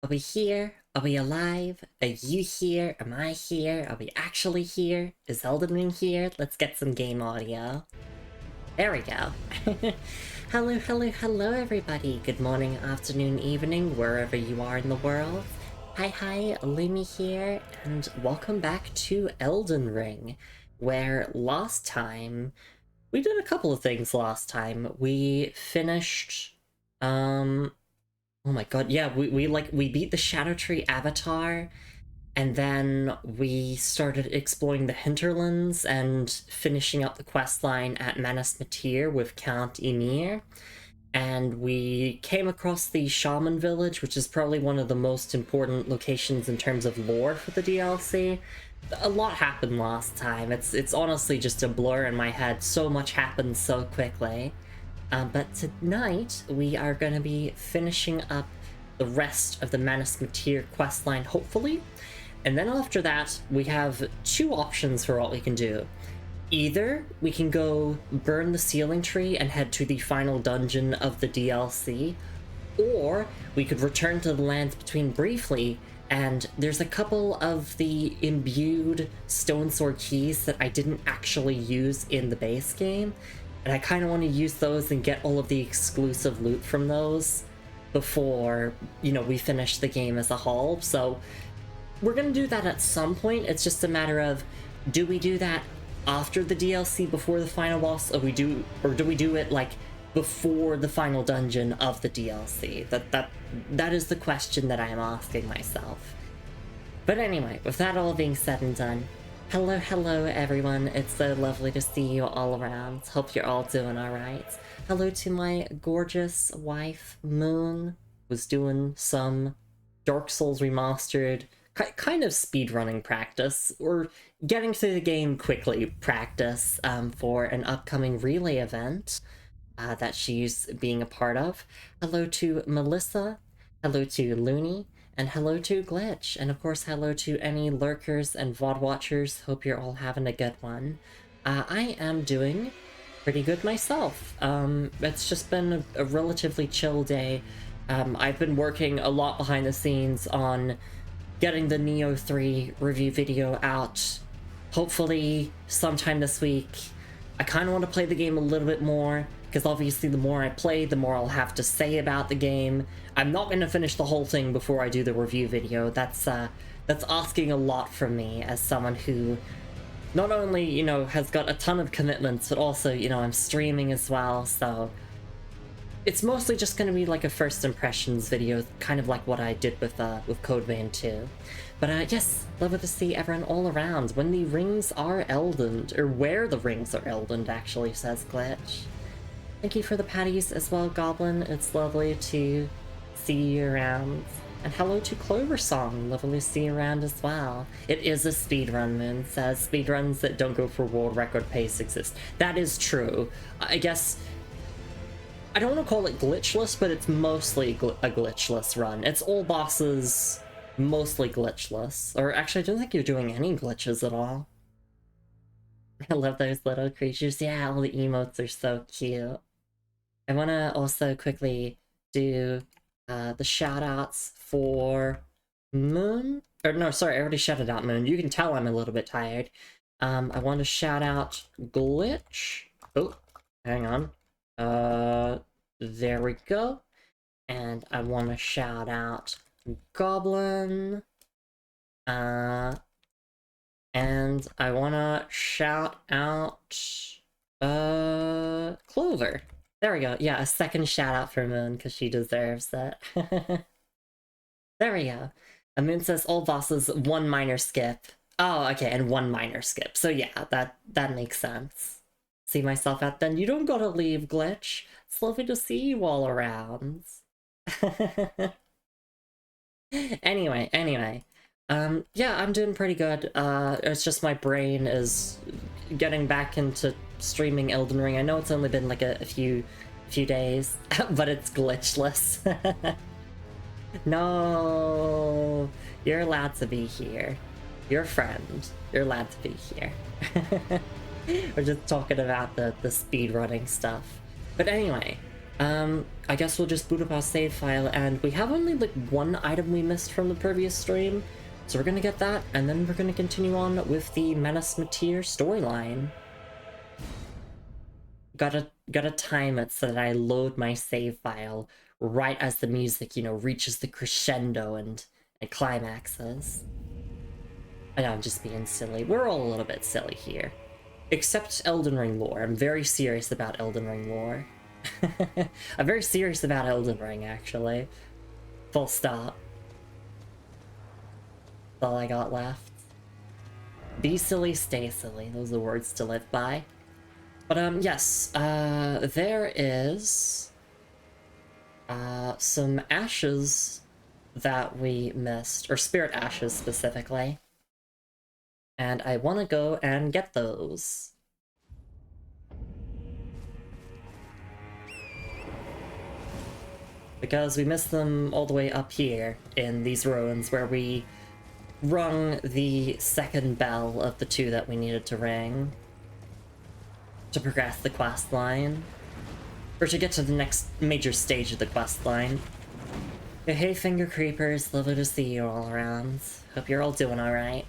Are we here? Are we alive? Are you here? Am I here? Are we actually here? Is Elden Ring here? Let's get some game audio. There we go. Hello, hello, hello everybody. Good morning, afternoon, evening, wherever you are in the world. Hi, Lumi here, and welcome back to Elden Ring, where last time... We did a couple of things last time. We finished... Oh my god, yeah, we beat the Shadow Tree Avatar, and then we started exploring the hinterlands and finishing up the questline at Manus Metyr with Count Ymir. And we came across the Shaman Village, which is probably one of the most important locations in terms of lore for the DLC. A lot happened last time. It's honestly just a blur in my head. So much happened so quickly. But tonight, we are going to be finishing up the rest of the Manus Metyr questline, hopefully. And then after that, we have two options for what we can do. Either we can go burn the Sealing Tree and head to the final dungeon of the DLC, or we could return to the Lands Between briefly, and there's a couple of the imbued Stone Sword keys that I didn't actually use in the base game, and I kind of want to use those and get all of the exclusive loot from those before, you know, we finish the game as a whole. So we're going to do that at some point. It's just a matter of, do we do that after the DLC, before the final boss, or do we do it like before the final dungeon of the DLC? That is the question that I am asking myself. But anyway, with that all being said and done, hello everyone. It's so lovely to see you all around. Hope you're all doing alright. Hello to my gorgeous wife, Moon, who's doing some Dark Souls Remastered kind of speedrunning practice, or getting through the game quickly practice for an upcoming relay event that she's being a part of. Hello to Melissa, hello to Looney, and hello to Glitch, and of course hello to any lurkers and VOD watchers. Hope you're all having a good one. I am doing pretty good myself. It's just been a relatively chill day. I've been working a lot behind the scenes on getting the Neo 3 review video out, hopefully sometime this week. I kind of want to play the game a little bit more, because obviously the more I play, the more I'll have to say about the game. I'm not going to finish the whole thing before I do the review video. That's asking a lot from me as someone who not only, you know, has got a ton of commitments, but also, you know, I'm streaming as well, so it's mostly just going to be like a first impressions video, kind of like what I did with Code Vein 2. But yes, lovely to see everyone all around. When the rings are Eldened, or where the rings are Eldened, actually, says Glitch. Thank you for the patties as well, Goblin. It's lovely to see you around. And hello to Clover Song, lovely to see you around as well. It is a speedrun, Moon says. Speedruns that don't go for world record pace exist. That is true. I guess I don't want to call it glitchless, but it's mostly a glitchless run. It's all bosses, mostly glitchless. Or actually, I don't think you're doing any glitches at all. I love those little creatures. Yeah, all the emotes are so cute. I want to also quickly do the shout-outs for Moon. Or no, sorry, I already shouted out Moon. You can tell I'm a little bit tired. I want to shout out Glitch. Oh, hang on. There we go. And I want to shout out Goblin. And I want to shout out Clover. There we go. Yeah, a second shout out for Moon, because she deserves it. There we go. Moon says all bosses, one minor skip. Oh, okay, and one minor skip. So yeah, that makes sense. See myself out then. You don't gotta leave, Glitch. It's lovely to see you all around. Anyway. Yeah, I'm doing pretty good. It's just my brain is getting back into streaming Elden Ring. I know it's only been like a few days, but it's glitchless. No, you're allowed to be here. You're a friend. You're allowed to be here. We're just talking about the speedrunning stuff. But anyway, I guess we'll just boot up our save file, and we have only like one item we missed from the previous stream, so we're gonna get that, and then we're gonna continue on with the Manus Metyr storyline. Gotta time it so that I load my save file right as the music, you know, reaches the crescendo and climaxes. I know I'm just being silly. We're all a little bit silly here. Except Elden Ring lore. I'm very serious about Elden Ring lore. I'm very serious about Elden Ring, actually. Full stop. That's all I got left. Be silly, stay silly. Those are words to live by. But, yes, there is some ashes that we missed, or spirit ashes specifically. And I want to go and get those. Because we missed them all the way up here in these ruins where we rung the second bell of the two that we needed to ring to progress the quest line, or to get to the next major stage of the quest line. Hey, finger creepers, lovely to see you all around. Hope you're all doing alright.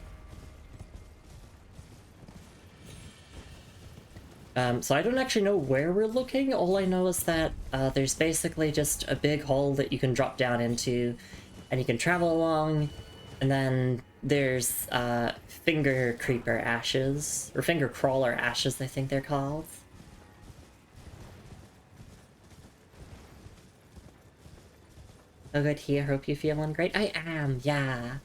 So I don't actually know where we're looking. All I know is that there's basically just a big hole that you can drop down into, and you can travel along, and then there's finger creeper ashes, or finger crawler ashes, I think they're called. Oh, good here. Hope you're feeling great. I am, yeah.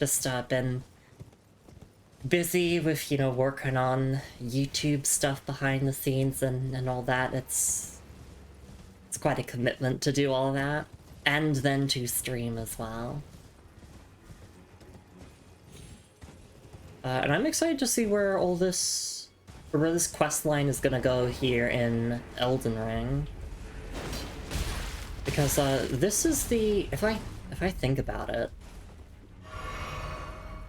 Just been busy with, you know, working on YouTube stuff behind the scenes and all that. It's quite a commitment to do all that, and then to stream as well. And I'm excited to see where this quest line is gonna go here in Elden Ring, because this is the, if I think about it,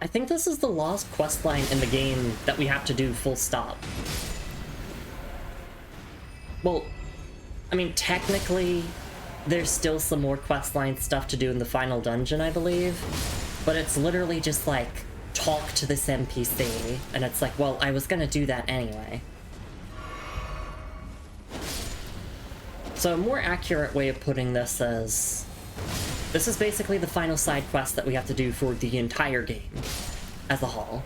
I think this is the last questline in the game that we have to do full stop. Well, I mean, technically, there's still some more questline stuff to do in the final dungeon, I believe, but it's literally just like, talk to this NPC, and it's like, well, I was gonna do that anyway. So a more accurate way of putting this is, this is basically the final side quest that we have to do for the entire game as a whole.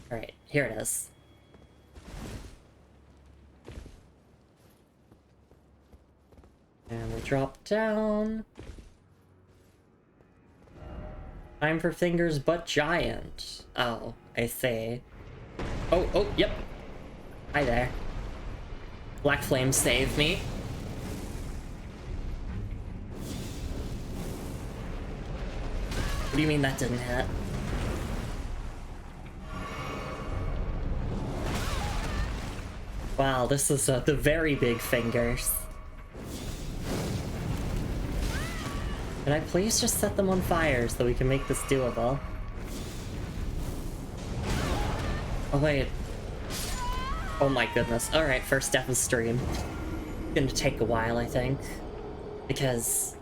Alright, here it is. And we drop down. Time for fingers but giant. Oh, I see. Oh, yep. Hi there. Black Flame saved me. What do you mean that didn't hit? Wow, this is the very big fingers. Can I please just set them on fire so we can make this doable? Oh wait. Oh my goodness. Alright, first step is stream. Gonna take a while, I think. Because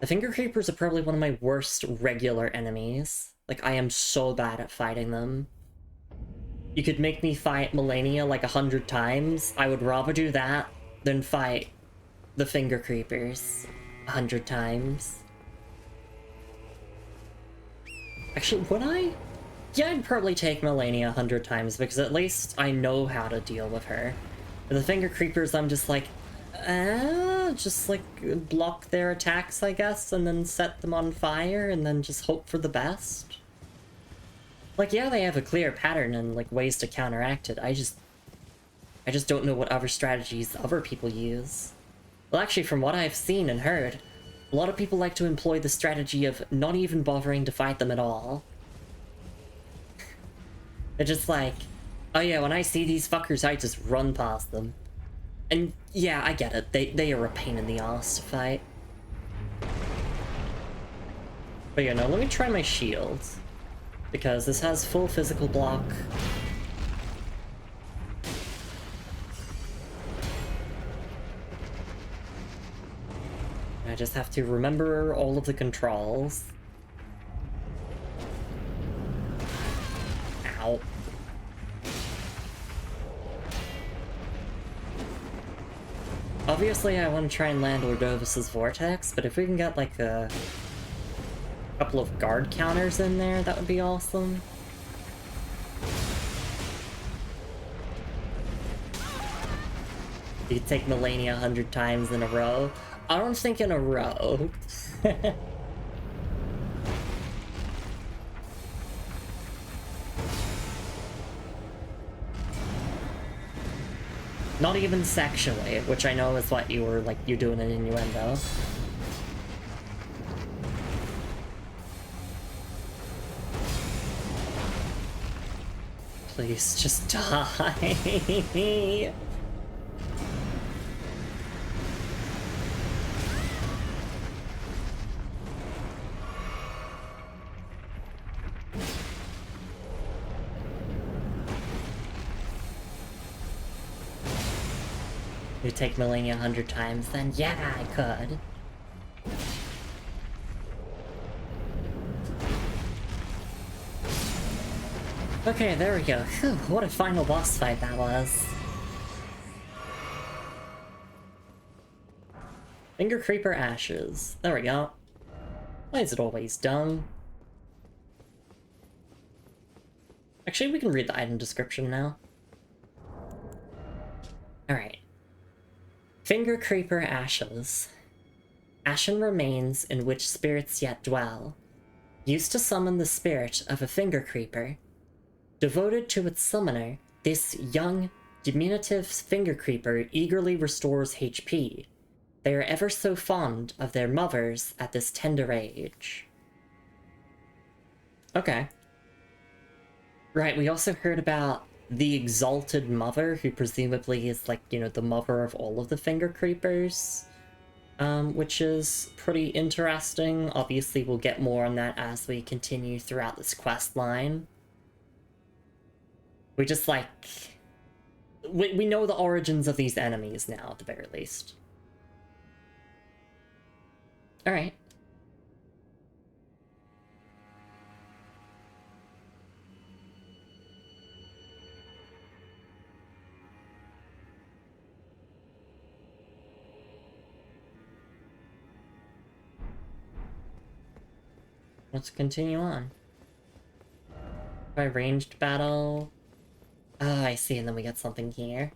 the finger creepers are probably one of my worst regular enemies. Like, I am so bad at fighting them. You could make me fight Melania like 100 times. I would rather do that than fight the finger creepers 100 times. Actually, would I? Yeah, I'd probably take Melania 100 times, because at least I know how to deal with her. The finger creepers, I'm just like, just like block their attacks, I guess, and then set them on fire, and then just hope for the best. Like, yeah, they have a clear pattern and like ways to counteract it. I just don't know what other strategies other people use. Well, actually, from what I've seen and heard, a lot of people like to employ the strategy of not even bothering to fight them at all. They're just like, oh yeah, when I see these fuckers, I just run past them. And yeah, I get it. They are a pain in the ass to fight. But yeah, no, let me try my shield. because this has full physical block. I just have to remember all of the controls. Ow. Obviously, I want to try and land Ordovis's Vortex, but if we can get, like, a couple of guard counters in there, that would be awesome. You could take Melania 100 times in a row. I don't think in a row. Not even sexually, which I know is what you were, like, you're doing an innuendo. Please, just die. You take Melania 100 times, then yeah, I could. Okay, there we go. Whew, what a final boss fight that was. Finger Creeper Ashes. There we go. Why is it always dung? Actually, we can read the item description now. Alright. Finger Creeper Ashes. Ashen remains in which spirits yet dwell. Used to summon the spirit of a finger creeper. Devoted to its summoner, this young, diminutive finger creeper eagerly restores HP. They are ever so fond of their mothers at this tender age. Okay. Right, we also heard about the Exalted Mother, who presumably is, like, you know, the mother of all of the finger creepers. Which is pretty interesting. Obviously, we'll get more on that as we continue throughout this quest line. We just, like... We know the origins of these enemies now, at the very least. Alright. Let's continue on. By ranged battle... Ah, I see, and then we get something here.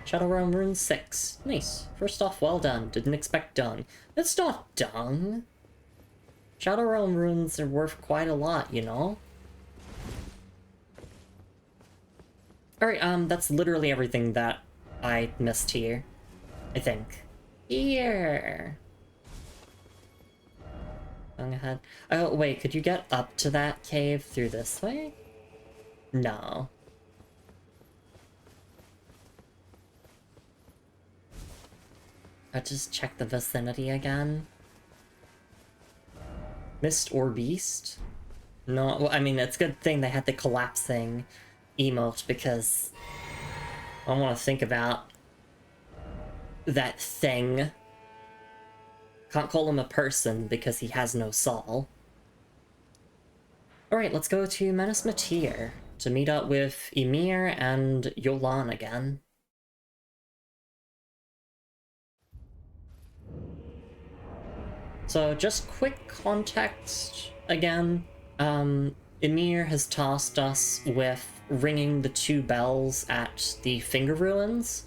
Shadow Realm Rune 6. Nice. First off, well done. Didn't expect dung. That's not dung! Shadow Realm runes are worth quite a lot, you know? Alright, that's literally everything that I missed here. I think. Here! Dung ahead. Oh, wait, could you get up to that cave through this way? No. I'll just check the vicinity again. Mist or Beast? No, well, I mean, it's a good thing they had the collapsing emote, because I don't want to think about that thing. Can't call him a person because he has no soul. Alright, let's go to Manus Metyr to meet up with Ymir and Yolan again. So just quick context again. Ymir has tasked us with ringing the 2 bells at the Finger Ruins,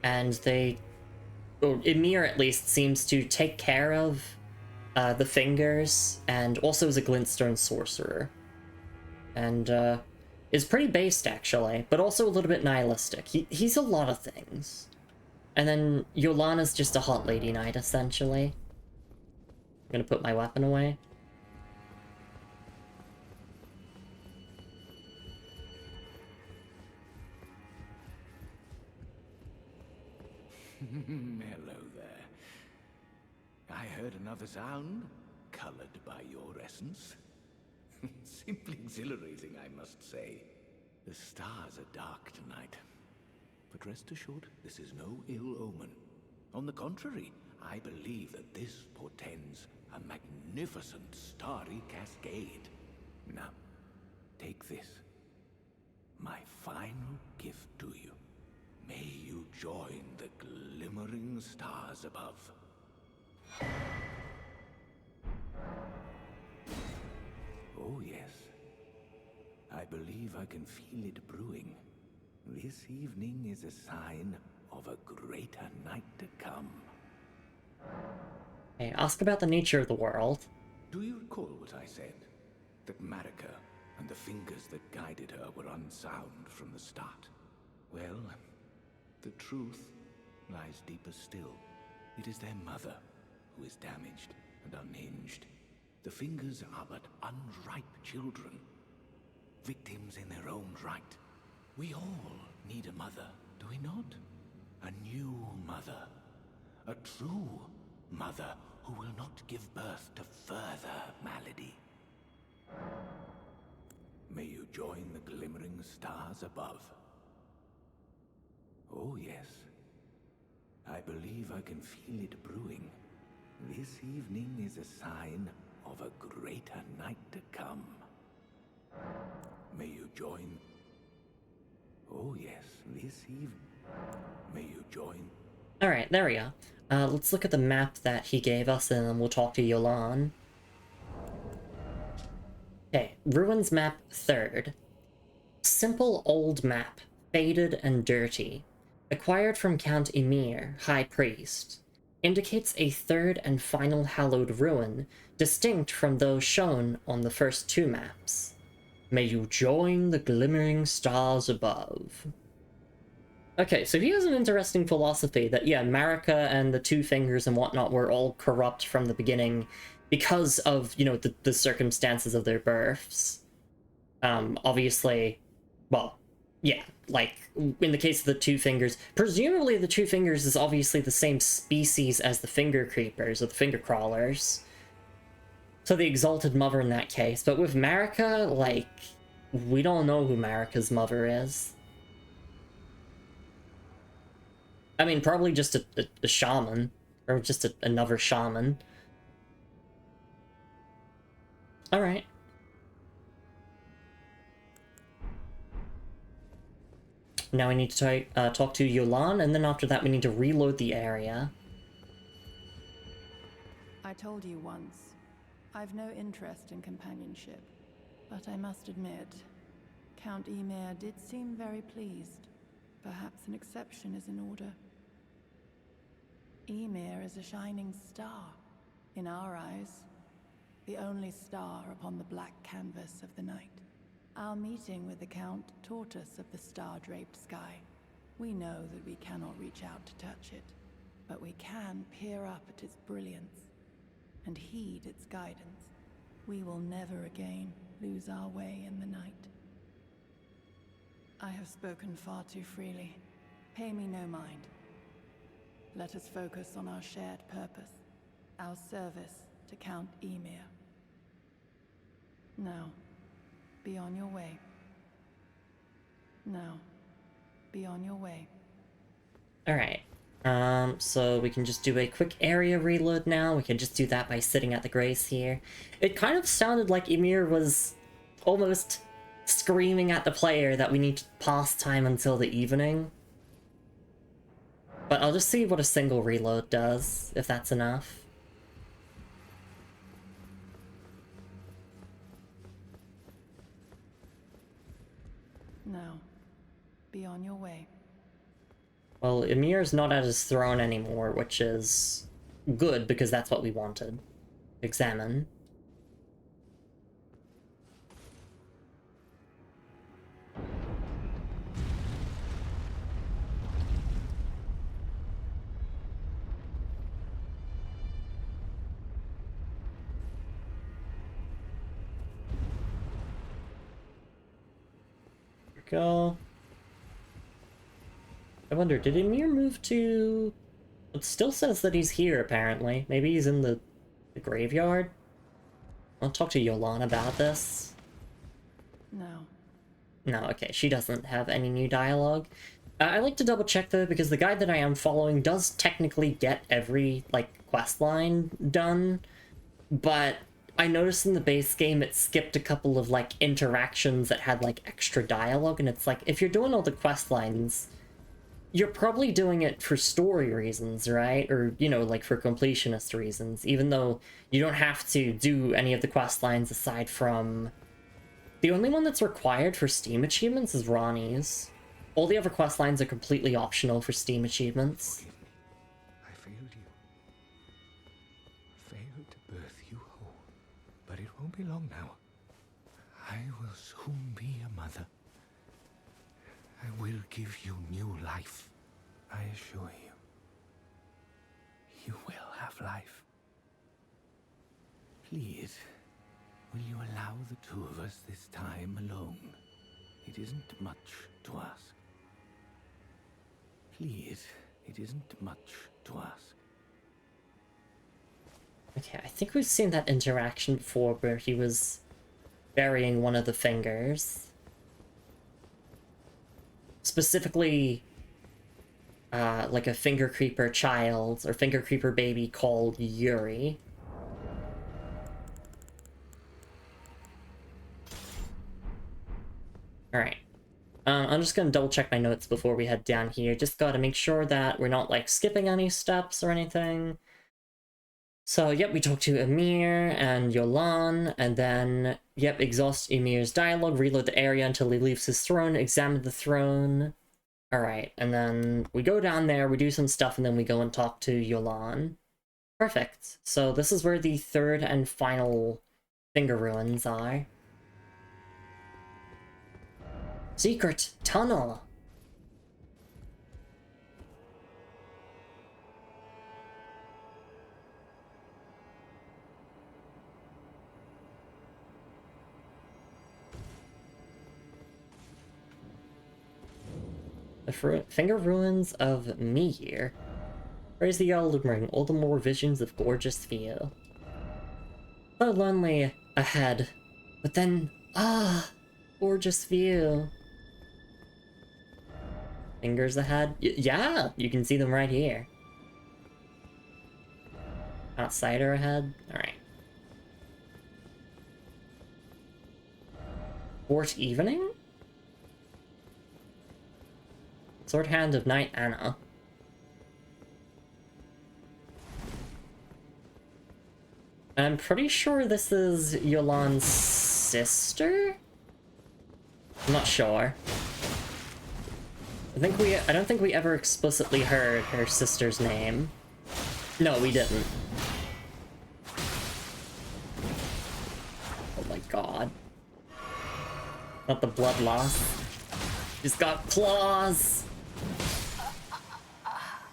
and Ymir at least seems to take care of the fingers, and also is a glintstone sorcerer. And is pretty based, actually, but also a little bit nihilistic. He's a lot of things. And then Yolana's just a hot lady knight, essentially. I'm gonna put my weapon away. Hello there. I heard another sound, colored by your essence. Simply exhilarating, I must say. The stars are dark tonight. But rest assured, this is no ill omen. On the contrary, I believe that this portends a magnificent starry cascade. Now, take this. My final gift to you. May you join the glimmering stars above. Oh yes. I believe I can feel it brewing. This evening is a sign of a greater night to come. Okay, ask about the nature of the world. Do you recall what I said? That Marika and the fingers that guided her were unsound from the start? Well, the truth lies deeper still. It is their mother who is damaged and unhinged. The fingers are but unripe children, victims in their own right. We all need a mother, do we not? A new mother. A true mother who will not give birth to further malady. May you join the glimmering stars above. Oh yes. I believe I can feel it brewing. This evening is a sign of a greater night to come. May you join... Oh yes, this evening... May you join... Alright, there we go. Let's look at the map that he gave us, and then we'll talk to Yolan. Okay, Ruins Map 3rd. Simple old map, faded and dirty. Acquired from Count Emir, High Priest. Indicates a third and final hallowed ruin, distinct from those shown on the first two maps. May you join the glimmering stars above. Okay, so he has an interesting philosophy that, yeah, Marika and the Two Fingers and whatnot were all corrupt from the beginning because of, you know, the circumstances of their births. Obviously, well, yeah, like, in the case of the Two Fingers, presumably the Two Fingers is obviously the same species as the Finger Creepers, or the Finger Crawlers. So the Exalted Mother in that case. But with Marika, like, we don't know who Marika's mother is. I mean, probably just a shaman, or just another shaman. Alright. Now we need to talk to Yolan, and then after that we need to reload the area. I told you once, I've no interest in companionship, but I must admit, Count Emir did seem very pleased. Perhaps an exception is in order. Emir is a shining star, in our eyes, the only star upon the black canvas of the night. Our meeting with the Count taught us of the star-draped sky. We know that we cannot reach out to touch it, but we can peer up at its brilliance and heed its guidance. We will never again lose our way in the night. I have spoken far too freely. Pay me no mind. Let us focus on our shared purpose, our service to Count Emir. Now, be on your way. Now, be on your way. Alright. So we can just do a quick area reload now. We can just do that by sitting at the grace here. It kind of sounded like Emir was almost screaming at the player that we need to pass time until the evening. But I'll just see what a single reload does, if that's enough. Now, be on your way. Well, Emir's not at his throne anymore, which is good, because that's what we wanted. Examine. Go. I wonder, did Emir move to... It still says that he's here, apparently. Maybe he's in the graveyard? I'll talk to Yolan about this. No. No, okay, she doesn't have any new dialogue. I like to double check though, because the guide that I am following does technically get every, like, quest line done, but I noticed in the base game it skipped a couple of, like, interactions that had, like, extra dialogue, and it's like, if you're doing all the quest lines, you're probably doing it for story reasons, right? Or, you know, like, for completionist reasons, even though you don't have to do any of the quest lines aside from... The only one that's required for Steam achievements is Ronnie's. All the other quest lines are completely optional for Steam achievements. I failed you. Failed to birth you whole. But it won't be long now. I will soon be a mother. I will give you new life. I assure you. You will have life. Please, will you allow the two of us this time alone? It isn't much to ask. Please, it isn't much to ask. Okay, I think we've seen that interaction before where he was burying one of the fingers. Specifically, like a finger creeper child, or finger creeper baby called Yuri. Alright. I'm just gonna double check my notes before we head down here. Just gotta make sure that we're not, like, skipping any steps or anything. So, yep, we talked to Emir and Yolan, and then, yep, exhaust Emir's dialogue, reload the area until he leaves his throne, examine the throne. Alright, and then we go down there, we do some stuff, and then we go and talk to Yolan. Perfect. So this is where the third and final finger ruins are. Secret tunnel. The finger ruins of Metyr. Praise the Elden Ring, all the more visions of gorgeous view. So lonely ahead, but then, gorgeous view. Fingers ahead? Yeah, you can see them right here. Outsider ahead? Alright. Fort Evening? Sword Hand of Knight Anna. I'm pretty sure this is Yolan's sister? I'm not sure. I don't think we ever explicitly heard her sister's name. No, we didn't. Oh my god. Not the blood loss. She's got claws!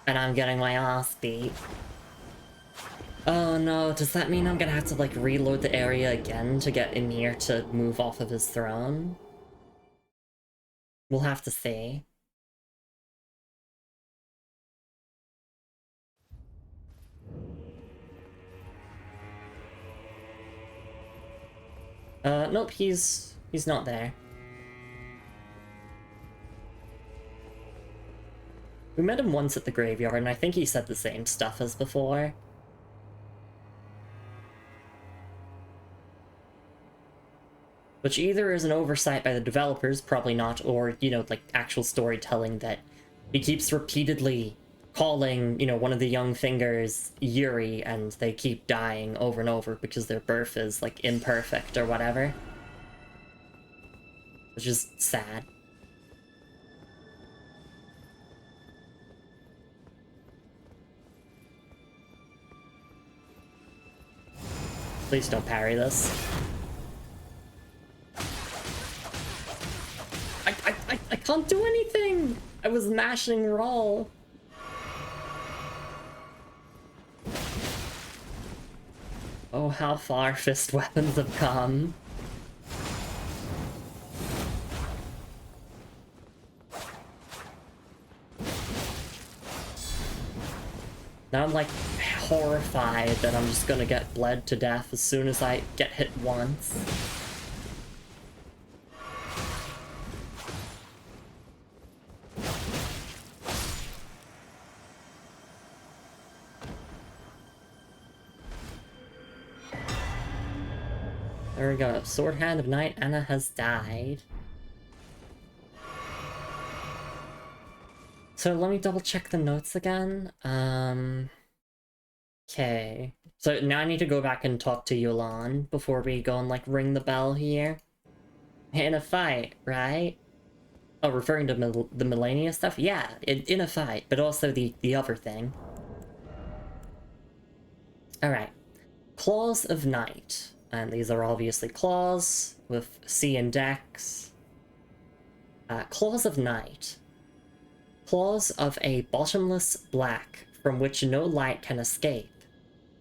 And I'm getting my ass beat. Oh no, does that mean I'm gonna have to, like, reload the area again to get Emir to move off of his throne? We'll have to see. Nope, he's not there. We met him once at the graveyard, and I think he said the same stuff as before. Which either is an oversight by the developers, probably not, or, you know, like, actual storytelling that he keeps repeatedly calling, you know, one of the young fingers Yuri, and they keep dying over and over because their birth is, like, imperfect or whatever. Which is sad. Please don't parry this. I can't do anything! I was mashing roll. Oh, how far fist weapons have come. Now I'm like horrified that I'm just gonna get bled to death as soon as I get hit once. There we go. Sword Hand of Night, Anna has died. So let me double check the notes again. Okay. So now I need to go back and talk to Yolan before we go and like ring the bell here. In a fight, right? Oh, referring to the Millennia stuff? Yeah, in a fight, but also the other thing. Alright. Claws of Night. And these are obviously claws with C and Dex. Claws of Night. Claws of a bottomless black from which no light can escape.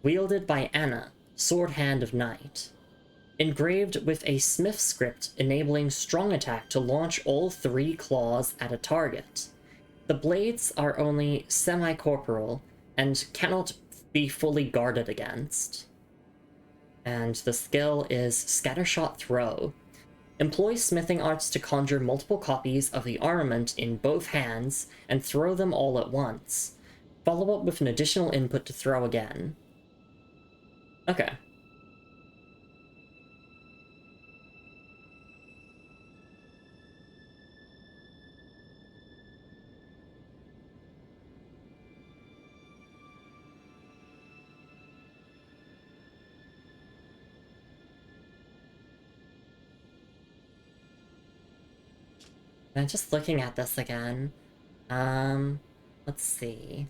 Wielded by Anna, Sword Hand of Night. Engraved with a smith script enabling strong attack to launch all 3 claws at a target. The blades are only semi-corporal and cannot be fully guarded against. And the skill is Scattershot Throw. Employ smithing arts to conjure multiple copies of the armament in both hands and throw them all at once. Follow up with an additional input to throw again. Okay. I'm just looking at this again. Let's see.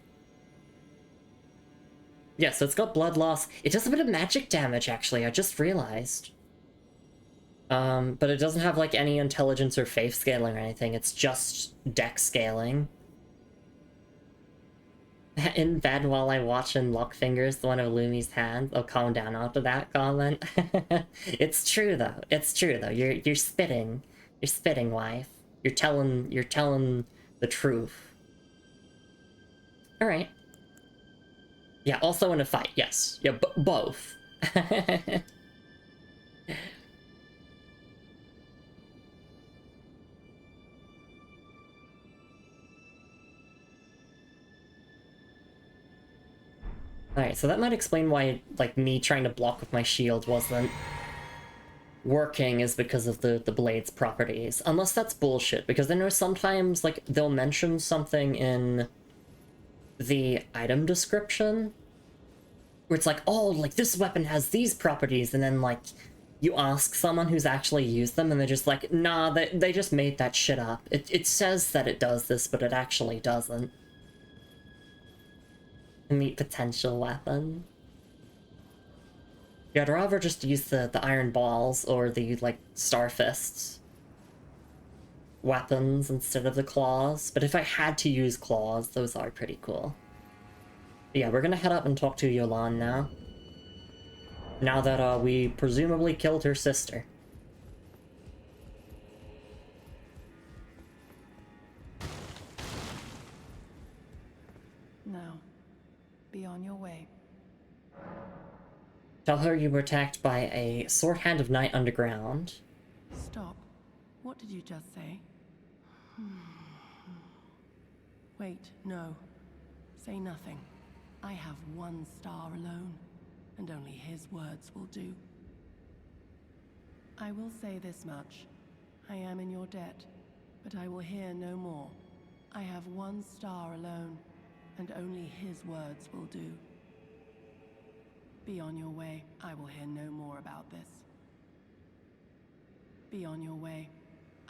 Yeah, so it's got blood loss. It does a bit of magic damage, actually, I just realized. But it doesn't have, like, any intelligence or faith scaling or anything. It's just dex scaling. In bed while I watch and lock fingers one of Lumi's hands. I'll calm down after that comment. It's true, though. It's true, though. You're spitting. You're spitting, wife. You're telling the truth. Alright. Yeah, also in a fight, yes. Yeah, both. Alright, so that might explain why, like, me trying to block with my shield wasn't working, is because of the blade's properties. Unless that's bullshit, because I know sometimes, like, they'll mention something in the item description where it's like, oh, like, this weapon has these properties, and then, like, you ask someone who's actually used them, and they're just like, nah, they just made that shit up. It says that it does this, but it actually doesn't. Meet potential weapon. Yeah, I'd rather just use the iron balls or the, like, star fists weapons instead of the claws, but if I had to use claws, those are pretty cool. But yeah, we're gonna head up and talk to Yolan now. Now that we presumably killed her sister. Now, be on your way. Tell her you were attacked by a Sword Hand of Night underground. Stop. What did you just say? Wait, no. Say nothing. I have 1 star alone, and only his words will do. I will say this much. I am in your debt, but I will hear no more. I have 1 star alone, and only his words will do. Be on your way. I will hear no more about this. Be on your way.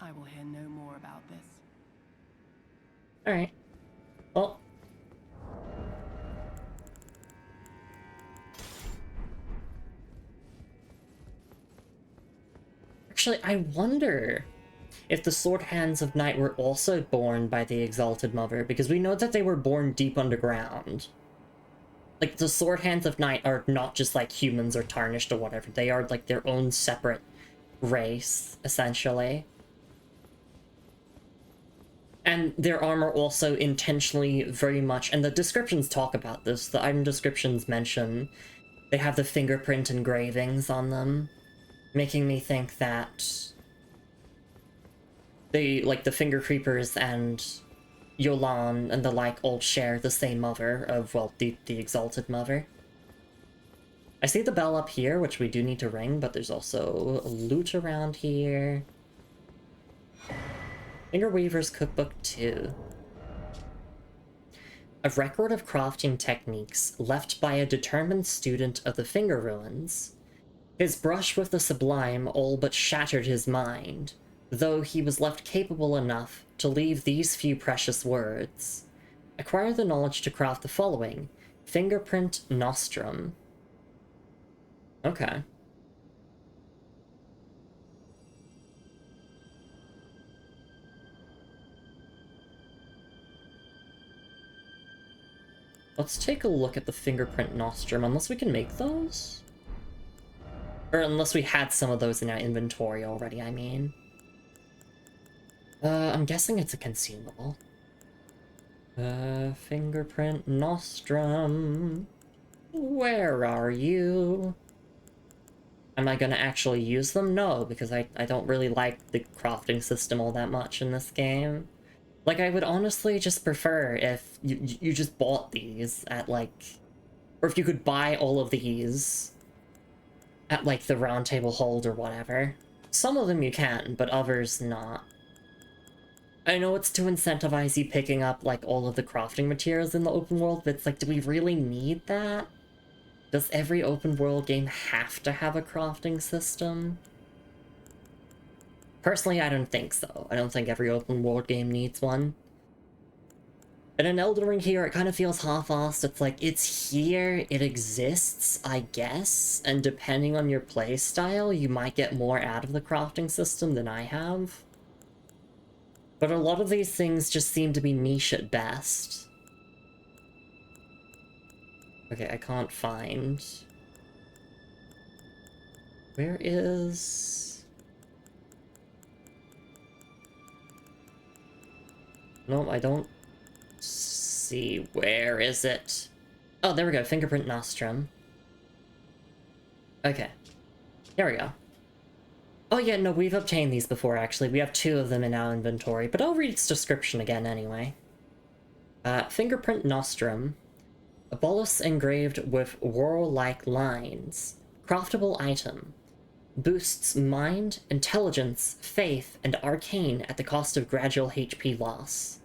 I will hear no more about this. Alright. Well. Actually, I wonder if the Sword Hands of Night were also born by the Exalted Mother, because we know that they were born deep underground. Like, the Sword Hands of Night are not just, like, humans or tarnished or whatever. They are, like, their own separate race, essentially. And their armor also intentionally very much, and the descriptions talk about this, the item descriptions mention they have the fingerprint engravings on them, making me think that they, like the Finger Creepers and Yolan and the like, all share the same mother of, well, the Exalted Mother. I see the bell up here, which we do need to ring, but there's also loot around here. Finger Weaver's Cookbook 2. A record of crafting techniques left by a determined student of the Finger Ruins. His brush with the sublime all but shattered his mind, though he was left capable enough to leave these few precious words. Acquire the knowledge to craft the following. Fingerprint Nostrum. Okay. Let's take a look at the Fingerprint Nostrum, unless we can make those? Or unless we had some of those in our inventory already, I mean. I'm guessing it's a consumable. Fingerprint Nostrum. Where are you? Am I gonna actually use them? No, because I don't really like the crafting system all that much in this game. Like, I would honestly just prefer if you just bought these at, like... Or if you could buy all of these at, like, the Round Table Hold or whatever. Some of them you can, but others not. I know it's to incentivize you picking up, like, all of the crafting materials in the open world, but it's like, do we really need that? Does every open world game have to have a crafting system? Personally, I don't think so. I don't think every open world game needs one. And in Elden Ring here, it kind of feels half-assed. It's like, it's here, it exists, I guess, and depending on your playstyle, you might get more out of the crafting system than I have. But a lot of these things just seem to be niche at best. Okay, I can't find... Where is... No, I don't see. Where is it? Oh, there we go. Fingerprint Nostrum. Okay. There we go. Oh yeah, no, we've obtained these before, actually. We have 2 of them in our inventory, but I'll read its description again anyway. Fingerprint Nostrum. A bolus engraved with whorl-like lines. Craftable item. Boosts mind, intelligence, faith, and arcane at the cost of gradual HP loss.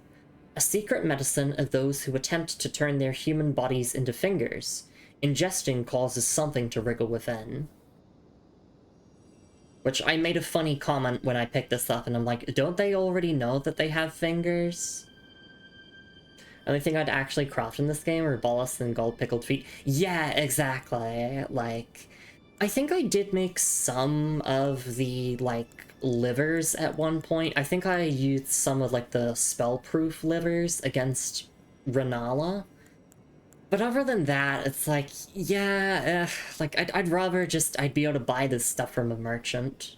A secret medicine of those who attempt to turn their human bodies into fingers. Ingesting causes something to wriggle within. Which I made a funny comment when I picked this up, and I'm like, don't they already know that they have fingers? Only thing I'd actually craft in this game are bolus and gold pickled feet. Yeah, exactly. Like, I think I did make some of the, like, livers at one point. I think I used some of, like, the spell-proof livers against Renala. But other than that, it's like, yeah, like, I'd rather just, I'd be able to buy this stuff from a merchant.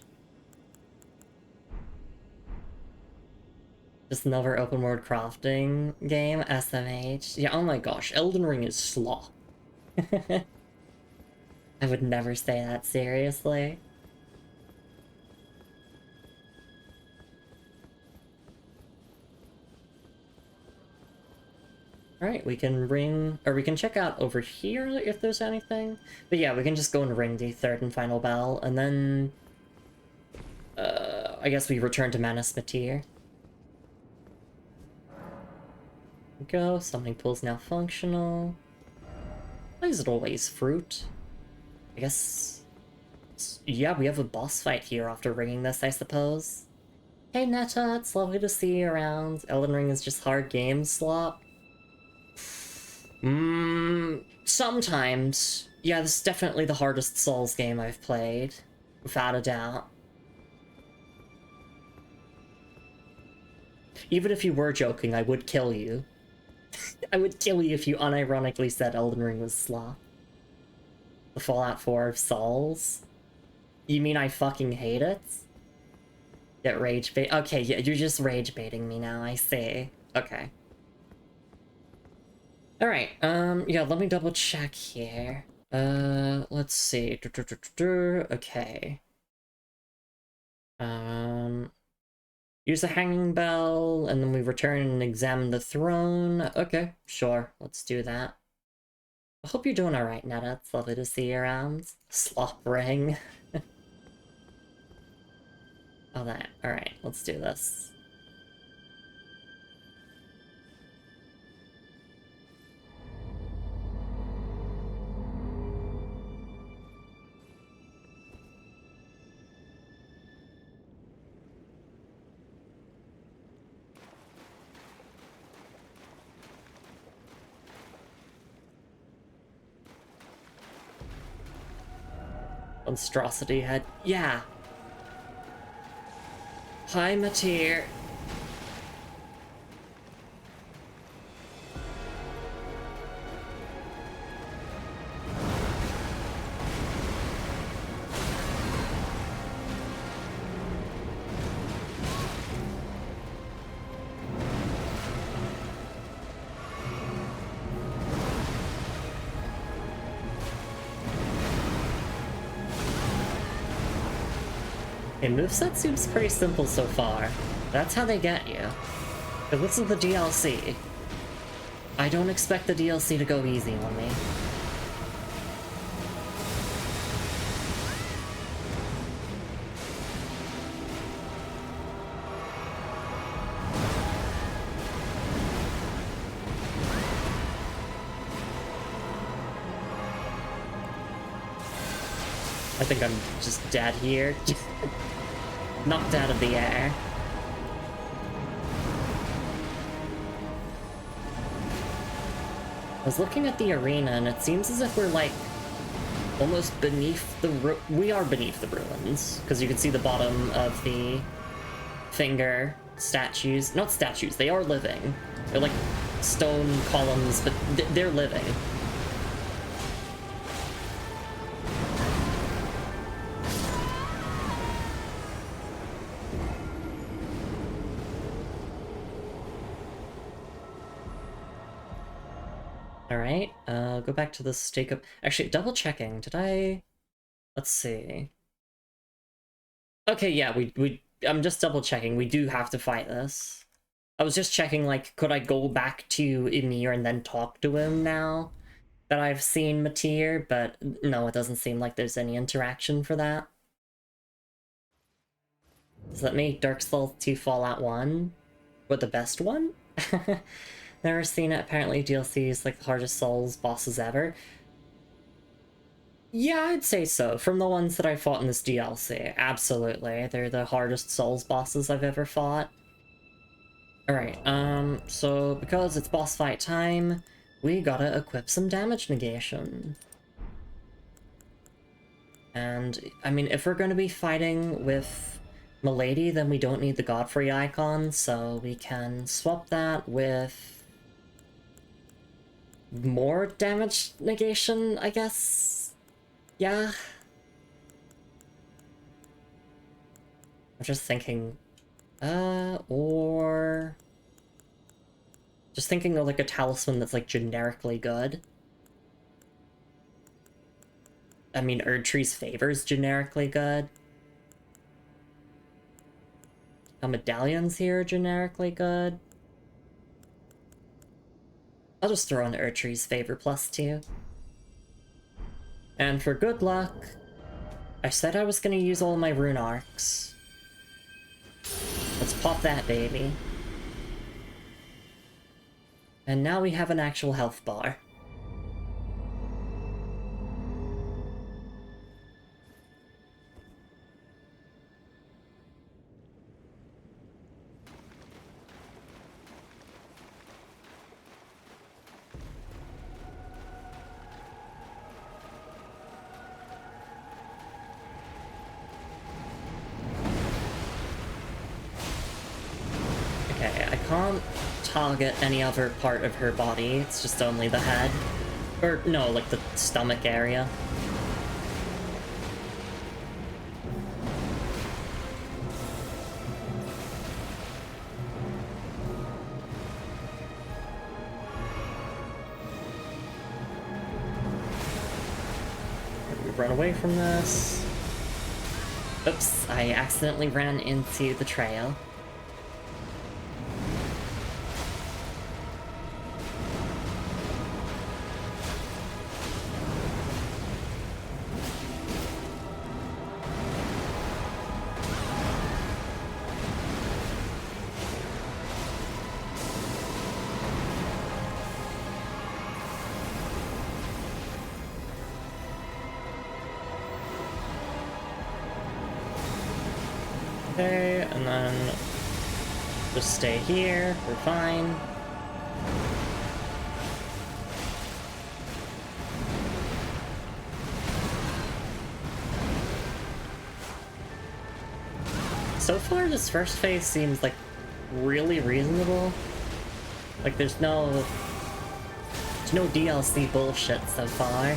Just another open world crafting game, SMH. Yeah, oh my gosh, Elden Ring is slaw. I would never say that seriously. Alright, we can ring, or we can check out over here if there's anything. But yeah, we can just go and ring the 3rd and final bell, and then... I guess we return to Manus Metyr. Go, summoning pool's now functional. Why is it always fruit? I guess... Yeah, we have a boss fight here after ringing this, I suppose. Hey Netta, it's lovely to see you around. Elden Ring is just hard game slop. Sometimes. Yeah, this is definitely the hardest Souls game I've played. Without a doubt. Even if you were joking, I would kill you. I would kill you if you unironically said Elden Ring was slaw. The Fallout 4 of Souls? You mean I fucking hate it? Get rage bait. Okay, yeah, you're just rage baiting me now, I see. Okay. Alright, yeah, let me double check here. Let's see. Okay. Use the hanging bell, and then we return and examine the throne. Okay, sure, let's do that. I hope you're doing alright, Netta. It's lovely to see you around. Slop ring. Oh, that. Alright, let's do this. Monstrosity head. Yeah! Hi, Metyr. Okay, moveset seems pretty simple so far. That's how they get you. But this is the DLC. I don't expect the DLC to go easy on me. I think I'm just dead here. Knocked out of the air. I was looking at the arena, and it seems as if we're, like, almost beneath the we are beneath the ruins, because you can see the bottom of the finger statues. Not statues, they are living. They're like stone columns, but they're living. Alright, go back to the stake up. Actually, double checking. Did I? Let's see. Okay, yeah, I'm just double checking. We do have to fight this. I was just checking, like, could I go back to Emir and then talk to him now that I've seen Metyr? But no, it doesn't seem like there's any interaction for that. Does that make Dark Souls 2 Fallout 1 what the best one? Never seen it. Apparently DLC is like the hardest Souls bosses ever. Yeah, I'd say so. From the ones that I fought in this DLC, absolutely. They're the hardest Souls bosses I've ever fought. Alright, so because it's boss fight time, we gotta equip some damage negation. And, I mean, if we're gonna be fighting with Milady, then we don't need the Godfrey icon, so we can swap that with more damage negation, I guess? Yeah? I'm just thinking, or... just thinking of, like, a talisman that's, like, generically good. I mean, Erdtree's Favor's generically good. Medallions here are generically good. I'll just throw in Erdtree's Favor +2. And for good luck, I said I was gonna use all my rune arcs. Let's pop that baby. And now we have an actual health bar. Can't target any other part of her body, it's just only the head. Or, no, like the stomach area. run away from this. Oops, I accidentally ran into the trail. Okay, and then just stay here, we're fine. So far, this first phase seems like really reasonable. Like there's no DLC bullshit so far.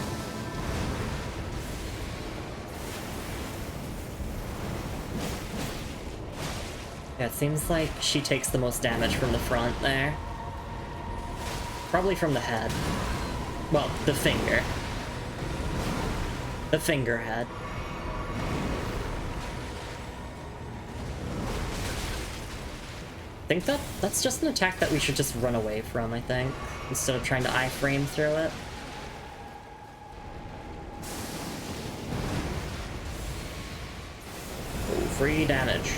Yeah, it seems like she takes the most damage from the front there. Probably from the head. Well, the finger. The finger head. I think that's just an attack that we should just run away from, I think, instead of trying to iframe through it. Oh, free damage.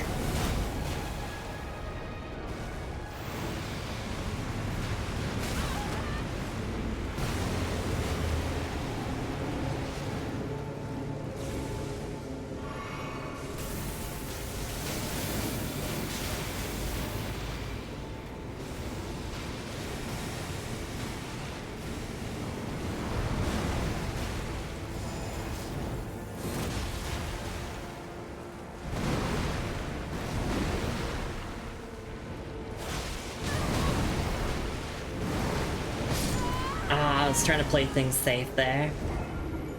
I was trying to play things safe there.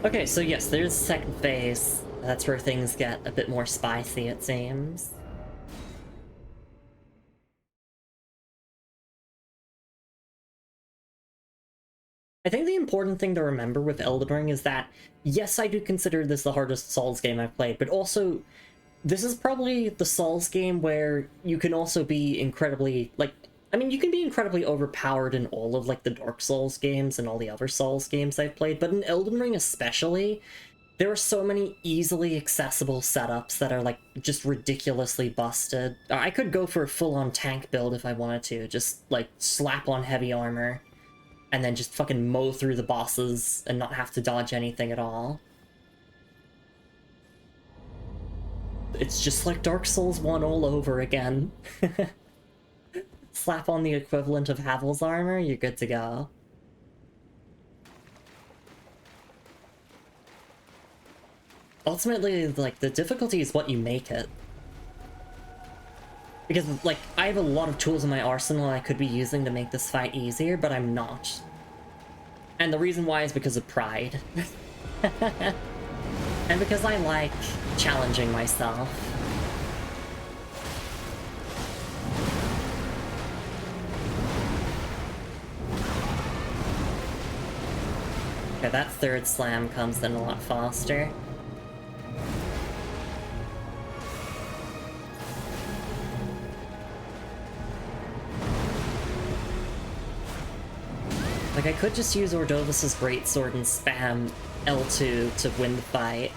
Okay, so yes, there's the second phase. That's where things get a bit more spicy, it seems. I think the important thing to remember with Elden Ring is that, yes, I do consider this the hardest Souls game I've played, but also, this is probably the Souls game where you can also be incredibly, like, I mean, you can be incredibly overpowered in all of, like, the Dark Souls games and all the other Souls games I've played, but in Elden Ring especially, there are so many easily accessible setups that are, like, just ridiculously busted. I could go for a full-on tank build if I wanted to, just, like, slap on heavy armor, and then just fucking mow through the bosses and not have to dodge anything at all. It's just like Dark Souls 1 all over again. Slap on the equivalent of Havel's armor, you're good to go. Ultimately, like, the difficulty is what you make it. Because, like, I have a lot of tools in my arsenal I could be using to make this fight easier, but I'm not. And the reason why is because of pride. And because I like challenging myself. Okay, that third slam comes in a lot faster. Like, I could just use Ordovis's greatsword and spam L2 to win the fight.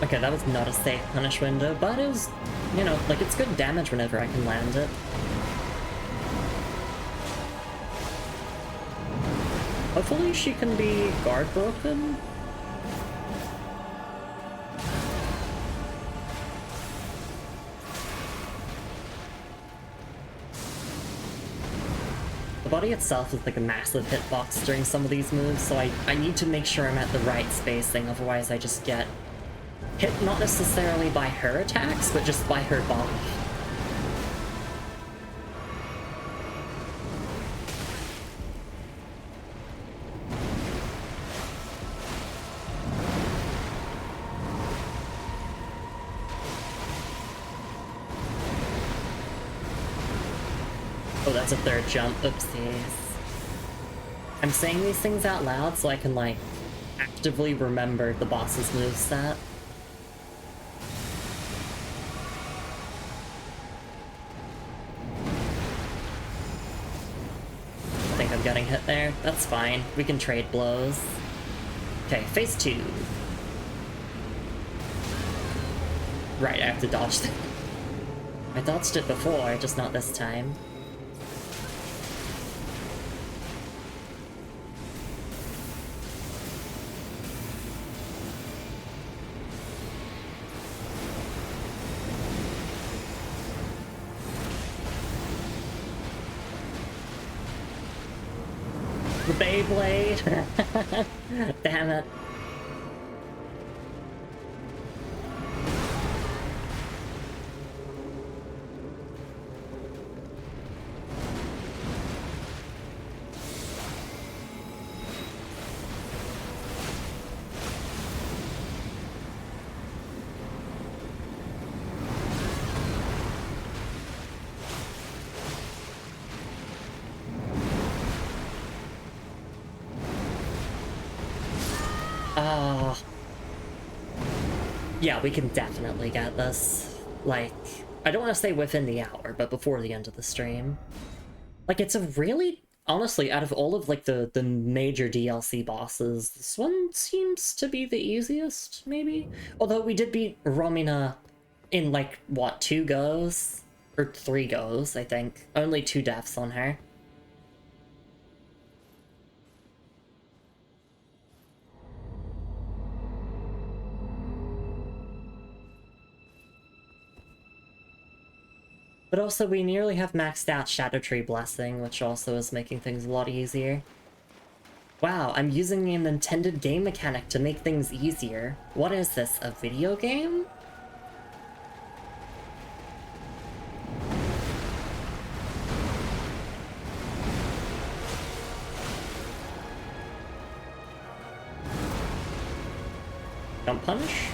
Okay, that was not a safe punish window, but it was, you know, like, it's good damage whenever I can land it. Hopefully she can be guard broken. The body itself is like a massive hitbox during some of these moves, so I need to make sure I'm at the right spacing, otherwise I just get hit not necessarily by her attacks, but just by her body. Oh, that's a third jump. Oopsies. I'm saying these things out loud so I can, like, actively remember the boss's moveset. I think I'm getting hit there. That's fine. We can trade blows. Okay, phase 2. Right, I have to dodge that. I dodged it before, just not this time. The Beyblade! Damn it. Oh. Yeah, we can definitely get this. Like, I don't want to say within the hour, but before the end of the stream. Like, it's a really... Honestly, out of all of, like, the major DLC bosses, this one seems to be the easiest, maybe? Although we did beat Romina in, like, what, 2 goes? Or 3 goes, I think. Only 2 deaths on her. But also, we nearly have maxed out Shadow Tree Blessing, which also is making things a lot easier. Wow, I'm using an intended game mechanic to make things easier. What is this, a video game? Jump punch?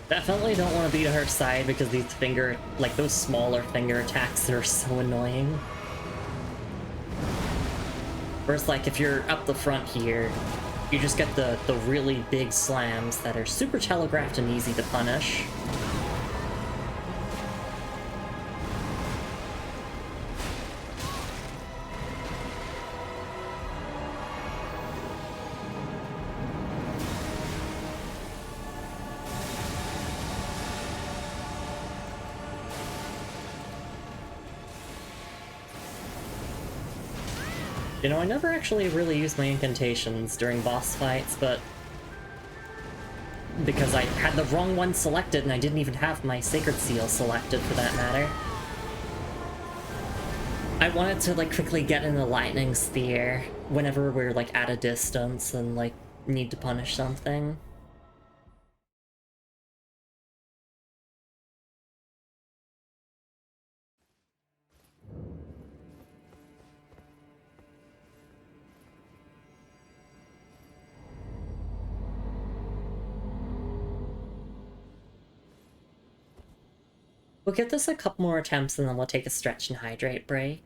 Definitely don't want to be to her side because these finger, like those smaller finger attacks are so annoying. Whereas like if you're up the front here, you just get the really big slams that are super telegraphed and easy to punish. You know, I never actually really used my incantations during boss fights, but... because I had the wrong one selected and I didn't even have my Sacred Seal selected for that matter. I wanted to, like, quickly get in the Lightning Sphere whenever we're, like, at a distance and, like, need to punish something. We'll give this a couple more attempts and then we'll take a stretch and hydrate break.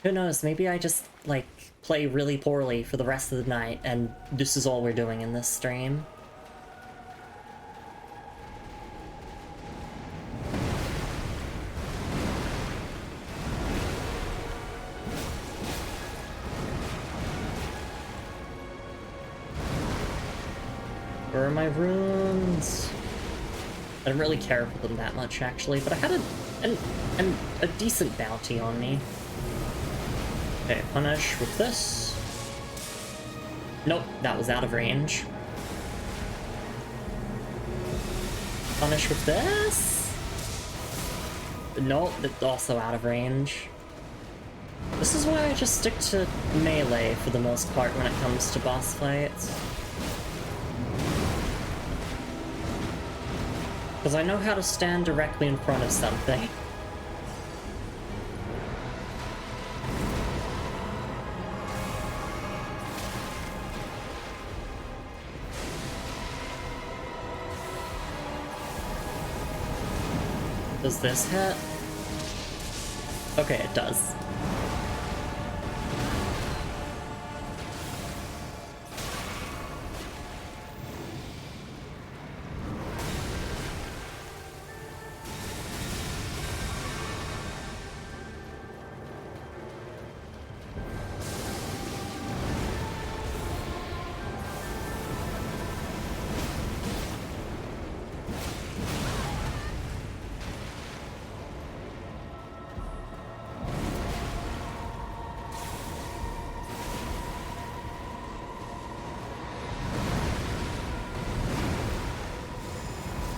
Who knows, maybe I just, like, play really poorly for the rest of the night and this is all we're doing in this stream. Where are my runes? I don't really care for them that much, actually, but I had a decent bounty on me. Okay, punish with this. Nope, that was out of range. Punish with this. Nope, that's also out of range. This is why I just stick to melee for the most part when it comes to boss fights. Because I know how to stand directly in front of something. Does this hit? Okay, it does.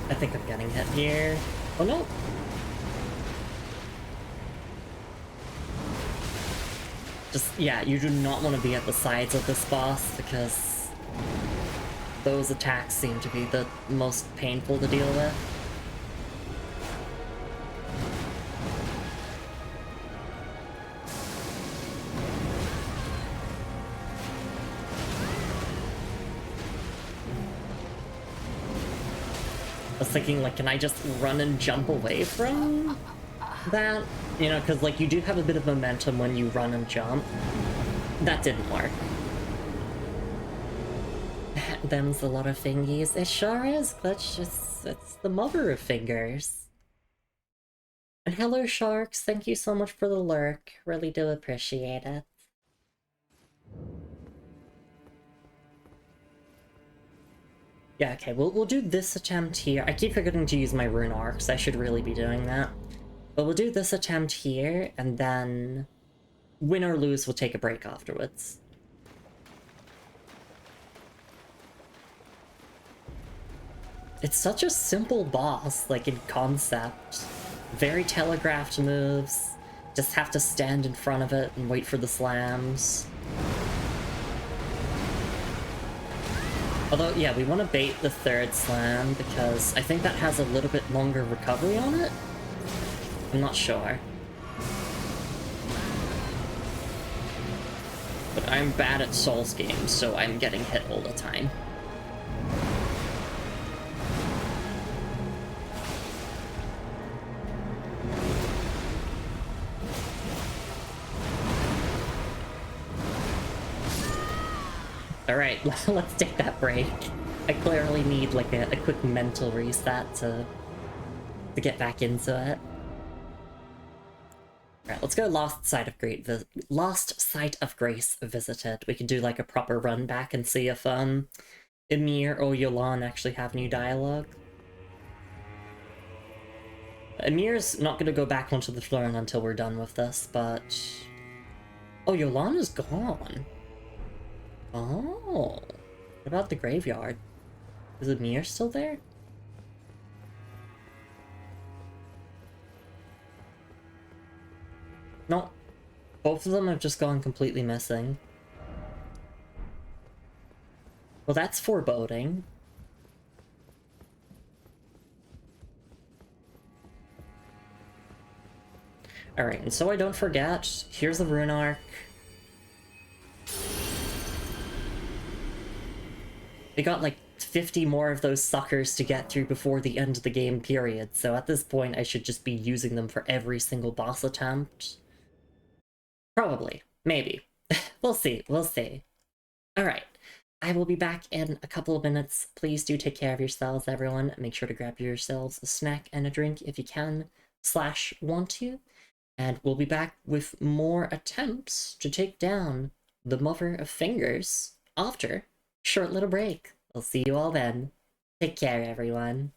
I think I'm getting hit here. Oh no! Just, yeah, you do not want to be at the sides of this boss because those attacks seem to be the most painful to deal with. I was thinking, like, can I just run and jump away from that? You know, because, like, you do have a bit of momentum when you run and jump. That didn't work. Them's a lot of fingies. It sure is, Glitch. It's the mother of fingers. And hello, Sharks. Thank you so much for the lurk. Really do appreciate it. Yeah, okay, we'll do this attempt here. I keep forgetting to use my rune arcs. I should really be doing that. But we'll do this attempt here, and then win or lose, we'll take a break afterwards. It's such a simple boss, like in concept. Very telegraphed moves. Just have to stand in front of it and wait for the slams. Although, yeah, we want to bait the third slam because I think that has a little bit longer recovery on it. I'm not sure. But I'm bad at Souls games, so I'm getting hit all the time. Alright, let's take that break. I clearly need like a quick mental reset to get back into it. Alright, let's go Lost Sight of Grace visited. We can do like a proper run back and see if Emir or Yolan actually have new dialogue. Emir's not gonna go back onto the throne until we're done with this, but... Oh, Yolan is gone. Oh. What about the graveyard? Is Emir still there? No. Both of them have just gone completely missing. Well, that's foreboding. Alright, and so I don't forget, here's the rune arc. We got like 50 more of those suckers to get through before the end of the game period, so at this point I should just be using them for every single boss attempt. Probably. Maybe. We'll see. We'll see. Alright. I will be back in a couple of minutes. Please do take care of yourselves, everyone. Make sure to grab yourselves a snack and a drink if you can, / want to. And we'll be back with more attempts to take down the Mother of Fingers after short little break. I'll see you all then. Take care, everyone.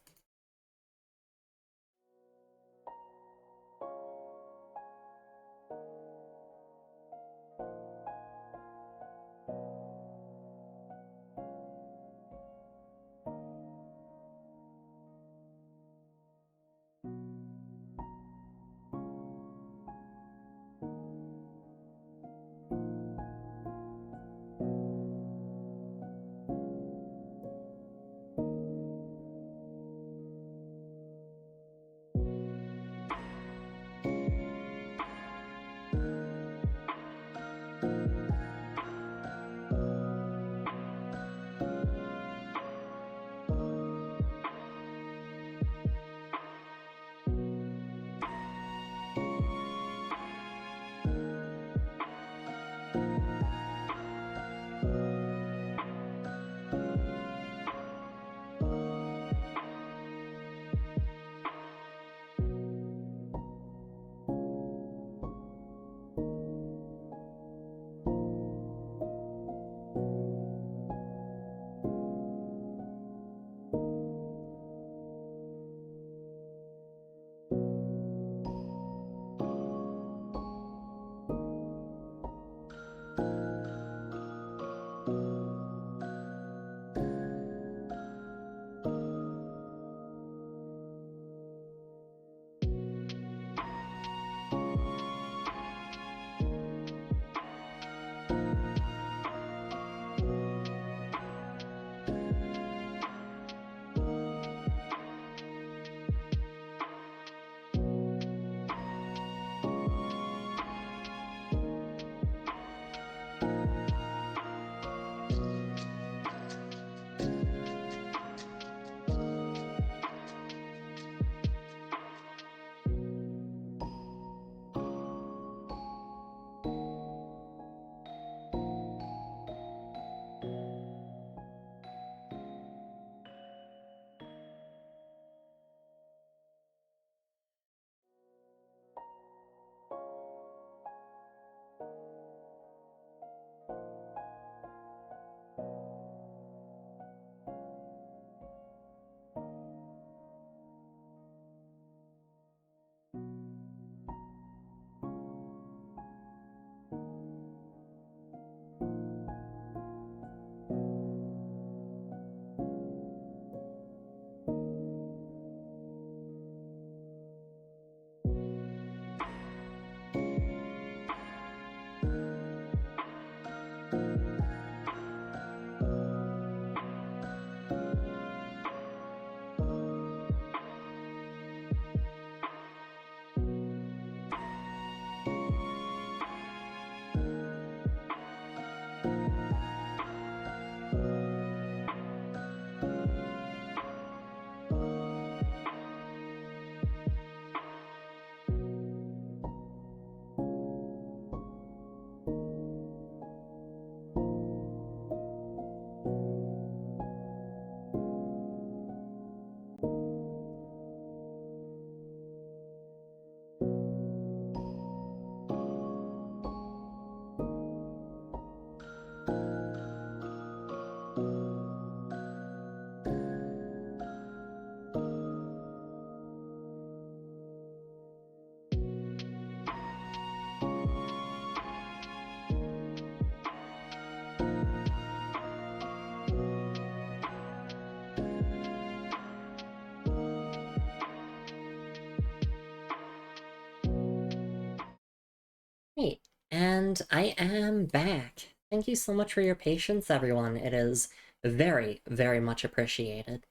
And I am back. Thank you so much for your patience, everyone. It is very, very much appreciated.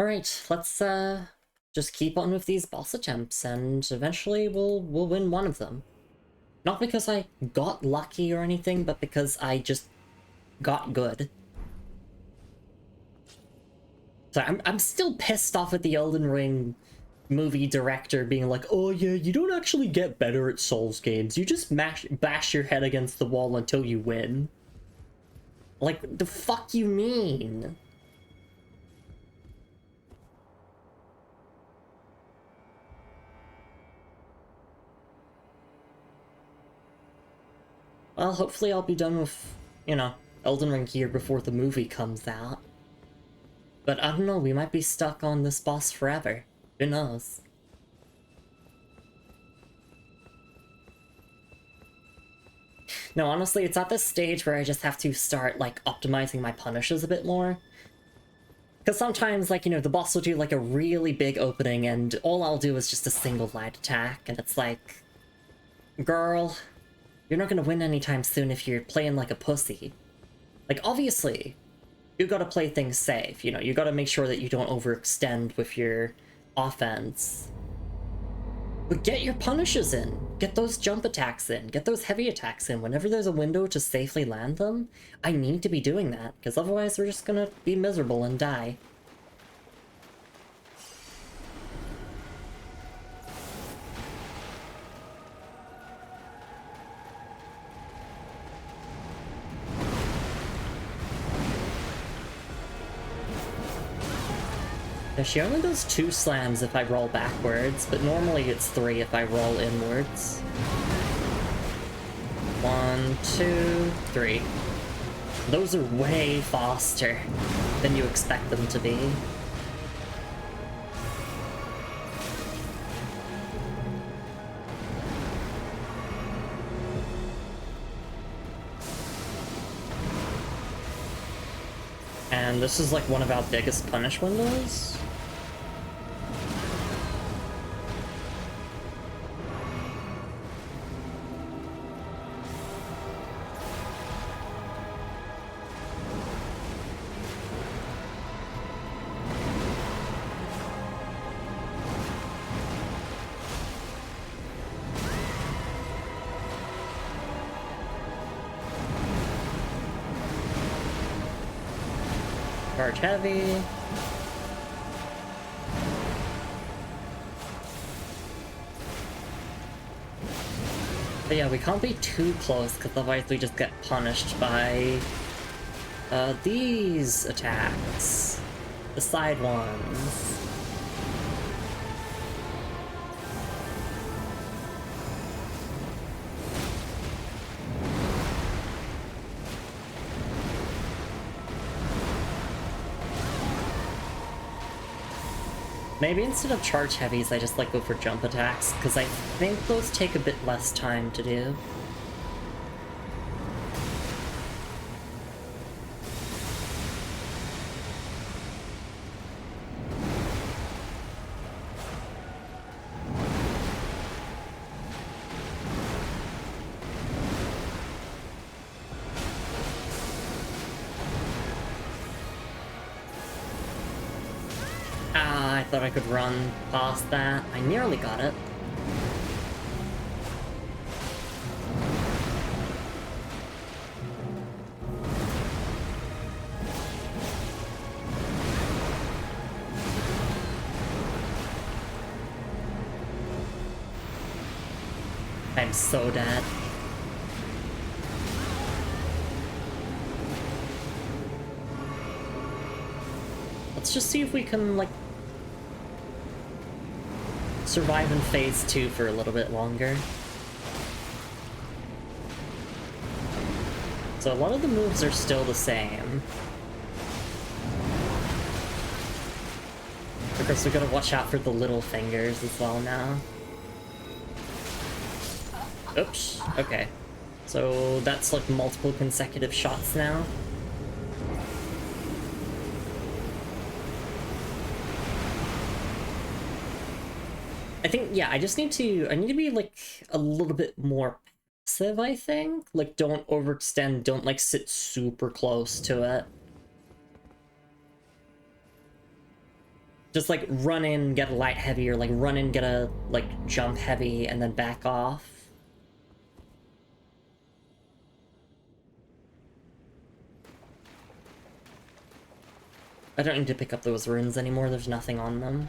Alright, let's just keep on with these boss attempts, and eventually we'll win one of them. Not because I got lucky or anything, but because I just got good. So I'm still pissed off at the Elden Ring movie director being like, oh yeah, you don't actually get better at Souls games. You just bash your head against the wall until you win. Like, the fuck you mean? Well, hopefully I'll be done with, you know, Elden Ring here before the movie comes out. But I don't know, we might be stuck on this boss forever. Who knows? No, honestly, it's at this stage where I just have to start, like, optimizing my punishes a bit more. Because sometimes, like, you know, the boss will do, like, a really big opening, and all I'll do is just a single light attack, and it's like... Girl, you're not gonna win anytime soon if you're playing like a pussy. Like, obviously, you gotta play things safe, you know, you gotta make sure that you don't overextend with your offense. But get your punishes in! Get those jump attacks in, get those heavy attacks in. Whenever there's a window to safely land them, I need to be doing that, because otherwise we're just gonna be miserable and die. Now, she only does 2 slams if I roll backwards, but normally it's 3 if I roll inwards. 1, 2, 3. Those are way faster than you expect them to be. And this is like one of our biggest punish windows. Charge heavy. But yeah, we can't be too close, because otherwise we just get punished by these attacks. The side ones. Maybe instead of charge heavies, I just like go for jump attacks, because I think those take a bit less time to do. I thought I could run past that. I nearly got it. I'm so dead. Let's just see if we can, like, survive in phase 2 for a little bit longer. So a lot of the moves are still the same. Of course, we gotta watch out for the little fingers as well now. Oops, okay. So that's like multiple consecutive shots now. I think, yeah, I need to be, like, a little bit more passive, I think? Like, don't overextend, don't, like, sit super close to it. Just, like, run in, get a light heavy, or, like, run in, get a, like, jump heavy, and then back off. I don't need to pick up those runes anymore, there's nothing on them.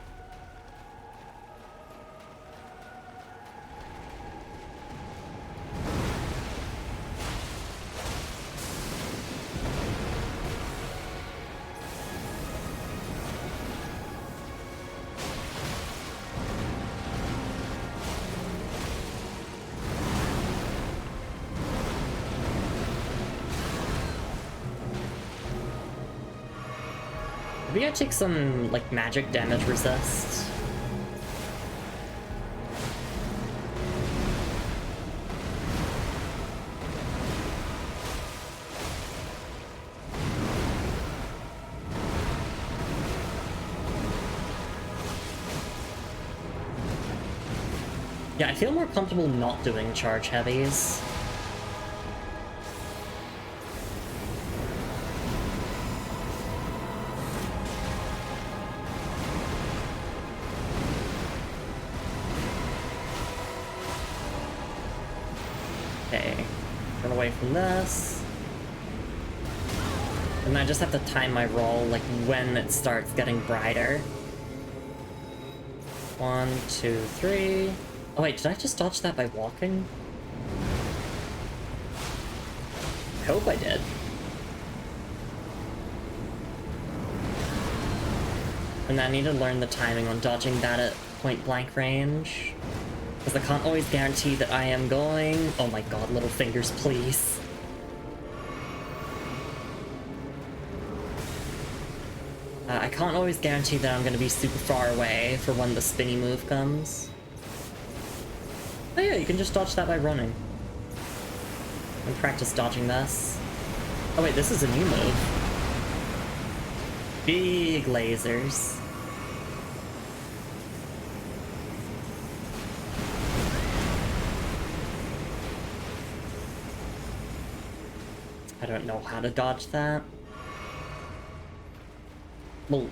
Maybe I take some, like, magic damage resist. Yeah, I feel more comfortable not doing charge heavies. Okay, run away from this. And I just have to time my roll, like, when it starts getting brighter. 1, 2, 3... Oh wait, did I just dodge that by walking? I hope I did. And I need to learn the timing on dodging that at point-blank range. Because I can't always guarantee that I am going... Oh my god, little fingers, please. I can't always guarantee that I'm going to be super far away for when the spinny move comes. Oh yeah, you can just dodge that by running. And practice dodging this. Oh wait, this is a new move. Big lasers. I don't know how to dodge that. Well,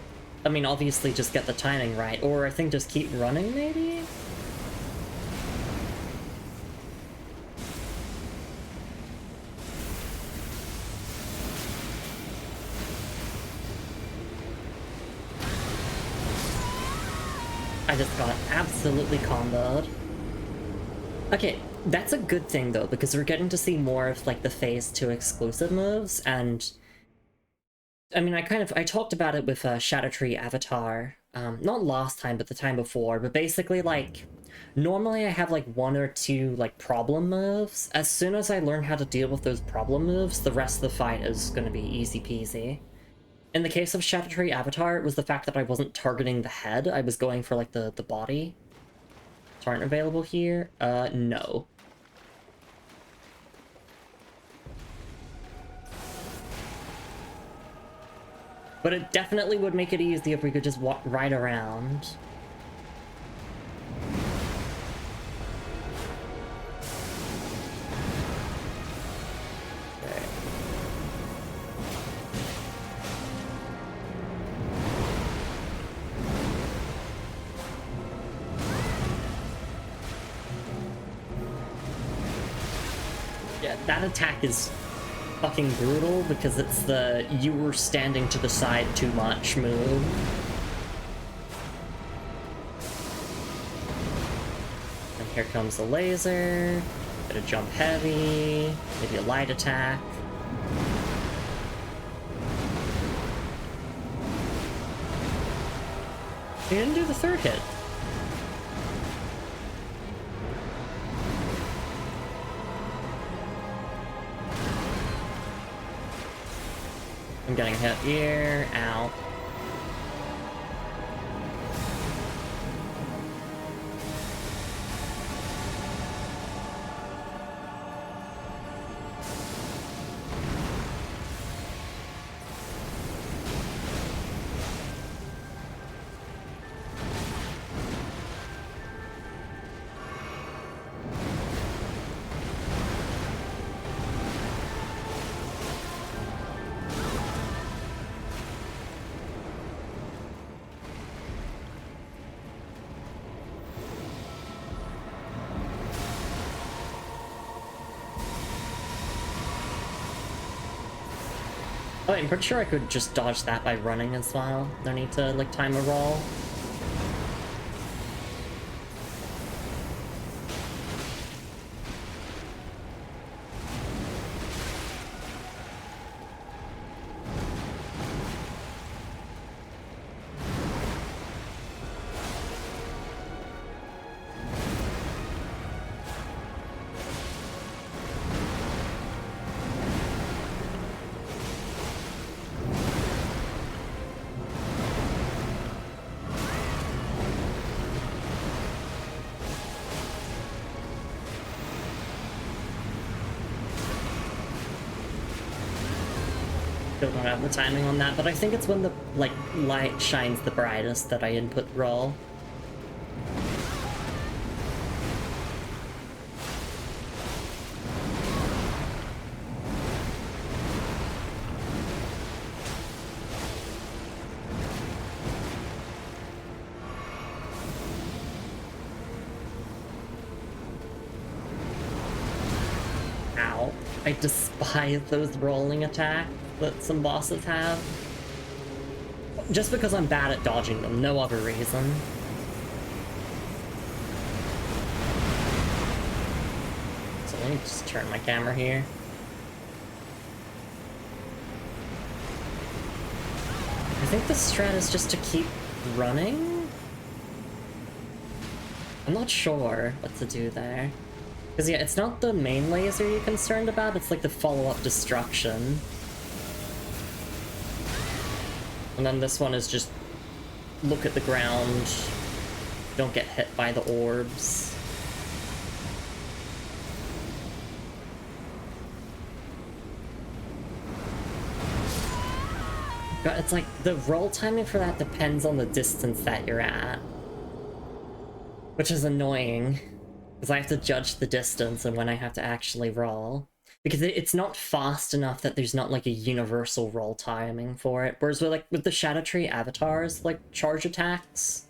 I mean, obviously just get the timing right, or I think just keep running, maybe? I just got absolutely comboed. Okay, that's a good thing though, because we're getting to see more of like the Phase 2 exclusive moves, and I mean, I talked about it with Shadow Tree Avatar, not last time, but the time before, but basically, like, normally I have, like, 1 or 2, like, problem moves. As soon as I learn how to deal with those problem moves, the rest of the fight is gonna be easy peasy. In the case of Shadow Tree Avatar, it was the fact that I wasn't targeting the head, I was going for, like, the body. Aren't available here? No. But it definitely would make it easy if we could just walk right around. Okay. Yeah, that attack is fucking brutal because it's the you were standing to the side too much move. And here comes the laser. Bit of jump heavy, maybe a light attack. He didn't do the third hit. I'm getting hit here. Ow. Oh, I'm pretty sure I could just dodge that by running as well. No need to, like, time a roll. Don't have the timing on that, but I think it's when the, like, light shines the brightest that I input roll. Ow. I despise those rolling attacks that some bosses have. Just because I'm bad at dodging them, no other reason. So let me just turn my camera here. I think the strat is just to keep running? I'm not sure what to do there. Because yeah, it's not the main laser you're concerned about, it's like the follow-up destruction. And then this one is just look at the ground, don't get hit by the orbs. But it's like, the roll timing for that depends on the distance that you're at. Which is annoying, because I have to judge the distance and when I have to actually roll. Because it's not fast enough that there's not like a universal roll timing for it. Whereas with the Shadow Tree avatars, like charge attacks,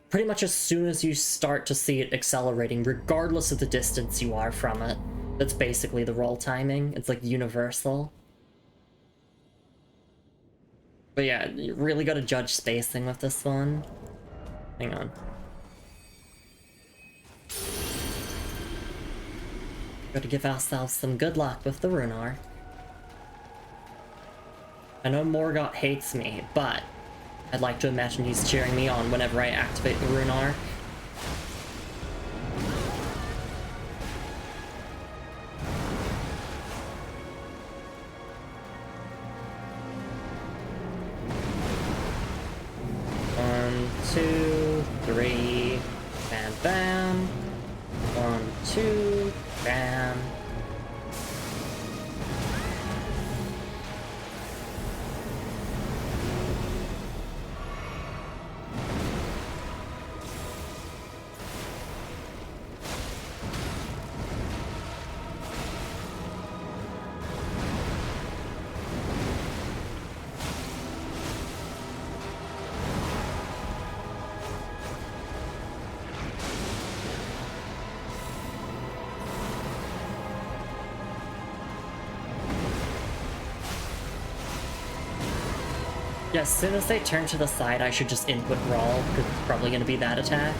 pretty much as soon as you start to see it accelerating, regardless of the distance you are from it, that's basically the roll timing. It's like universal. But yeah, you really gotta judge spacing with this one. Hang on. Gotta give ourselves some good luck with the Runar. I know Morgott hates me, but I'd like to imagine he's cheering me on whenever I activate the Runar. One, two, three, bam, bam. 1, 2, bam. Yeah, as soon as they turn to the side, I should just input roll, because it's probably going to be that attack.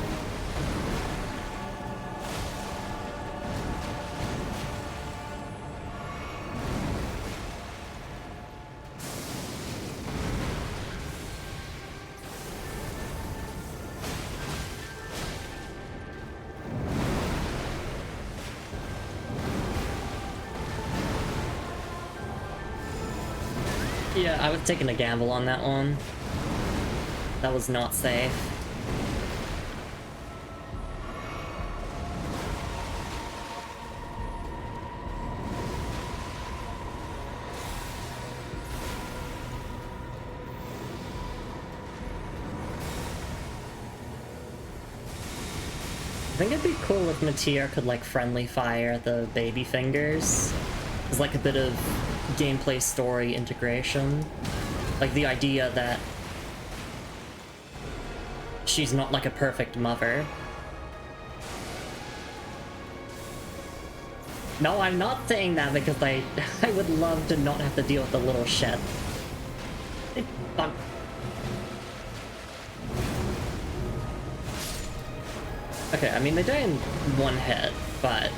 Yeah, I was taking a gamble on that one. That was not safe. I think it'd be cool if Metyr could, like, friendly fire the baby fingers. There's, like, a bit of gameplay story integration. Like, the idea that she's not, like, a perfect mother. No, I'm not saying that because I would love to not have to deal with the little shit. Done. Okay, I mean, they die in one hit, but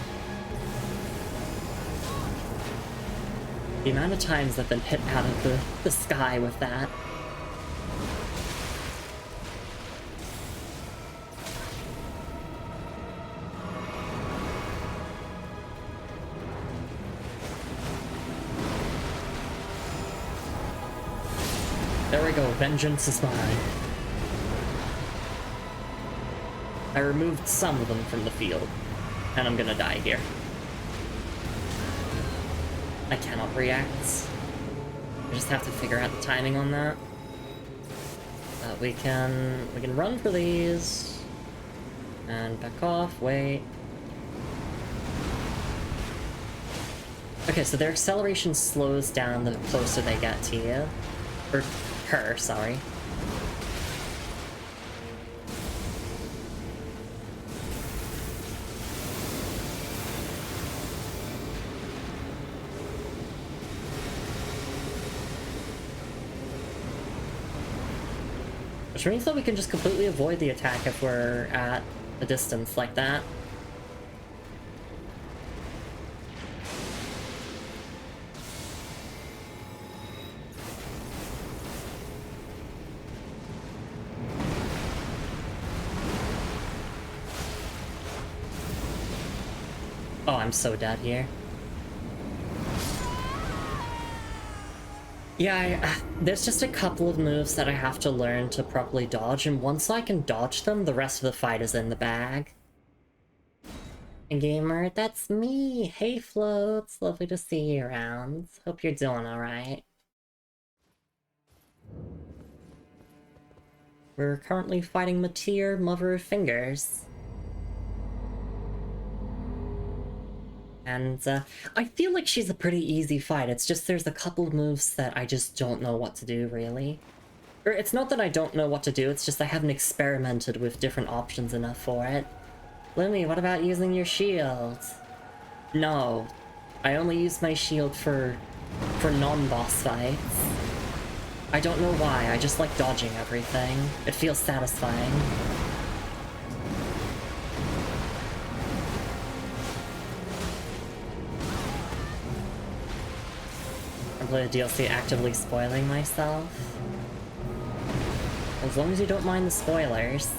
the amount of times I've been hit out of the sky with that. There we go, vengeance is mine. I removed some of them from the field, and I'm gonna die here. I cannot react. I just have to figure out the timing on that. We can run for these, and back off, wait. Okay, so their acceleration slows down the closer they get to you. Or her, sorry. Which means that we can just completely avoid the attack if we're at a distance like that. Oh, I'm so dead here. Yeah, there's just a couple of moves that I have to learn to properly dodge, and once I can dodge them, the rest of the fight is in the bag. And gamer, that's me! Hey Floats, lovely to see you around. Hope you're doing alright. We're currently fighting Metyr, Mother of Fingers. And, I feel like she's a pretty easy fight, it's just there's a couple of moves that I just don't know what to do, really. Or, it's not that I don't know what to do, it's just I haven't experimented with different options enough for it. Lumi, what about using your shield? No. I only use my shield for non-boss fights. I don't know why, I just like dodging everything. It feels satisfying. I play the DLC actively spoiling myself. As long as you don't mind the spoilers.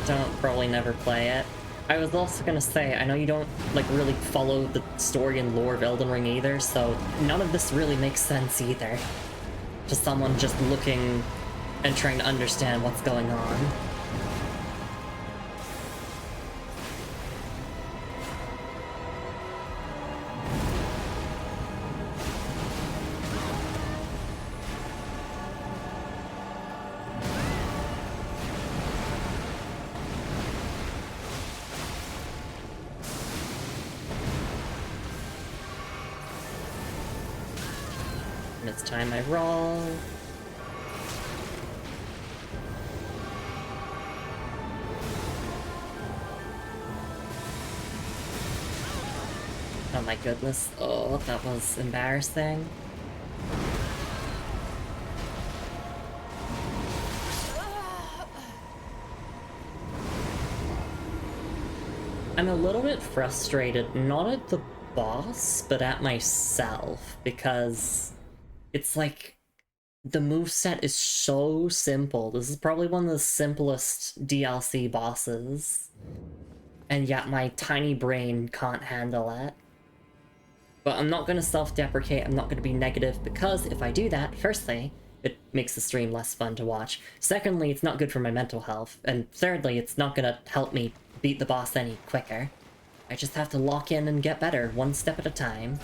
Don't probably never play it. I was also gonna say, I know you don't, like, really follow the story and lore of Elden Ring either, so none of this really makes sense either. To someone just looking and trying to understand what's going on. And it's time I roll. Oh my goodness. Oh, that was embarrassing. I'm a little bit frustrated, not at the boss, but at myself, because it's like the moveset is so simple. This is probably one of the simplest DLC bosses, and yet my tiny brain can't handle it. But I'm not gonna self-deprecate, I'm not gonna be negative, because if I do that, firstly, it makes the stream less fun to watch. Secondly, it's not good for my mental health. And thirdly, it's not gonna help me beat the boss any quicker. I just have to lock in and get better, one step at a time.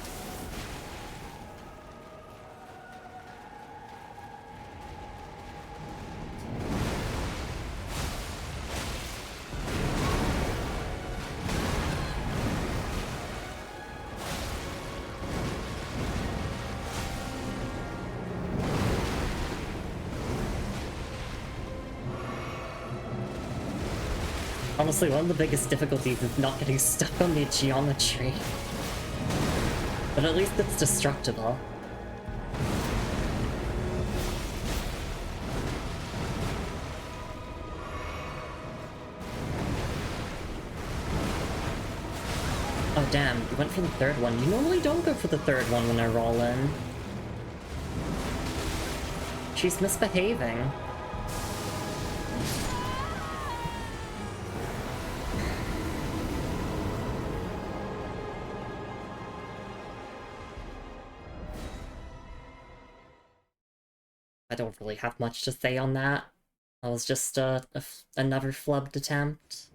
Honestly, one of the biggest difficulties is not getting stuck on the geometry. But at least it's destructible. Oh damn, you went for the third one. You normally don't go for the third one when I roll in. She's misbehaving. I don't really have much to say on that. That was just another flubbed attempt.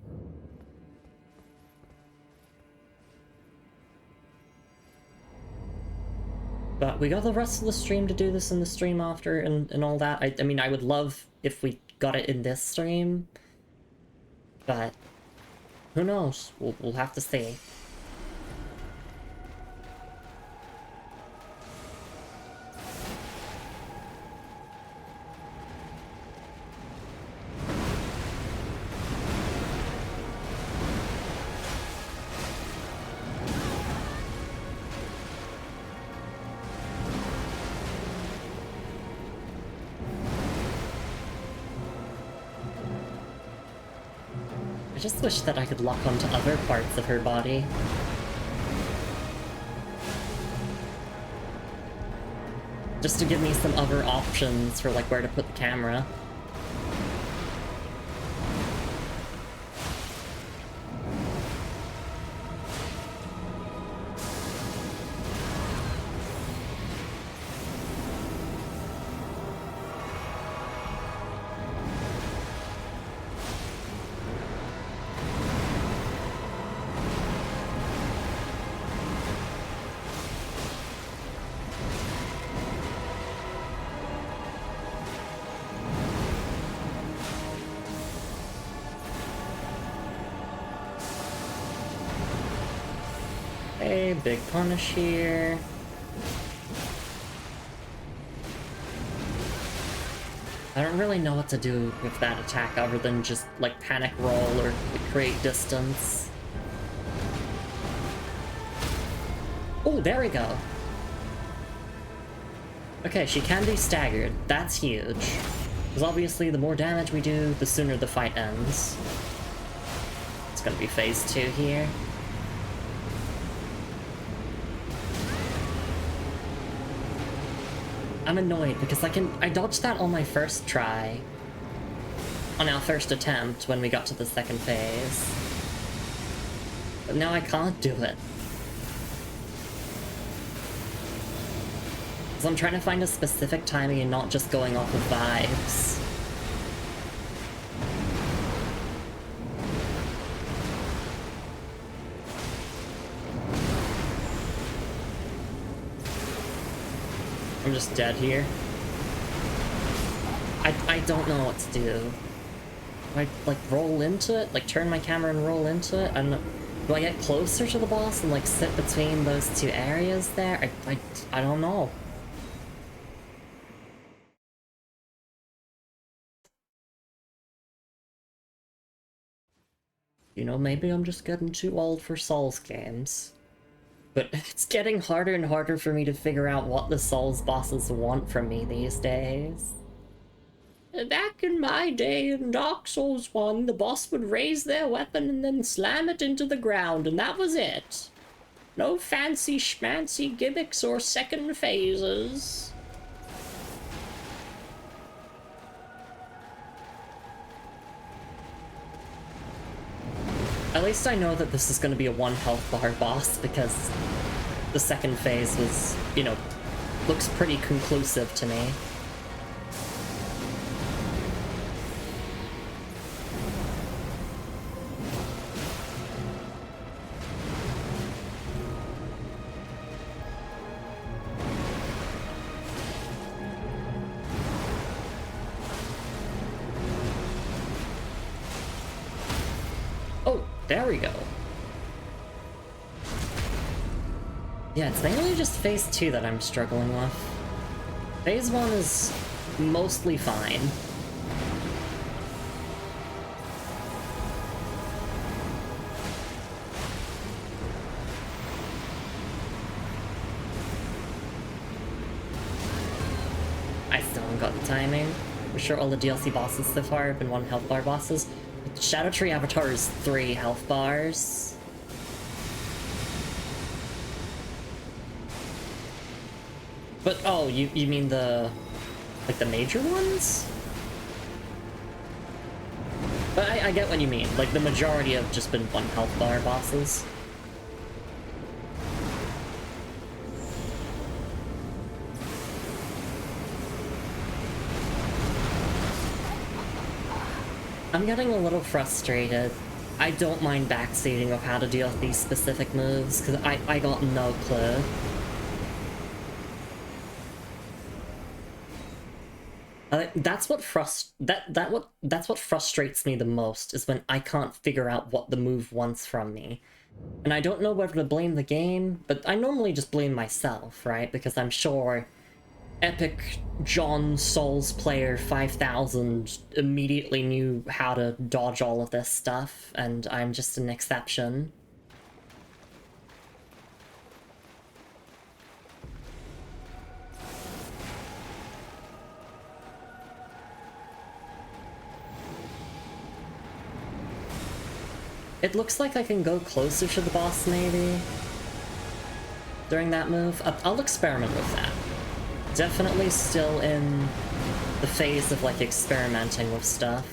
But we got the rest of the stream to do this in the stream after and all that. I mean, I would love if we got it in this stream. But who knows? We'll have to see. I just wish that I could lock onto other parts of her body. Just to give me some other options for like where to put the camera. Okay, big punish here. I don't really know what to do with that attack other than just like panic roll or create distance. Oh, there we go. Okay, she can be staggered. That's huge. Because obviously the more damage we do, the sooner the fight ends. It's gonna be phase 2 here. I'm annoyed because I dodged that on my first try. On our first attempt when we got to the second phase. But now I can't do it. So I'm trying to find a specific timing and not just going off of vibes. I'm just dead here. I don't know what to do. Do I, like, roll into it? Like, turn my camera and roll into it? I don't know. Do I get closer to the boss and, like, sit between those two areas there? I don't know. You know, maybe I'm just getting too old for Souls games. But it's getting harder and harder for me to figure out what the Souls bosses want from me these days. Back in my day in Dark Souls 1, the boss would raise their weapon and then slam it into the ground, and that was it. No fancy schmancy gimmicks or second phases. At least I know that this is going to be a 1 health bar boss, because the second phase was, you know, looks pretty conclusive to me. There we go. Yeah, it's mainly just phase 2 that I'm struggling with. Phase 1 is mostly fine. haven't got the timing. For sure all the DLC bosses so far have been 1 health bar bosses. Shadow Tree Avatar is 3 health bars. But, oh, you mean the... like, the major ones? But I get what you mean. Like, the majority have just been 1 health bar bosses. I'm getting a little frustrated. I don't mind backseating of how to deal with these specific moves, because I got no clue. That's what frustrates me the most, is when I can't figure out what the move wants from me. And I don't know whether to blame the game, but I normally just blame myself, right? Because I'm sure Epic John Souls Player 5000 immediately knew how to dodge all of this stuff, and I'm just an exception. It looks like I can go closer to the boss, maybe, during that move. I'll experiment with that. Definitely still in the phase of, like, experimenting with stuff.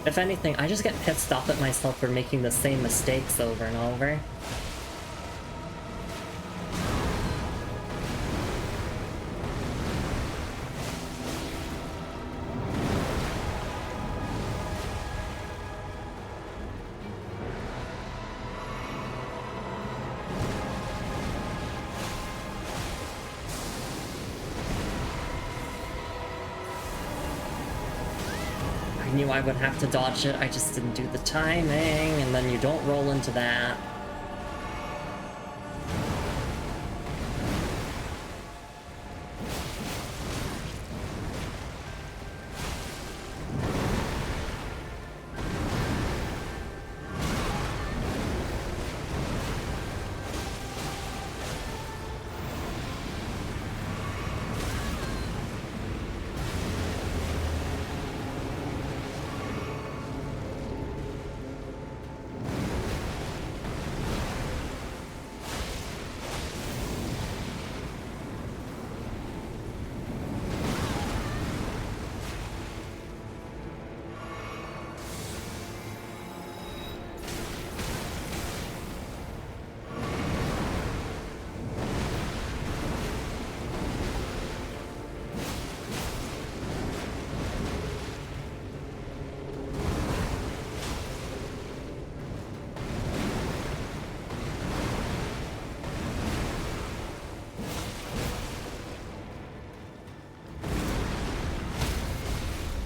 If anything, I just get pissed off at myself for making the same mistakes over and over. I knew I would have to dodge it, I just didn't do the timing, and then you don't roll into that.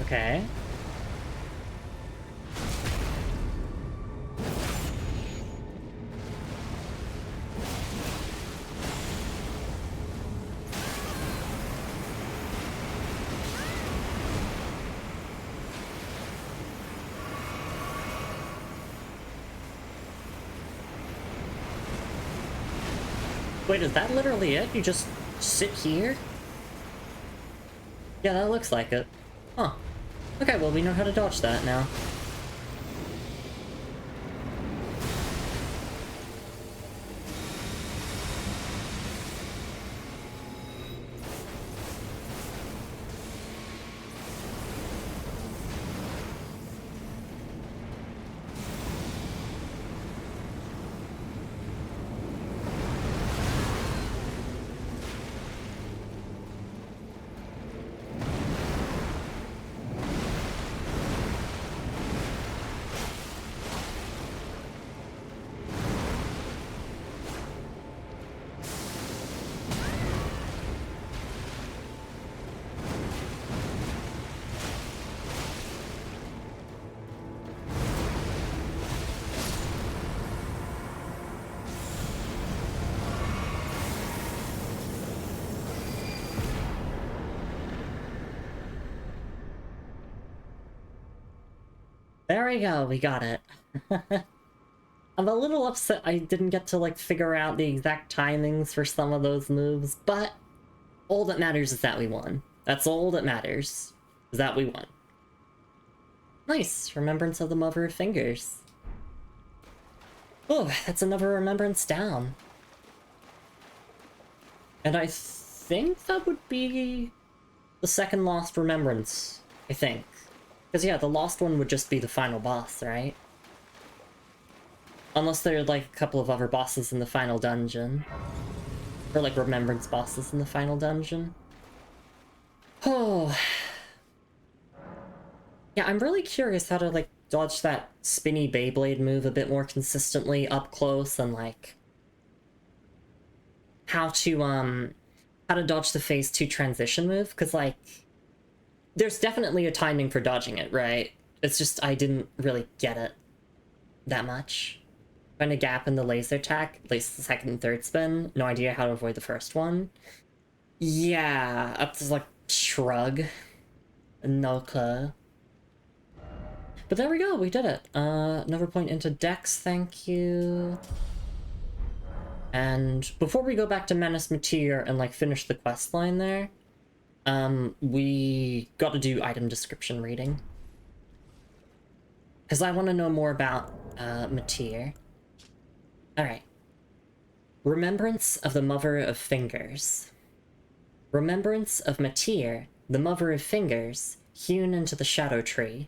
Okay. Wait, is that literally it? You just sit here? Yeah, that looks like it. Huh. Okay, well, we know how to dodge that now. There we go, we got it. I'm a little upset I didn't get to, like, figure out the exact timings for some of those moves, but all that matters is that we won. That's all that matters, is that we won. Nice, Remembrance of the Mother of Fingers. Oh, that's another remembrance down. And I think that would be the second lost remembrance, I think. Because yeah, the lost one would just be the final boss, right? Unless there are like a couple of other bosses in the final dungeon. Or like remembrance bosses in the final dungeon. Oh. Yeah, I'm really curious how to like dodge that spinny Beyblade move a bit more consistently up close, and like how to dodge the phase 2 transition move, because like there's definitely a timing for dodging it, right? It's just I didn't really get it that much. Find a gap in the laser attack, at least the second and third spin. No idea how to avoid the first one. Yeah, up to like shrug. No clue. But there we go, we did it. Another point into Dex, thank you. And before we go back to Manus Metyr and like finish the quest line there, we got to do item description reading. Because I want to know more about Metyr. Alright. Remembrance of the Mother of Fingers. Remembrance of Metyr, the Mother of Fingers, hewn into the Shadow Tree.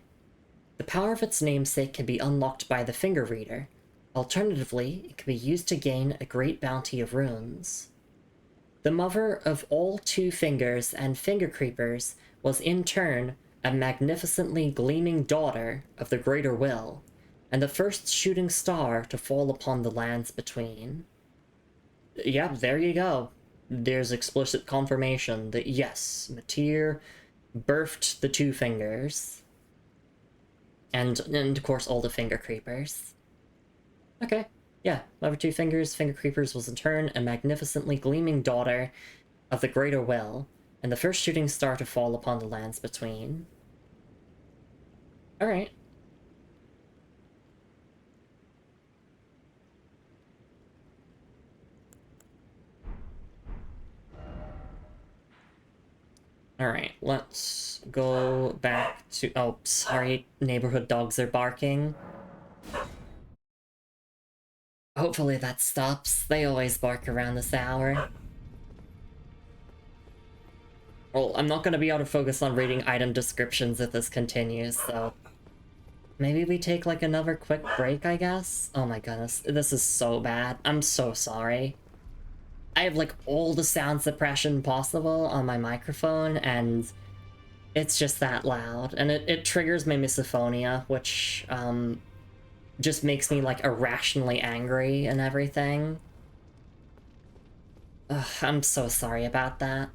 The power of its namesake can be unlocked by the Finger Reader. Alternatively, it can be used to gain a great bounty of runes. The mother of all two fingers and finger creepers was in turn a magnificently gleaming daughter of the Greater Will, and the first shooting star to fall upon the lands between. Yeah, there you go. There's explicit confirmation that yes, Metyr birthed the two fingers. And of course all the finger creepers. Okay, yeah, Mother Two Fingers, Finger Creepers was in turn a magnificently gleaming daughter of the Greater Will, and the first shooting star to fall upon the lands between. Alright. Alright, let's go back to... Oh, sorry, neighborhood dogs are barking. Hopefully that stops. They always bark around this hour. Well, I'm not gonna be able to focus on reading item descriptions if this continues, so... Maybe we take, like, another quick break, I guess? Oh my goodness, this is so bad. I'm so sorry. I have, like, all the sound suppression possible on my microphone, and... it's just that loud. And it triggers my misophonia, which, just makes me, like, irrationally angry and everything. Ugh, I'm so sorry about that.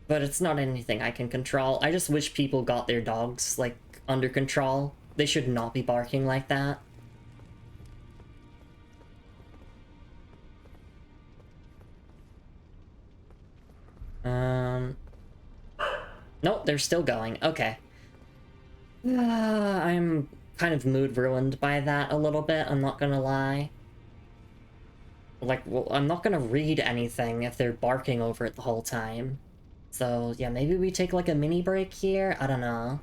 But it's not anything I can control. I just wish people got their dogs, like, under control. They should not be barking like that. Nope, they're still going. Okay. I'm kind of mood ruined by that a little bit, I'm not gonna lie. Like, well, I'm not gonna read anything if they're barking over it the whole time. So, yeah, maybe we take, like, a mini break here? I don't know.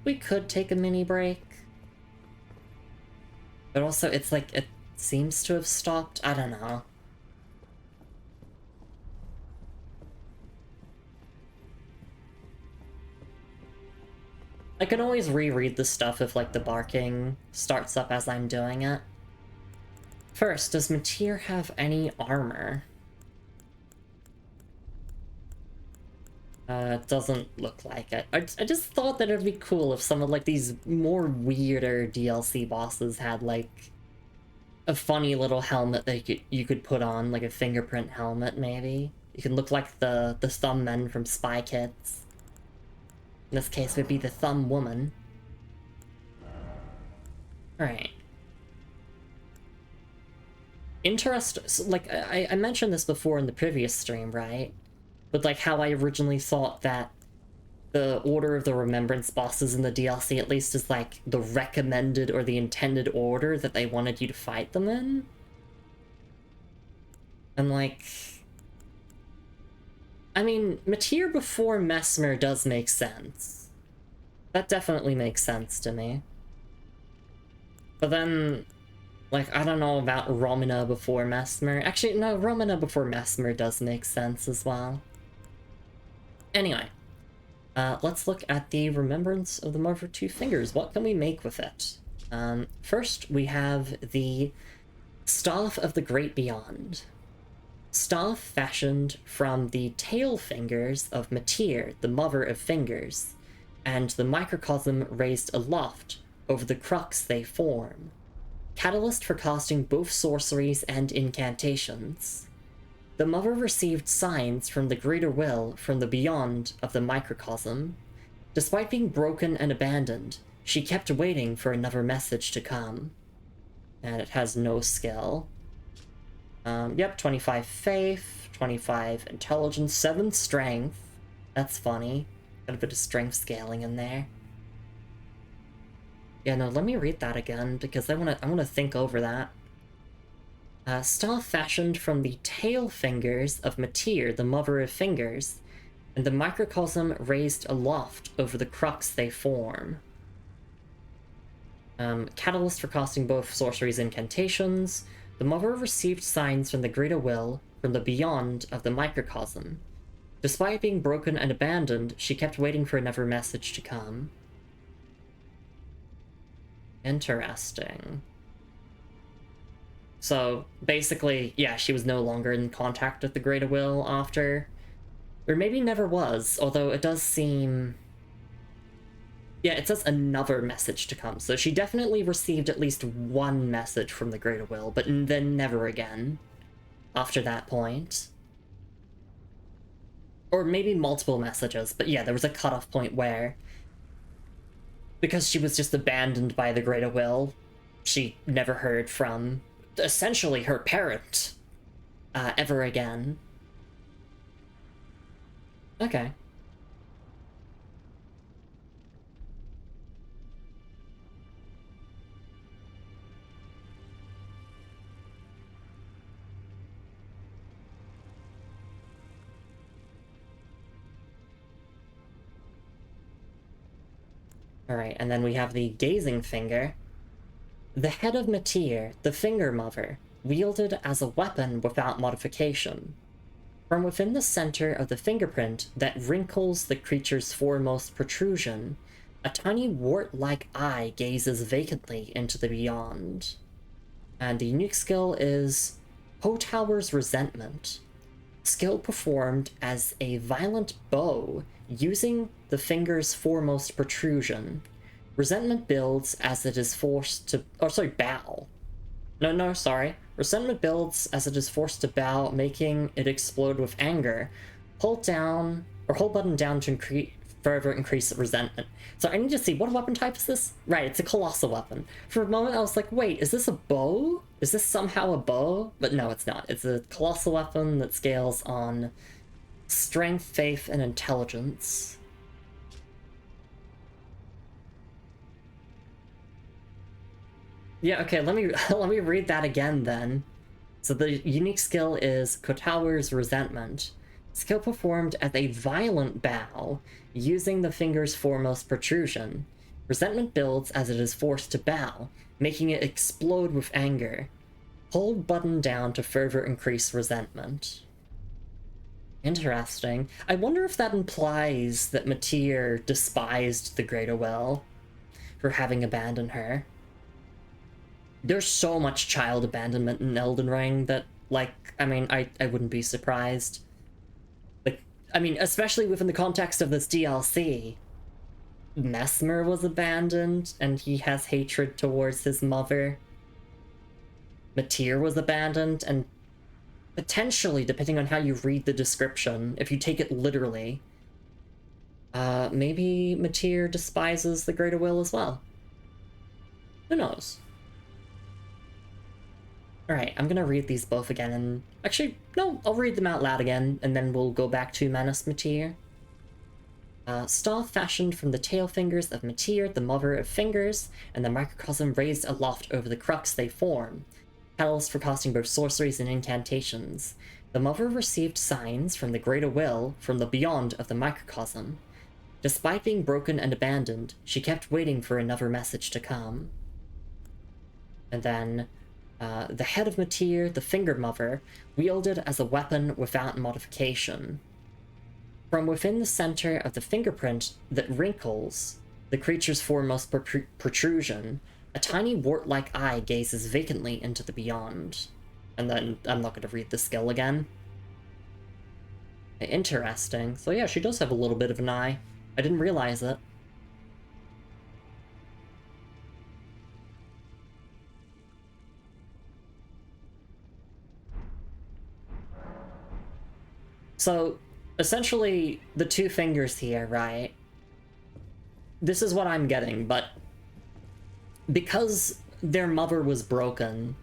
We could take a mini break. But also, it's like, it seems to have stopped. I don't know. I can always reread the stuff if, like, the barking starts up as I'm doing it. First, does Metyr have any armor? It doesn't look like it. I just thought that it'd be cool if some of, like, these more weirder DLC bosses had, like, a funny little helmet that you could put on, like a fingerprint helmet, maybe. You can look like the thumb men from Spy Kids. In this case, would be the thumb woman. Alright. Like, I mentioned this before in the previous stream, right? with like how I originally thought that the order of the Remembrance bosses in the DLC at least is like the recommended or the intended order that they wanted you to fight them in. And like, I mean, Metyr before Messmer does make sense. That definitely makes sense to me. But then, like, I don't know about Romina before Messmer. Actually, no, Romina before Messmer does make sense as well. Anyway, let's look at the Remembrance of the Mother of Two Fingers. What can we make with it? First, we have the Staff of the Great Beyond. Staff fashioned from the tail fingers of Metyr, the Mother of Fingers, and the microcosm raised aloft over the crux they form. Catalyst for casting both sorceries and incantations. The Mother received signs from the greater will from the beyond of the microcosm. Despite being broken and abandoned, she kept waiting for another message to come. And it has no skill. Yep, 25 faith, 25 intelligence, 7 strength. That's funny. Got a bit of strength scaling in there. Yeah, no, let me read that again, because I wanna think over that. Staff fashioned from the tail fingers of Metyr, the Mother of Fingers, and the microcosm raised aloft over the crux they form. Catalyst for casting both sorceries and incantations. The Mother received signs from the greater will, from the beyond of the microcosm. Despite being broken and abandoned, she kept waiting for another message to come. Interesting. So, basically, yeah, she was no longer in contact with the greater will after. Or maybe never was, although it does seem... Yeah, it says another message to come, so she definitely received at least one message from the greater will, but then never again after that point. Or maybe multiple messages, but yeah, there was a cutoff point where, because she was just abandoned by the greater will, she never heard from, essentially, her parent ever again. Okay. Alright, and then we have the Gazing Finger. The head of Metyr, the Finger Mother, wielded as a weapon without modification. From within the center of the fingerprint that wrinkles the creature's foremost protrusion, a tiny wart-like eye gazes vacantly into the beyond. And the unique skill is Hotower's Resentment. Skill performed as a violent bow using the finger's foremost protrusion. Resentment builds as it is forced to... Oh, sorry, bow. Sorry. Resentment builds as it is forced to bow, making it explode with anger. Hold button down to further increase resentment. So I need to see, what weapon type is this? Right, it's a colossal weapon. For a moment I was like, wait, is this a bow? Is this somehow a bow? But no, it's not. It's a colossal weapon that scales on strength, faith, and intelligence. Yeah, okay, let me read that again then. So the unique skill is Hotower's Resentment. Skill performed as a violent bow, using the finger's foremost protrusion. Resentment builds as it is forced to bow, making it explode with anger. Hold button down to further increase resentment. Interesting. I wonder if that implies that Metyr despised the Greater Will for having abandoned her. There's so much child abandonment in Elden Ring that, like, I mean, I wouldn't be surprised. Like, I mean, especially within the context of this DLC. Messmer was abandoned, and he has hatred towards his mother. Metyr was abandoned, and potentially, depending on how you read the description, if you take it literally, maybe Metyr despises the Greater Will as well. Who knows? Alright, I'm gonna read these both again, and actually, no, I'll read them out loud again, and then we'll go back to Manus Metyr. Star fashioned from the tail fingers of Metyr, the mother of fingers, and the microcosm raised aloft over the crux they form. Petals for casting both sorceries and incantations. The mother received signs from the greater will, from the beyond of the microcosm. Despite being broken and abandoned, she kept waiting for another message to come. And then, the head of Metyr, the finger mother, wielded as a weapon without modification. From within the center of the fingerprint that wrinkles the creature's foremost protrusion, a tiny wart-like eye gazes vacantly into the beyond. And then, I'm not going to read the skill again. Interesting. So yeah, she does have a little bit of an eye. I didn't realize it. So, essentially, the two fingers here, right? This is what I'm getting, but because their mother was broken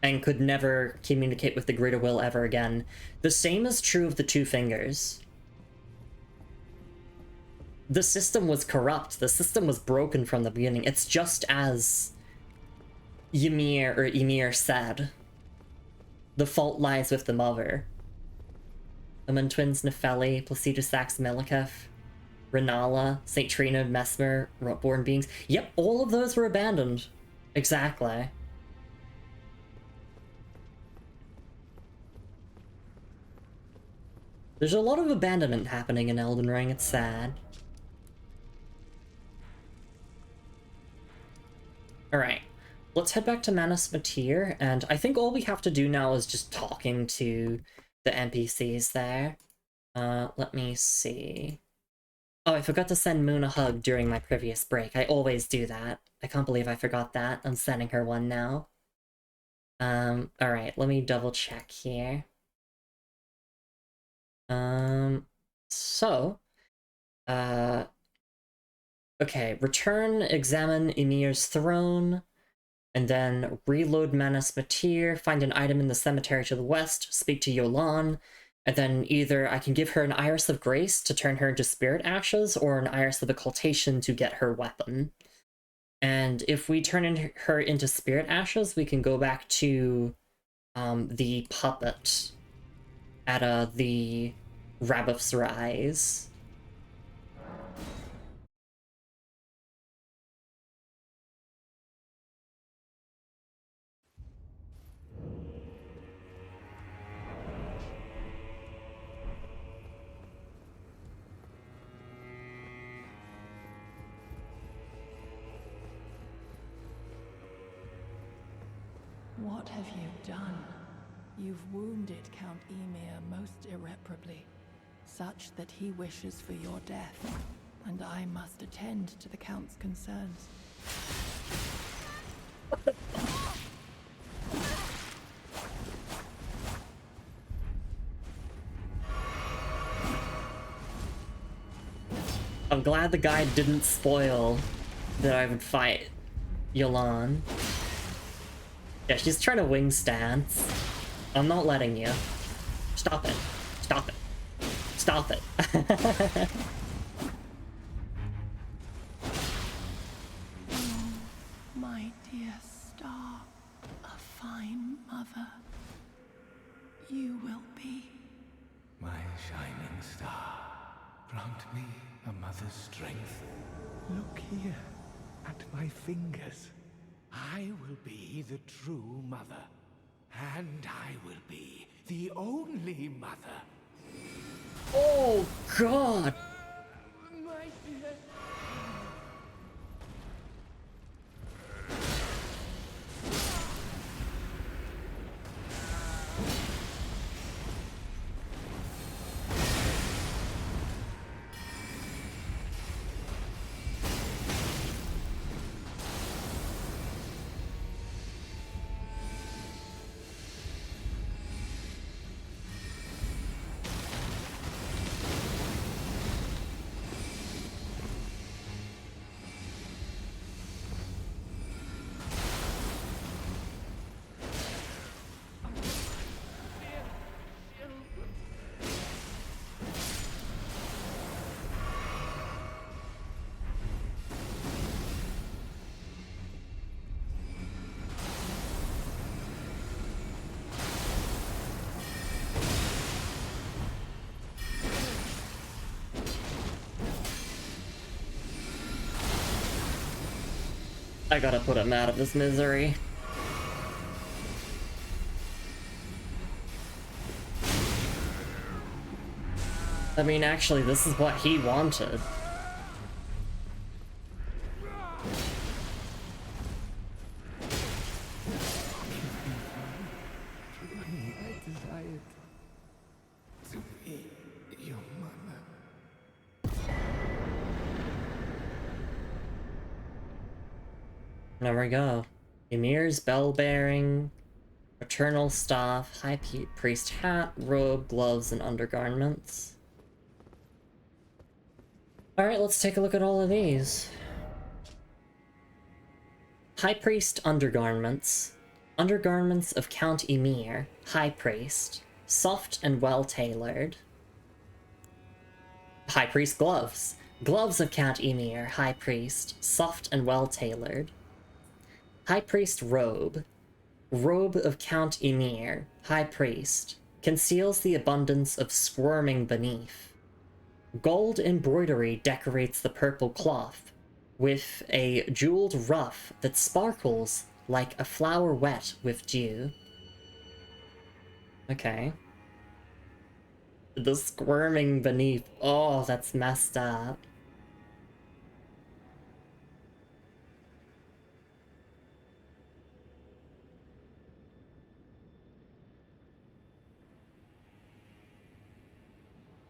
and could never communicate with the greater will ever again, the same is true of the two fingers. The system was corrupt. The system was broken from the beginning. It's just as Ymir said. The fault lies with the mother. Among twins Nefeli, Placidusax Meliketh, Renala, St. Trina, Mesmer, Born Beings. Yep, all of those were abandoned. Exactly. There's a lot of abandonment happening in Elden Ring, it's sad. Alright, let's head back to Manus Metyr, and I think all we have to do now is just talking to the NPCs there. Let me see. Oh, I forgot to send Moon a hug during my previous break. I always do that. I can't believe I forgot that. I'm sending her one now. Alright, let me double check here. Okay, return, examine Ymir's throne, and then reload Manus Metyr, find an item in the cemetery to the west, speak to Yolan, and then either I can give her an Iris of Grace to turn her into spirit ashes, or an Iris of Occultation to get her weapon. And if we turn her into spirit ashes, we can go back to the puppet at the Rabbith's Rise. What have you done? You've wounded Count Ymir most irreparably, such that he wishes for your death, and I must attend to the Count's concerns. I'm glad the guide didn't spoil that I would fight Yolan. Yeah, she's trying to wing stance. I'm not letting you. Stop it. Stop it. Stop it. My dear star, a fine mother. You will be. My shining star, grant me a mother's strength. Look here, at my fingers. I will be the true mother. And I will be the only mother. Oh, God! My dear. I gotta put him out of his misery. I mean, actually, this is what he wanted. There we go. Emir's bell-bearing, paternal staff, high priest hat, robe, gloves, and undergarments. Alright, let's take a look at all of these. High priest undergarments. Undergarments of Count Emir, high priest. Soft and well-tailored. High priest gloves. Gloves of Count Emir, high priest. Soft and well-tailored. High priest robe. Robe of Count Emir, high priest. Conceals the abundance of squirming beneath. Gold embroidery decorates the purple cloth, with a jeweled ruff that sparkles like a flower wet with dew. Okay. The squirming beneath. Oh, that's messed up.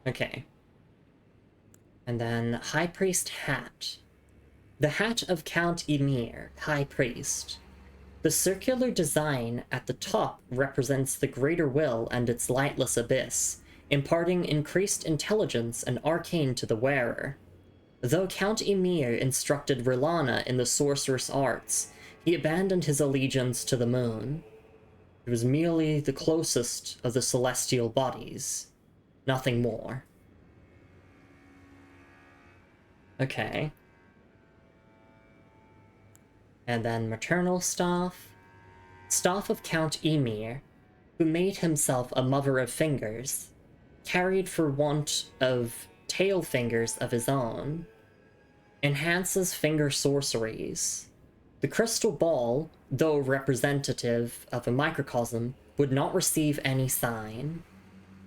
Okay. And then High Priest hat. The hat of Count Emir, High Priest. The circular design at the top represents the greater will and its lightless abyss, imparting increased intelligence and arcane to the wearer. Though Count Emir instructed Rilana in the sorcerous arts, he abandoned his allegiance to the moon. It was merely the closest of the celestial bodies. Nothing more. Okay. And then maternal staff. Staff of Count Emir, who made himself a mother of fingers, carried for want of tail fingers of his own. Enhances finger sorceries. The crystal ball, though representative of a microcosm, would not receive any sign.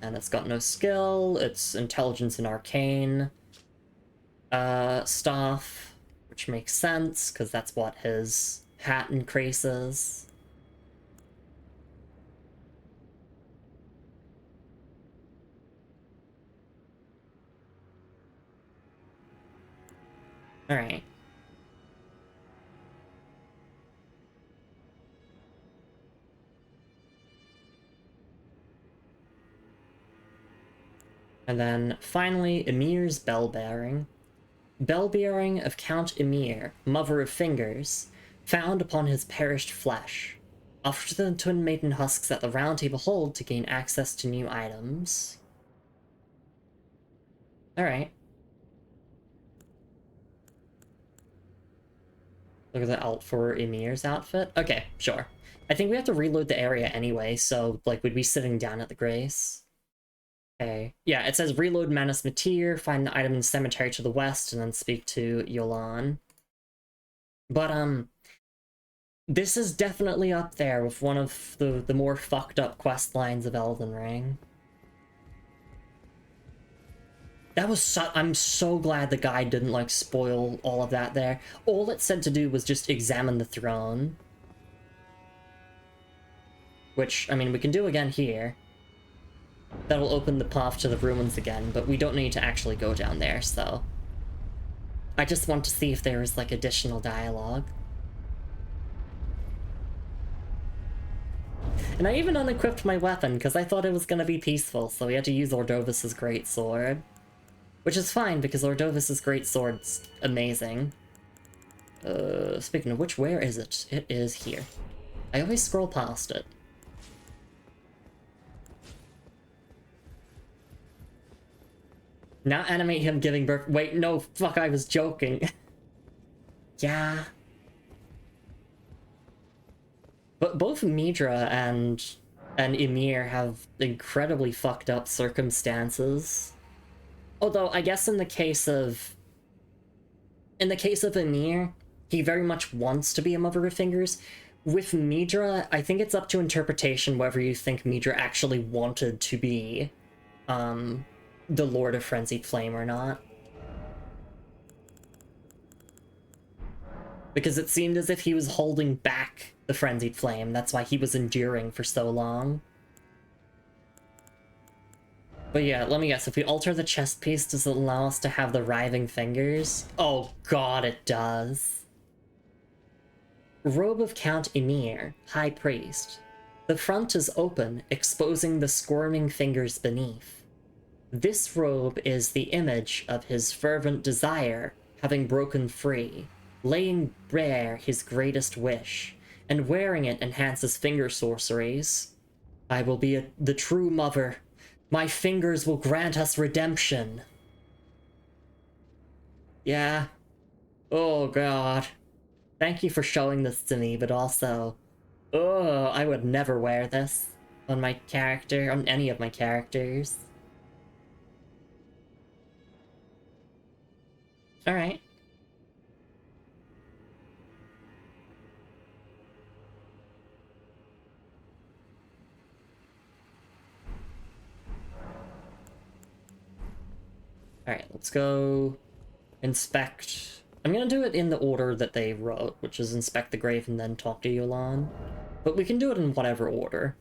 And it's got no skill, it's intelligence and arcane. Staff, which makes sense, because that's what his hat increases. Alright. And then, finally, Emir's bell-bearing. Bell-bearing of Count Emir, mother of fingers, found upon his perished flesh. Offer to the twin maiden husks that the round table hold to gain access to new items. Alright. Look at the alt for Emir's outfit. Okay, sure. I think we have to reload the area anyway, so, like, we'd be sitting down at the grace. Okay. Yeah, it says reload Manus Metyr, find the item in the cemetery to the west, and then speak to Yolan. But, this is definitely up there with one of the more fucked up quest lines of Elden Ring. That was I'm so glad the guide didn't, like, spoil all of that there. All it said to do was just examine the throne. Which, I mean, we can do again here. That'll open the path to the ruins again, but we don't need to actually go down there, so... I just want to see if there is, like, additional dialogue. And I even unequipped my weapon, because I thought it was gonna be peaceful, so we had to use Ordovis's greatsword. Which is fine, because Ordovis's greatsword's amazing. Speaking of which, where is it? It is here. I always scroll past it. Now animate him giving birth. Wait, no, fuck, I was joking. Yeah. But both Midra and Emir have incredibly fucked up circumstances. Although, I guess in the case of Emir, he very much wants to be a Mother of Fingers. With Metyr, I think it's up to interpretation whether you think Metyr actually wanted to be the Lord of Frenzied Flame or not. Because it seemed as if he was holding back the Frenzied Flame, that's why he was enduring for so long. But yeah, let me guess, if we alter the chest piece, does it allow us to have the writhing fingers? Oh god, it does. Robe of Count Emir, High Priest. The front is open, exposing the squirming fingers beneath. This robe is the image of his fervent desire, having broken free, laying bare his greatest wish, and wearing it enhances finger sorceries. I will be the true mother. My fingers will grant us redemption. Yeah. Oh god. Thank you for showing this to me, but also... Oh, I would never wear this on my character, on any of my characters. Alright. Alright, let's go inspect. I'm gonna do it in the order that they wrote, which is inspect the grave and then talk to Yolan. But we can do it in whatever order.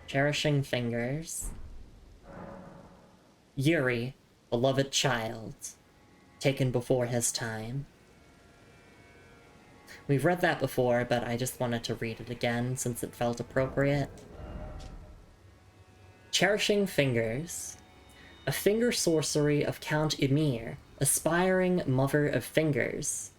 Cherishing fingers. Yuri, beloved child, taken before his time. We've read that before, but I just wanted to read it again since it felt appropriate. Cherishing fingers. A finger sorcery of Count Emir, aspiring mother of fingers,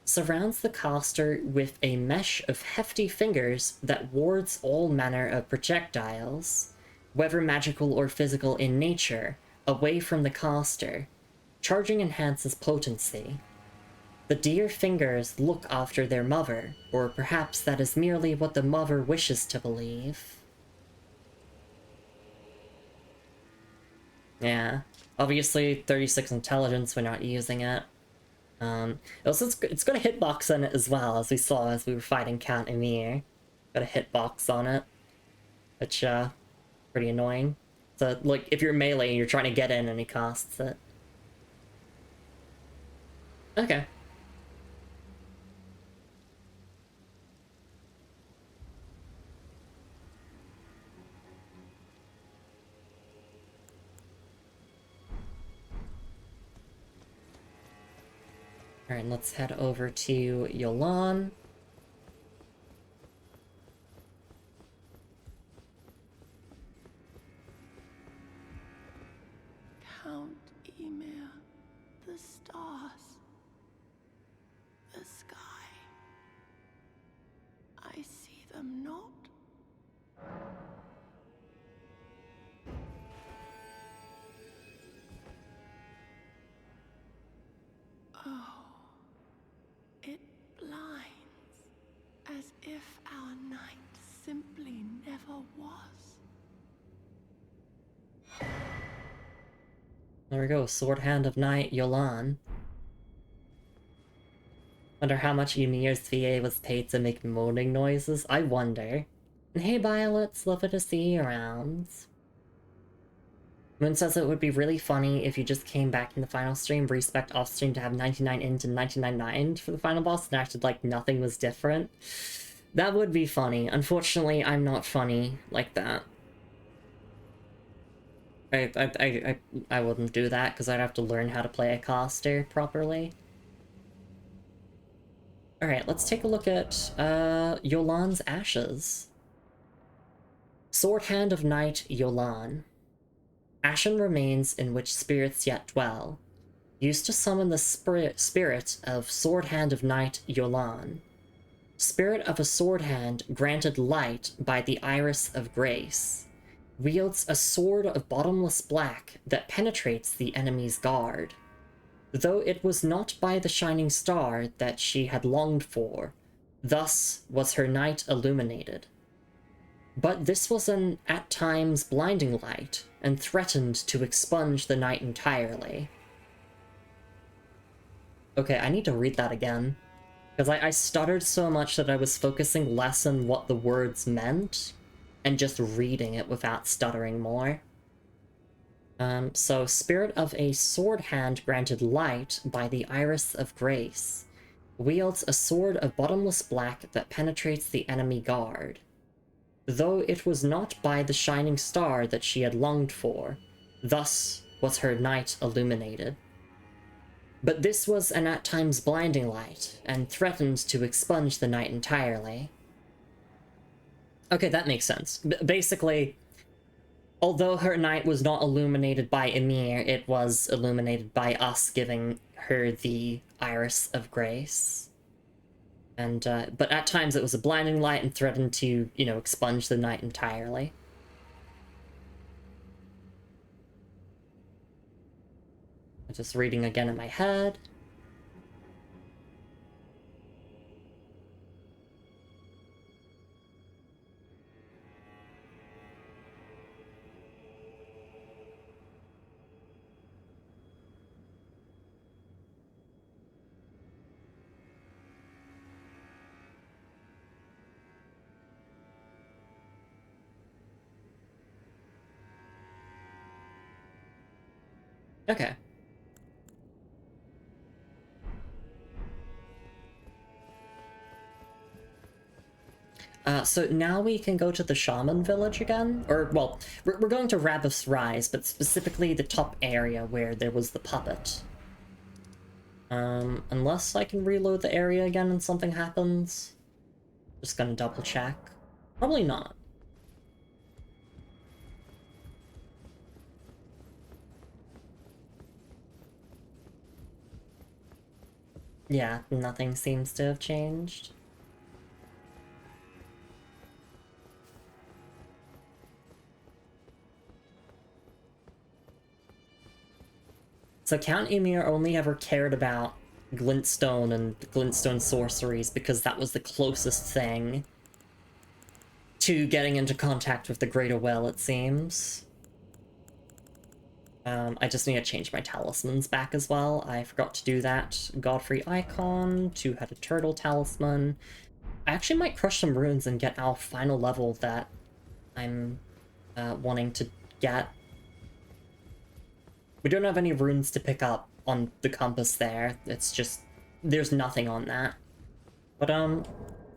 surrounds the caster with a mesh of hefty fingers that wards all manner of projectiles, whether magical or physical in nature, away from the caster. Charging enhances potency. The dear fingers look after their mother, or perhaps that is merely what the mother wishes to believe. Yeah, obviously 36 intelligence, we're not using it. Also, it's got a hitbox on it as well, as we saw as we were fighting Count Emir. Got a hitbox on it, which, pretty annoying. So, like, if you're melee and you're trying to get in and he casts it. Okay. Alright, let's head over to Yolan. Count Emir, the stars, the sky. I see them not. Oh, it blinds, as if our night simply never was. There we go, Sword Hand of Night, Yolan. Wonder how much Ymir's VA was paid to make moaning noises? I wonder. And hey Violets, lovely to see you around. Moon says it would be really funny if you just came back in the final stream, respect off stream to have 99 int and 99 for the final boss and acted like nothing was different. That would be funny. Unfortunately, I'm not funny like that. I wouldn't do that because I'd have to learn how to play a caster properly. Alright, let's take a look at Yolan's ashes. Sword Hand of Night, Yolan. Ashen remains in which spirits yet dwell. Used to summon the spirit of Sword Hand of Night, Yolan. Spirit of a sword hand granted light by the iris of grace. Wields a sword of bottomless black that penetrates the enemy's guard. though it was not by the shining star that she had longed for, thus was her night illuminated. But this was an at times blinding light, and threatened to expunge the night entirely. Okay, I need to read that again, because I stuttered so much that I was focusing less on what the words meant, and just reading it without stuttering more. So, Spirit of a Sword Hand granted light by the Iris of Grace, wields a sword of bottomless black that penetrates the enemy guard. Though it was not by the shining star that she had longed for, thus was her night illuminated. But this was an at times blinding light, and threatened to expunge the night entirely. Okay, that makes sense. Basically, although her night was not illuminated by Emir, it was illuminated by us giving her the Iris of Grace. And, but at times it was a blinding light and threatened to, you know, expunge the night entirely. I'm just reading again in my head. Okay. So now we can go to the Shaman Village again. Or, well, we're going to Rabith's Rise, but specifically the top area where there was the puppet. Unless I can reload the area again and something happens. Just gonna double check. Probably not. Yeah, nothing seems to have changed. So Count Emir only ever cared about glintstone and glintstone sorceries because that was the closest thing to getting into contact with the Greater Well, it seems. I just need to change my talismans back as well. I forgot to do that. Godfrey Icon, Two-Headed Turtle Talisman. I actually might crush some runes and get our final level that I'm wanting to get. We don't have any runes to pick up on the compass there. It's just, there's nothing on that. But,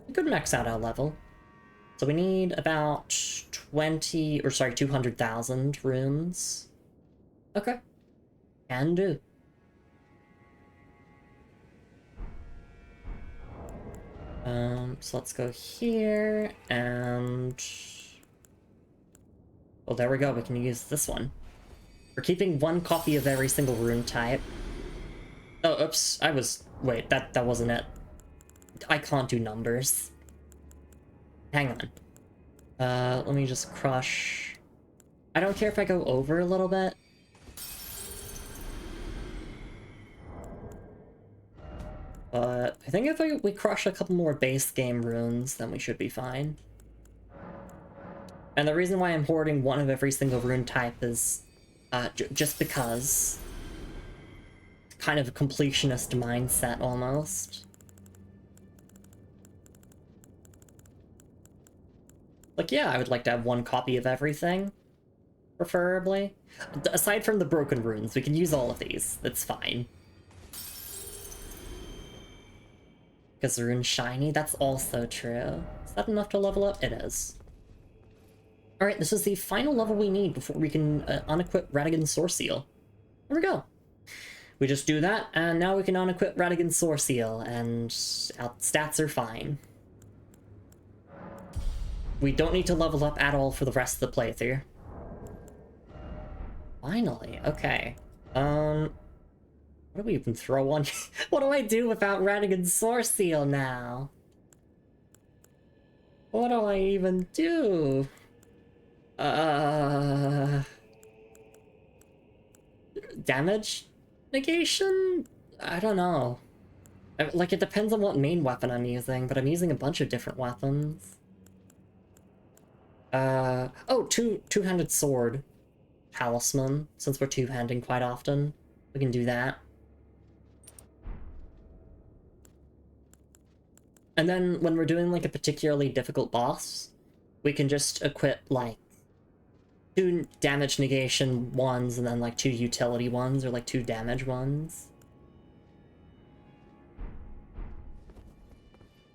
we could max out our level. So we need about 200,000 runes. Okay. Can do. So let's go here, and... well, there we go, we can use this one. We're keeping one copy of every single rune type. Oh, oops, wait, that wasn't it. I can't do numbers. Hang on. Let me just crush... I don't care if I go over a little bit. But I think if we crush a couple more base game runes, then we should be fine. And the reason why I'm hoarding one of every single rune type is just because. Kind of a completionist mindset, almost. Like, yeah, I would like to have one copy of everything. Preferably. Aside from the broken runes, we can use all of these. It's fine. Because the rune's shiny, that's also true. Is that enough to level up? It is. Alright, this is the final level we need before we can unequip Radigan's Sword Seal. There we go. We just do that, and now we can unequip Radigan's Sword Seal, and our stats are fine. We don't need to level up at all for the rest of the playthrough. Finally, okay. What do we even throw on? What do I do without Radigan's Sword Seal now? What do I even do? Damage? Negation? I don't know. Like, it depends on what main weapon I'm using, but I'm using a bunch of different weapons. Oh, two-handed sword. Talisman, since we're two-handing quite often. We can do that. And then when we're doing, like, a particularly difficult boss, we can just equip, like, 2 damage negation ones and then, like, 2 utility ones, or, like, 2 damage ones.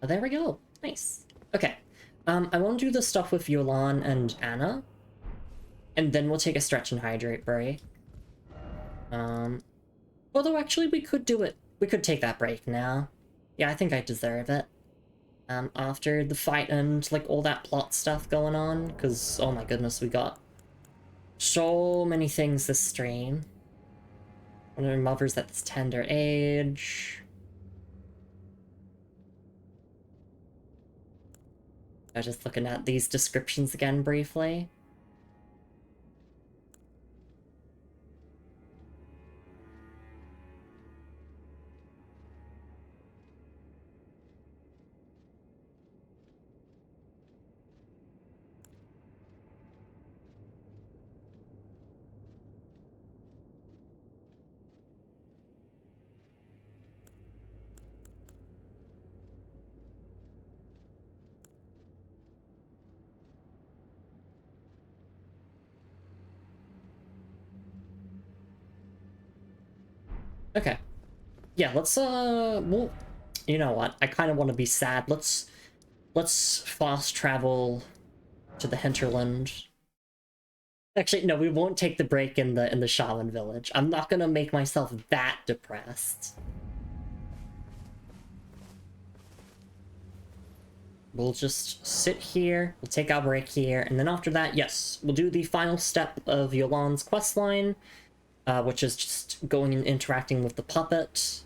Oh, there we go. Nice. Okay. I want to do the stuff with Yolan and Anna, and then we'll take a stretch and hydrate break. Although actually we could do it. We could take that break now. Yeah, I think I deserve it. After the fight and, like, all that plot stuff going on, because, oh my goodness, we got so many things this stream. When our mother's at this tender age. I'm just looking at these descriptions again briefly. Okay. Yeah, let's, well, you know what? I kind of want to be sad. Let's fast travel to the hinterland. Actually, no, we won't take the break in the shaman village. I'm not gonna make myself that depressed. We'll just sit here, we'll take our break here, and then after that, yes, we'll do the final step of Yolan's questline, which is just going and interacting with the puppet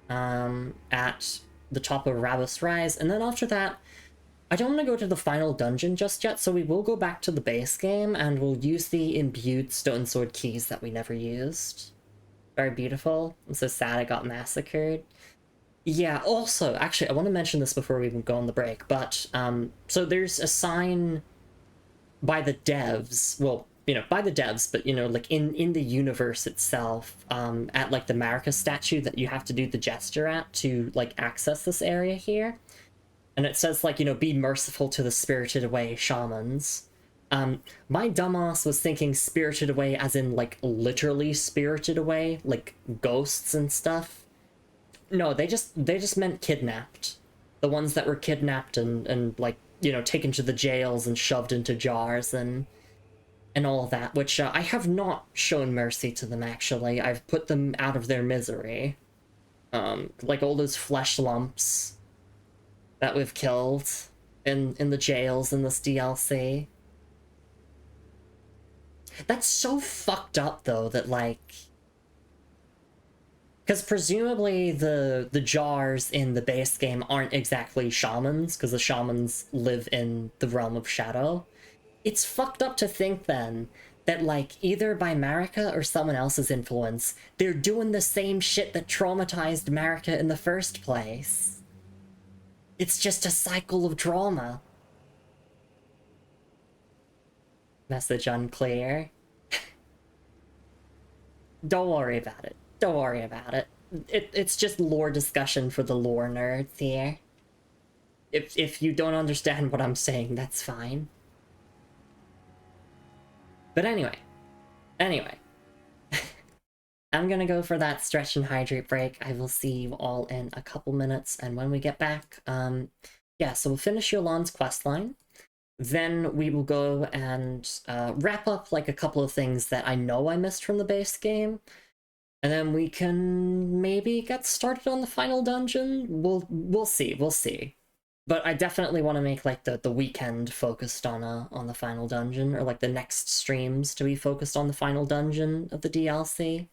at the top of Rabus Rise, and then after that, I don't want to go to the final dungeon just yet, so we will go back to the base game, and we'll use the imbued stone sword keys that we never used. Very beautiful. I'm so sad I got massacred. Yeah, also, actually, I want to mention this before we even go on the break, but, so there's a sign by the devs, well, you know, by the devs, but, you know, like, in the universe itself, at, like, the Marika statue that you have to do the gesture at to, like, access this area here. And it says, like, you know, be merciful to the spirited away shamans. My dumbass was thinking spirited away as in, like, literally spirited away, like, ghosts and stuff. No, they just meant kidnapped. The ones that were kidnapped and like, you know, taken to the jails and shoved into jars and all of that, which I have not shown mercy to them, actually. I've put them out of their misery. Like all those flesh lumps that we've killed in the jails in this DLC. That's so fucked up, though, that, like... Because presumably the jars in the base game aren't exactly shamans, because the shamans live in the realm of shadow. It's fucked up to think, then, that, like, either by Marika or someone else's influence, they're doing the same shit that traumatized Marika in the first place. It's just a cycle of trauma. Message unclear. Don't worry about it. Don't worry about it. It's just lore discussion for the lore nerds here. If you don't understand what I'm saying, that's fine. But anyway. I'm gonna go for that stretch and hydrate break. I will see you all in a couple minutes, and when we get back, yeah, so we'll finish Yolan's questline. Then we will go and wrap up, like, a couple of things that I know I missed from the base game. And then we can maybe get started on the final dungeon. We'll see. But I definitely want to make, like, the weekend focused on the final dungeon, or like the next streams to be focused on the final dungeon of the DLC.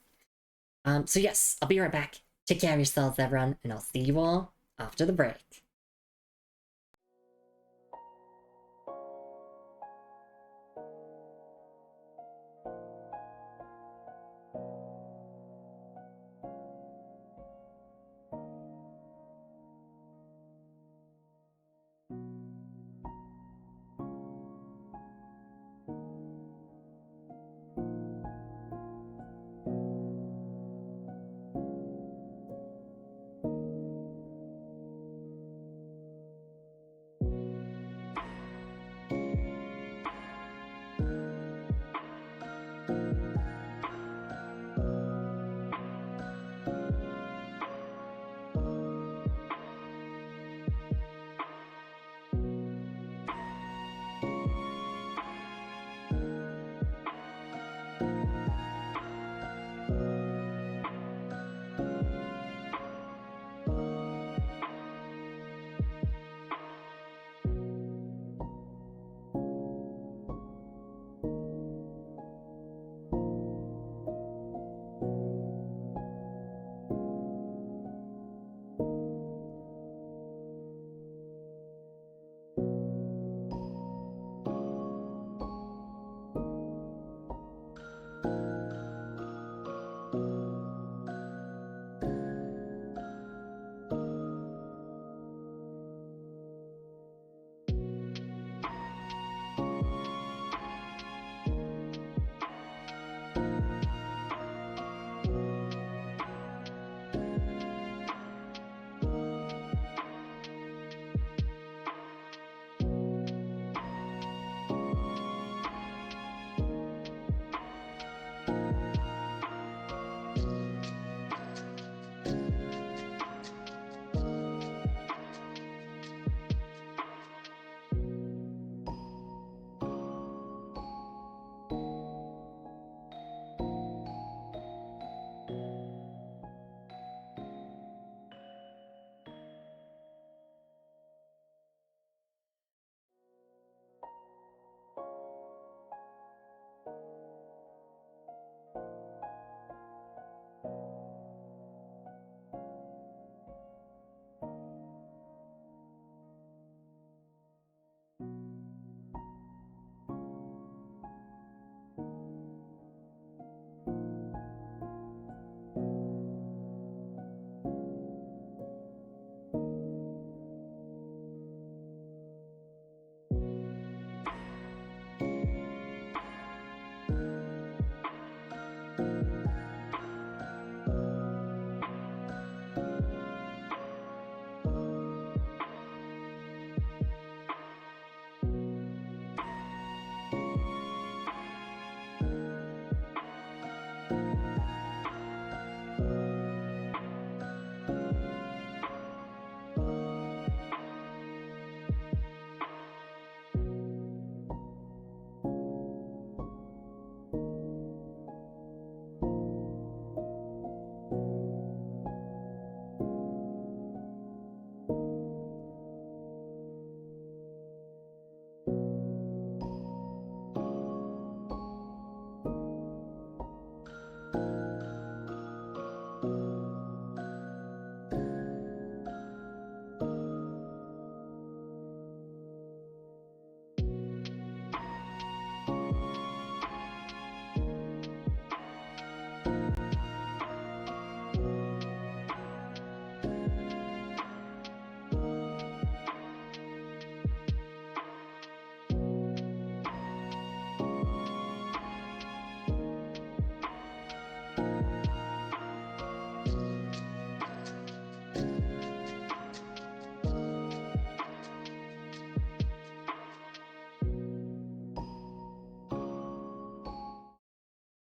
So yes, I'll be right back. Take care of yourselves, everyone, and I'll see you all after the break.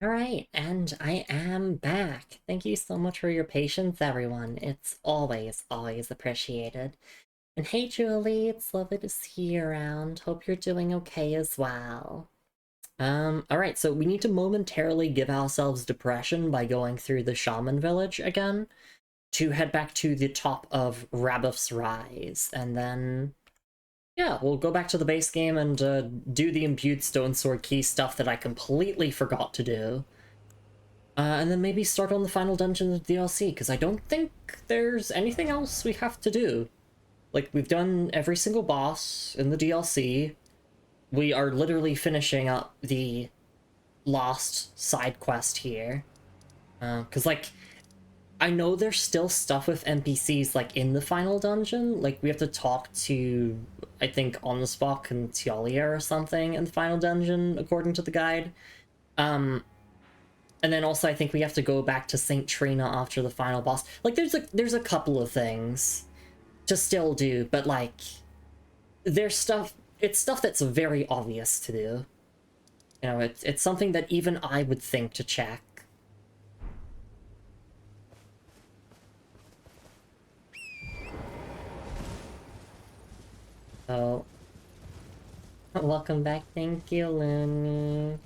Alright, and I am back. Thank you so much for your patience, everyone. It's always, always appreciated. And hey, Julie, it's lovely to see you around. Hope you're doing okay as well. Alright, so we need to momentarily give ourselves depression by going through the Shaman Village again to head back to the top of Rabuff's Rise, and then yeah, we'll go back to the base game and do the imbued Stone Sword Key stuff that I completely forgot to do. And then maybe start on the final dungeon of the DLC, because I don't think there's anything else we have to do. Like, we've done every single boss in the DLC. We are literally finishing up the last side quest here. Because, like, I know there's still stuff with NPCs, like, in the final dungeon. Like, we have to talk to, I think, Onspok and Tialia or something in the final dungeon, according to the guide. And then also I think we have to go back to St. Trina after the final boss. Like, there's a couple of things to still do, but, like, there's stuff... It's stuff that's very obvious to do. You know, it's something that even I would think to check. So... Welcome back, thank you, Lumi.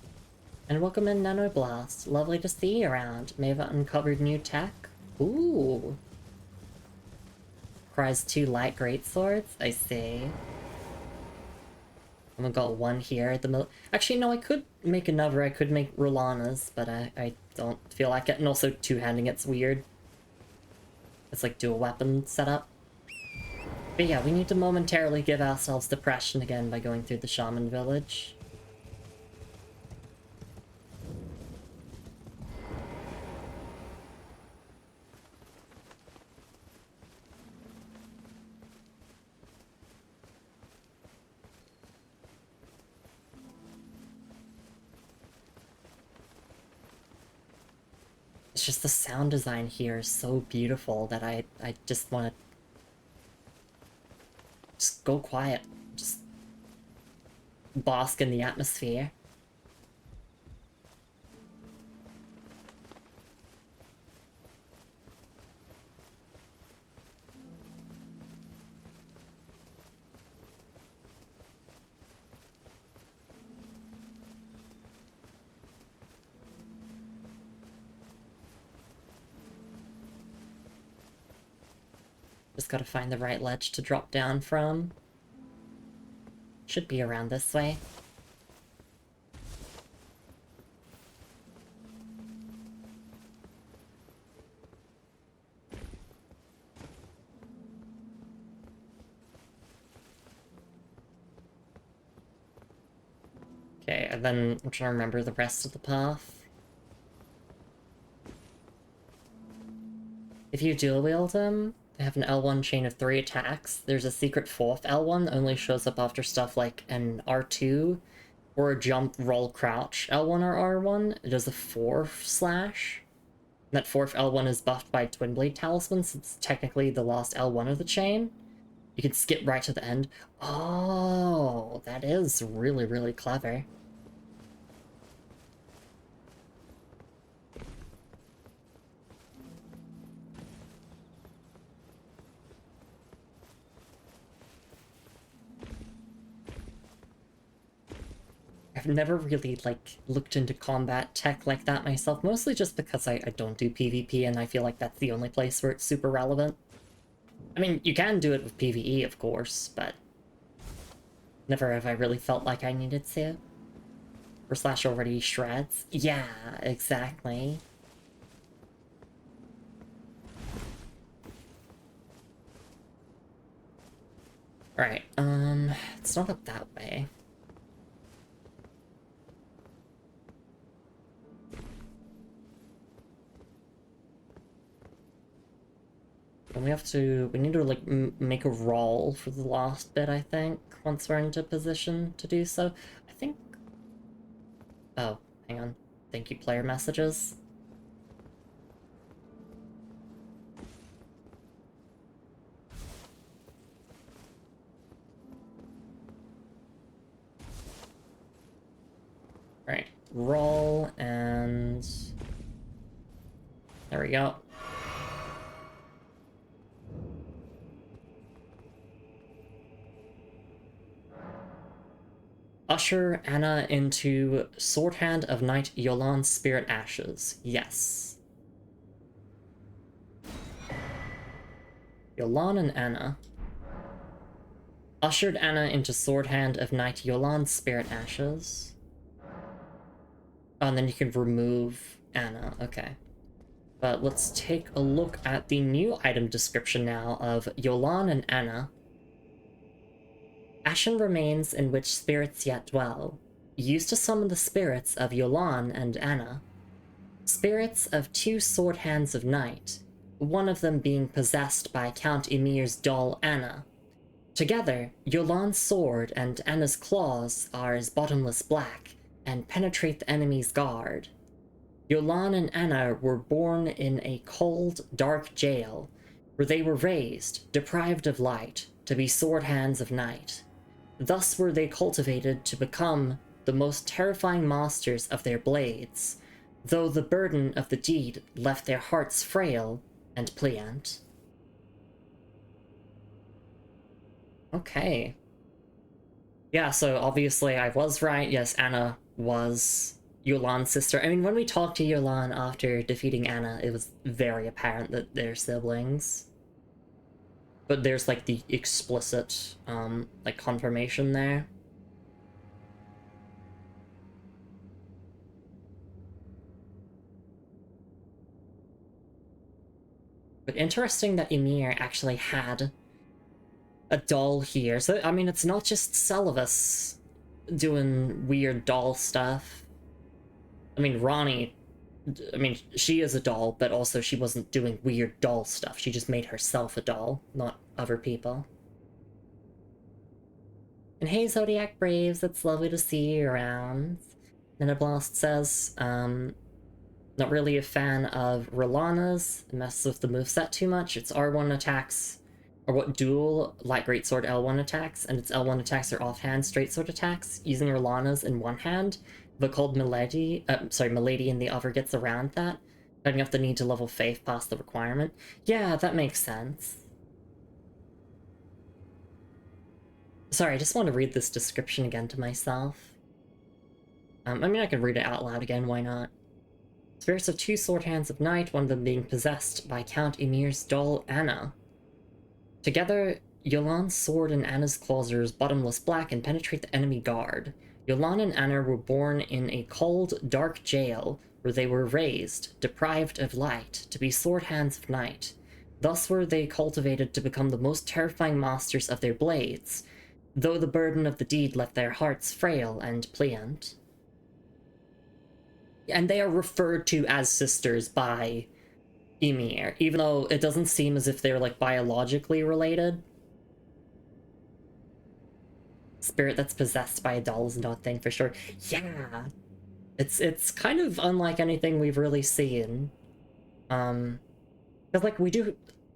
And welcome in, Nanoblast. Lovely to see you around. May have uncovered new tech? Ooh. Requires 2 light greatswords? I see. I've got 1 here at the middle. Actually, no, I could make another. I could make Rolana's, but I don't feel like it. And also, two-handing it's weird. It's like dual weapon setup. But yeah, we need to momentarily give ourselves depression again by going through the Shaman Village. It's just the sound design here is so beautiful that I just want to just go quiet. Just bask in the atmosphere. Just gotta find the right ledge to drop down from. Should be around this way. Okay, and then I'm trying to remember the rest of the path. If you dual wield them, they have an L1 chain of 3 attacks. There's a secret 4th L1 that only shows up after stuff like an R2 or a jump, roll, crouch L1 or R1. It does a 4th slash. That 4th L1 is buffed by Twin Blade Talisman, so it's technically the last L1 of the chain. You can skip right to the end. Oh, that is really, really clever. I've never really, like, looked into combat tech like that myself, mostly just because I don't do PvP and I feel like that's the only place where it's super relevant. I mean, you can do it with PvE, of course, but never have I really felt like I needed to. Or slash already shreds. Yeah, exactly. Right, it's not up that way. And we need to, like, make a roll for the last bit, I think, once we're into position to do so. I think... Oh, hang on. Thank you, player messages. Right, roll, and There we go. Usher Anna into Sword Hand of Night Yolan's Spirit Ashes. Yes. Yolan and Anna. Ushered Anna into Sword Hand of Night Yolan's Spirit Ashes. Oh, and then you can remove Anna. Okay. But let's take a look at the new item description now of Yolan and Anna. Ashen remains in which spirits yet dwell, used to summon the spirits of Yolan and Anna. Spirits of two sword hands of night, one of them being possessed by Count Emir's doll Anna. Together, Yolan's sword and Anna's claws are as bottomless black and penetrate the enemy's guard. Yolan and Anna were born in a cold, dark jail, where they were raised, deprived of light, to be sword hands of night. Thus were they cultivated to become the most terrifying masters of their blades, though the burden of the deed left their hearts frail and pliant. Okay. Yeah, so obviously I was right. Yes, Anna was Yolan's sister. I mean, when we talked to Yolan after defeating Anna, it was very apparent that they're siblings. But there's, like, the explicit, like, confirmation there. But interesting that Ymir actually had a doll here. So, I mean, it's not just Celovus doing weird doll stuff. I mean, Ronnie, I mean, she is a doll, but also she wasn't doing weird doll stuff. She just made herself a doll, not other people. And hey, Zodiac Braves, it's lovely to see you around. Nenoblast says, not really a fan of Rolana's. It messes with the moveset too much. It's R1 attacks, or what dual light greatsword L1 attacks, and its L1 attacks are offhand straight-sword attacks, using Rolana's in one hand, but called Milady in the other gets around that, cutting off the need to level Faith past the requirement. Yeah, that makes sense. Sorry, I just want to read this description again to myself. I mean, I can read it out loud again, why not? Spirits of two sword hands of night, one of them being possessed by Count Emir's doll Anna. Together, Yolan's sword and Anna's claws are bottomless black and penetrate the enemy guard. Yolan and Anna were born in a cold, dark jail, where they were raised, deprived of light, to be sword hands of night. Thus were they cultivated to become the most terrifying masters of their blades, though the burden of the deed left their hearts frail and pliant. And they are referred to as sisters by Ymir, even though it doesn't seem as if they're, like, biologically related. Spirit that's possessed by a doll is not a thing for sure. Yeah! It's kind of unlike anything we've really seen. Because, like,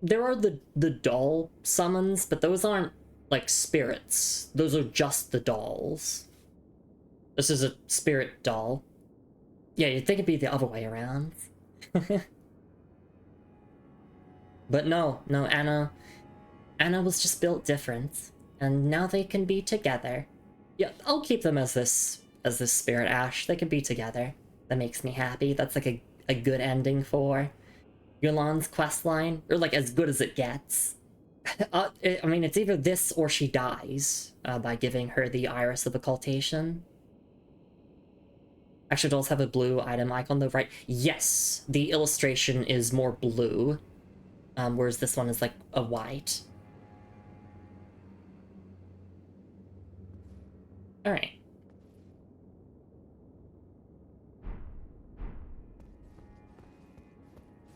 there are the doll summons, but those aren't, like, spirits. Those are just the dolls. This is a spirit doll. Yeah, you'd think it'd be the other way around. But no, Anna was just built different, and now they can be together. Yeah, I'll keep them as this spirit ash. They can be together. That makes me happy. That's like a good ending for Yolan's questline, or like as good as it gets. I mean, it's either this or she dies by giving her the Iris of Occultation. Actually, dolls have a blue item icon though, right? Yes, the illustration is more blue, whereas this one is like a white. Alright.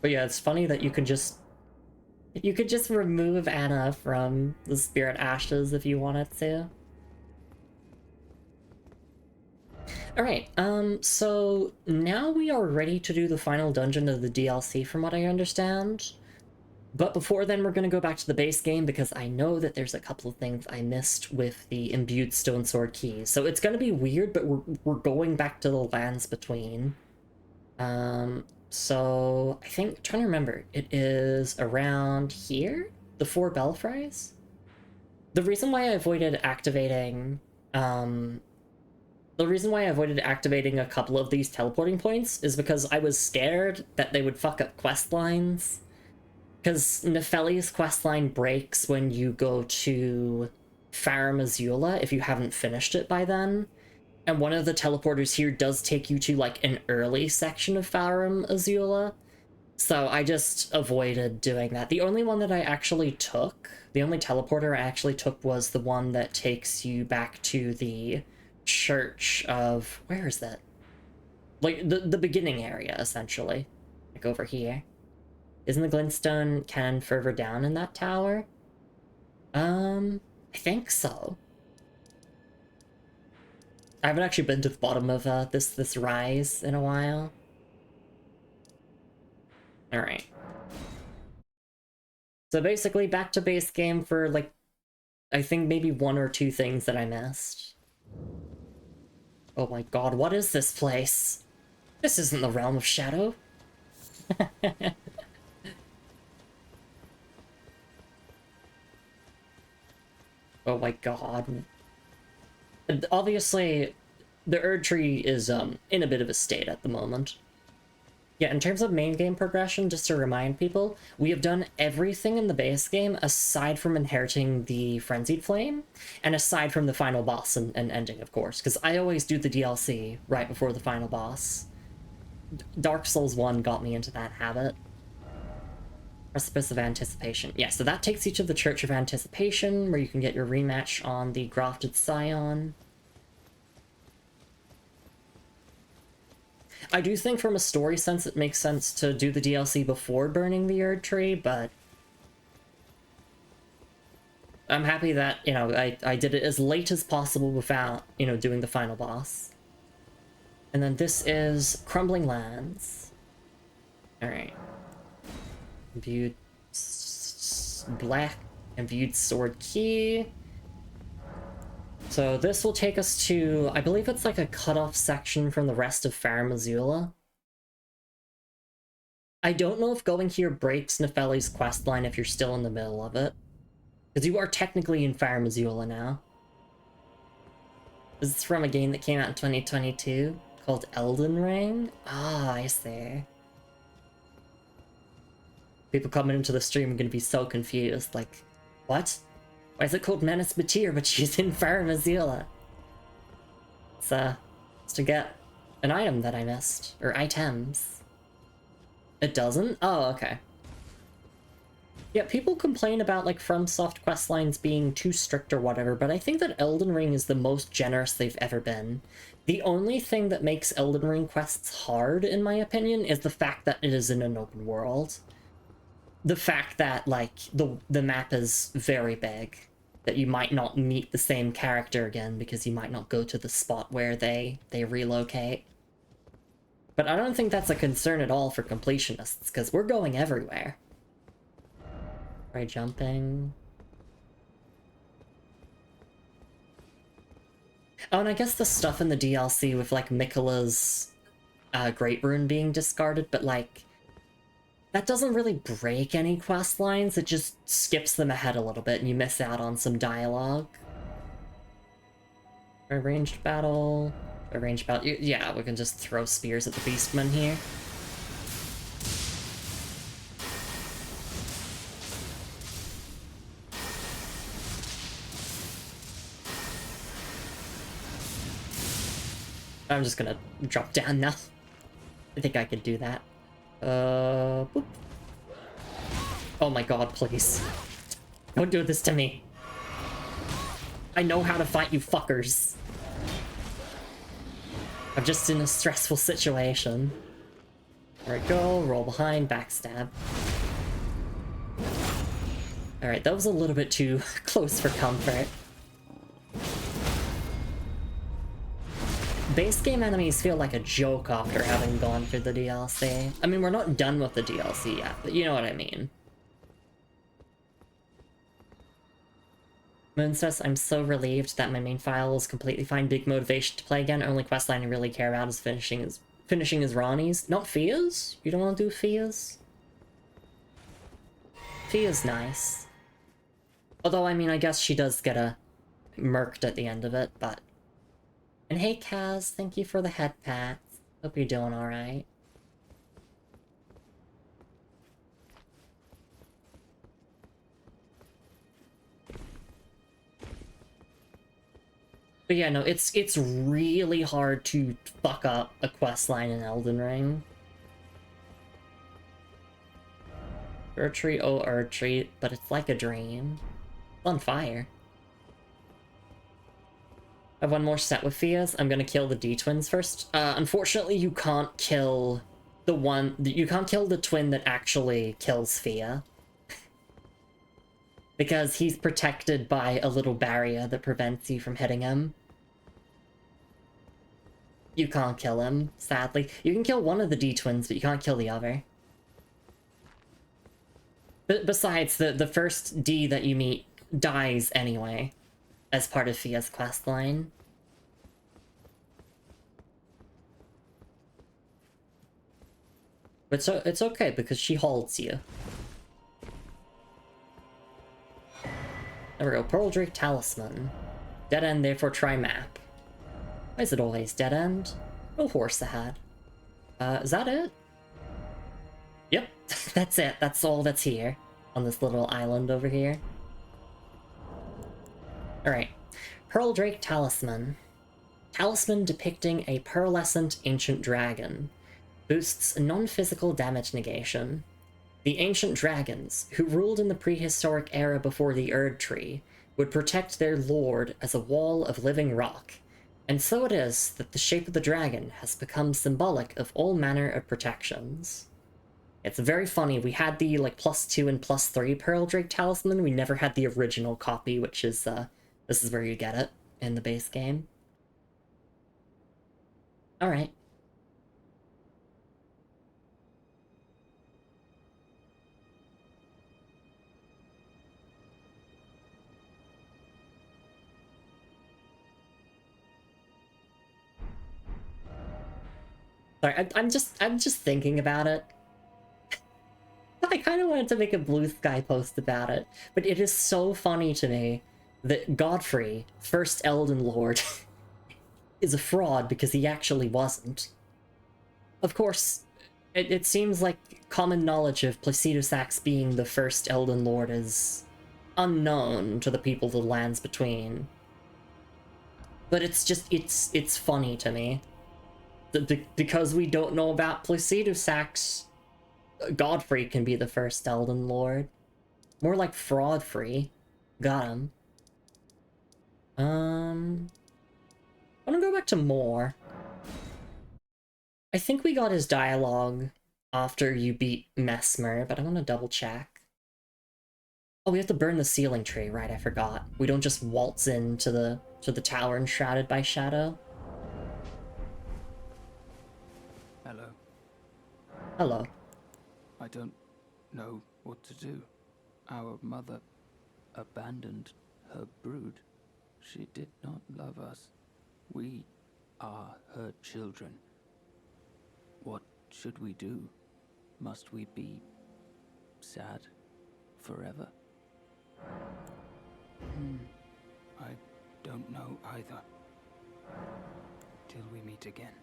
But yeah, it's funny that you could just remove Anna from the Spirit Ashes if you wanted to. Alright, so now we are ready to do the final dungeon of the DLC from what I understand. But before then, we're going to go back to the base game because I know that there's a couple of things I missed with the imbued stone sword keys. So it's going to be weird, but we're going back to the lands between. So I think, trying to remember, it is around here? The 4 belfries? The reason why I avoided activating, a couple of these teleporting points is because I was scared that they would fuck up quest lines. Because Nefeli's questline breaks when you go to Farum Azula if you haven't finished it by then. And one of the teleporters here does take you to, like, an early section of Farum Azula. So I just avoided doing that. The only one that I actually took, the only teleporter I actually took was the one that takes you back to the church of... Where is that? Like, the beginning area, essentially. Like, over here. Isn't the glintstone cannon further down in that tower? I think so. I haven't actually been to the bottom of this rise in a while. Alright. So basically back to base game for, like, I think maybe 1 or 2 things that I missed. Oh my god, what is this place? This isn't the realm of shadow. Oh my god. Obviously, the Erd Tree is in a bit of a state at the moment. Yeah, in terms of main game progression, just to remind people, we have done everything in the base game aside from inheriting the Frenzied Flame, and aside from the final boss and ending, of course, because I always do the DLC right before the final boss. Dark Souls 1 got me into that habit. Precipice of Anticipation. Yeah, so that takes you to the Church of Anticipation, where you can get your rematch on the Grafted Scion. I do think from a story sense it makes sense to do the DLC before burning the Erd Tree, but I'm happy that, you know, I did it as late as possible without, you know, doing the final boss. And then this is Crumbling Lands. Alright. Viewed black and viewed sword key. So this will take us to, I believe it's like a cutoff section from the rest of Farum Azula. I don't know if going here breaks Nefeli's questline if you're still in the middle of it. Because you are technically in Farum Azula now. This is from a game that came out in 2022 called Elden Ring. Ah, I see. People coming into the stream are going to be so confused, like, what? Why is it called Manus Metyr, but she's in Farum Azula? It's to get an item that I missed, or items. It doesn't? Oh, okay. Yeah, people complain about, like, FromSoft questlines being too strict or whatever, but I think that Elden Ring is the most generous they've ever been. The only thing that makes Elden Ring quests hard, in my opinion, is the fact that it is in an open world. The fact that, like, the map is very big, that you might not meet the same character again because you might not go to the spot where they relocate. But I don't think that's a concern at all for completionists, because we're going everywhere. Try jumping. Oh, and I guess the stuff in the DLC with, like, Miquella's Great Rune being discarded, but, like, that doesn't really break any quest lines, it just skips them ahead a little bit and you miss out on some dialogue. Ranged battle. Yeah, we can just throw spears at the beastmen here. I'm just gonna drop down now. I think I could do that. Boop. Oh my god, please. Don't do this to me. I know how to fight, you fuckers. I'm just in a stressful situation. There we go, roll behind, backstab. Alright, that was a little bit too close for comfort. Base game enemies feel like a joke after having gone through the DLC. I mean, we're not done with the DLC yet, but you know what I mean. Moon says, I'm so relieved that my main file is completely fine. Big motivation to play again. Only questline I really care about is finishing is finishing his Ronnie's. Not Fia's? You don't want to do Fia's? Fia's nice. Although, I mean, I guess she does get a murked at the end of it, but... And hey, Kaz, thank you for the head pats. Hope you're doing alright. But yeah, no, it's really hard to fuck up a questline in Elden Ring. Urtry, oh Urtry, but it's like a dream. It's on fire. I have one more set with Fias. I'm gonna kill the D-twins first. Unfortunately, you can't kill the one... You can't kill the twin that actually kills Fia. Because he's protected by a little barrier that prevents you from hitting him. You can't kill him, sadly. You can kill one of the D-twins, but you can't kill the other. But besides, the first D that you meet dies anyway, as part of Fia's questline. But so it's okay, because she holds you. There we go, Pearl Drake Talisman. Dead end, therefore try map. Why is it always dead end? No horse ahead. Is that it? Yep, that's it. That's all that's here. On this little island over here. Alright. Pearl Drake Talisman. Talisman depicting a pearlescent ancient dragon. Boosts non-physical damage negation. The ancient dragons, who ruled in the prehistoric era before the Erd Tree, would protect their lord as a wall of living rock. And so it is that the shape of the dragon has become symbolic of all manner of protections. It's very funny, we had the, like, +2 and +3 Pearl Drake Talisman, we never had the original copy, which is, this is where you get it, in the base game. Alright. Sorry, I'm just thinking about it. I kind of wanted to make a Blue Sky post about it, but it is so funny to me that Godfrey, first Elden Lord, is a fraud because he actually wasn't. Of course, it seems like common knowledge of Placido Sax being the first Elden Lord is unknown to the people of the Lands Between. But it's just, it's funny to me. Because we don't know about Placido Sax, Godfrey can be the first Elden Lord. More like fraud-free. Got him. I'm gonna go back to more. I think we got his dialogue after you beat Mesmer, but I want to double check. Oh, we have to burn the ceiling tree, right, I forgot. We don't just waltz into the tower enshrouded by shadow. Hello. Hello. I don't know what to do. Our mother abandoned her brood. She did not love us. We are her children. What should we do? Must we be sad forever? I don't know either. Till we meet again.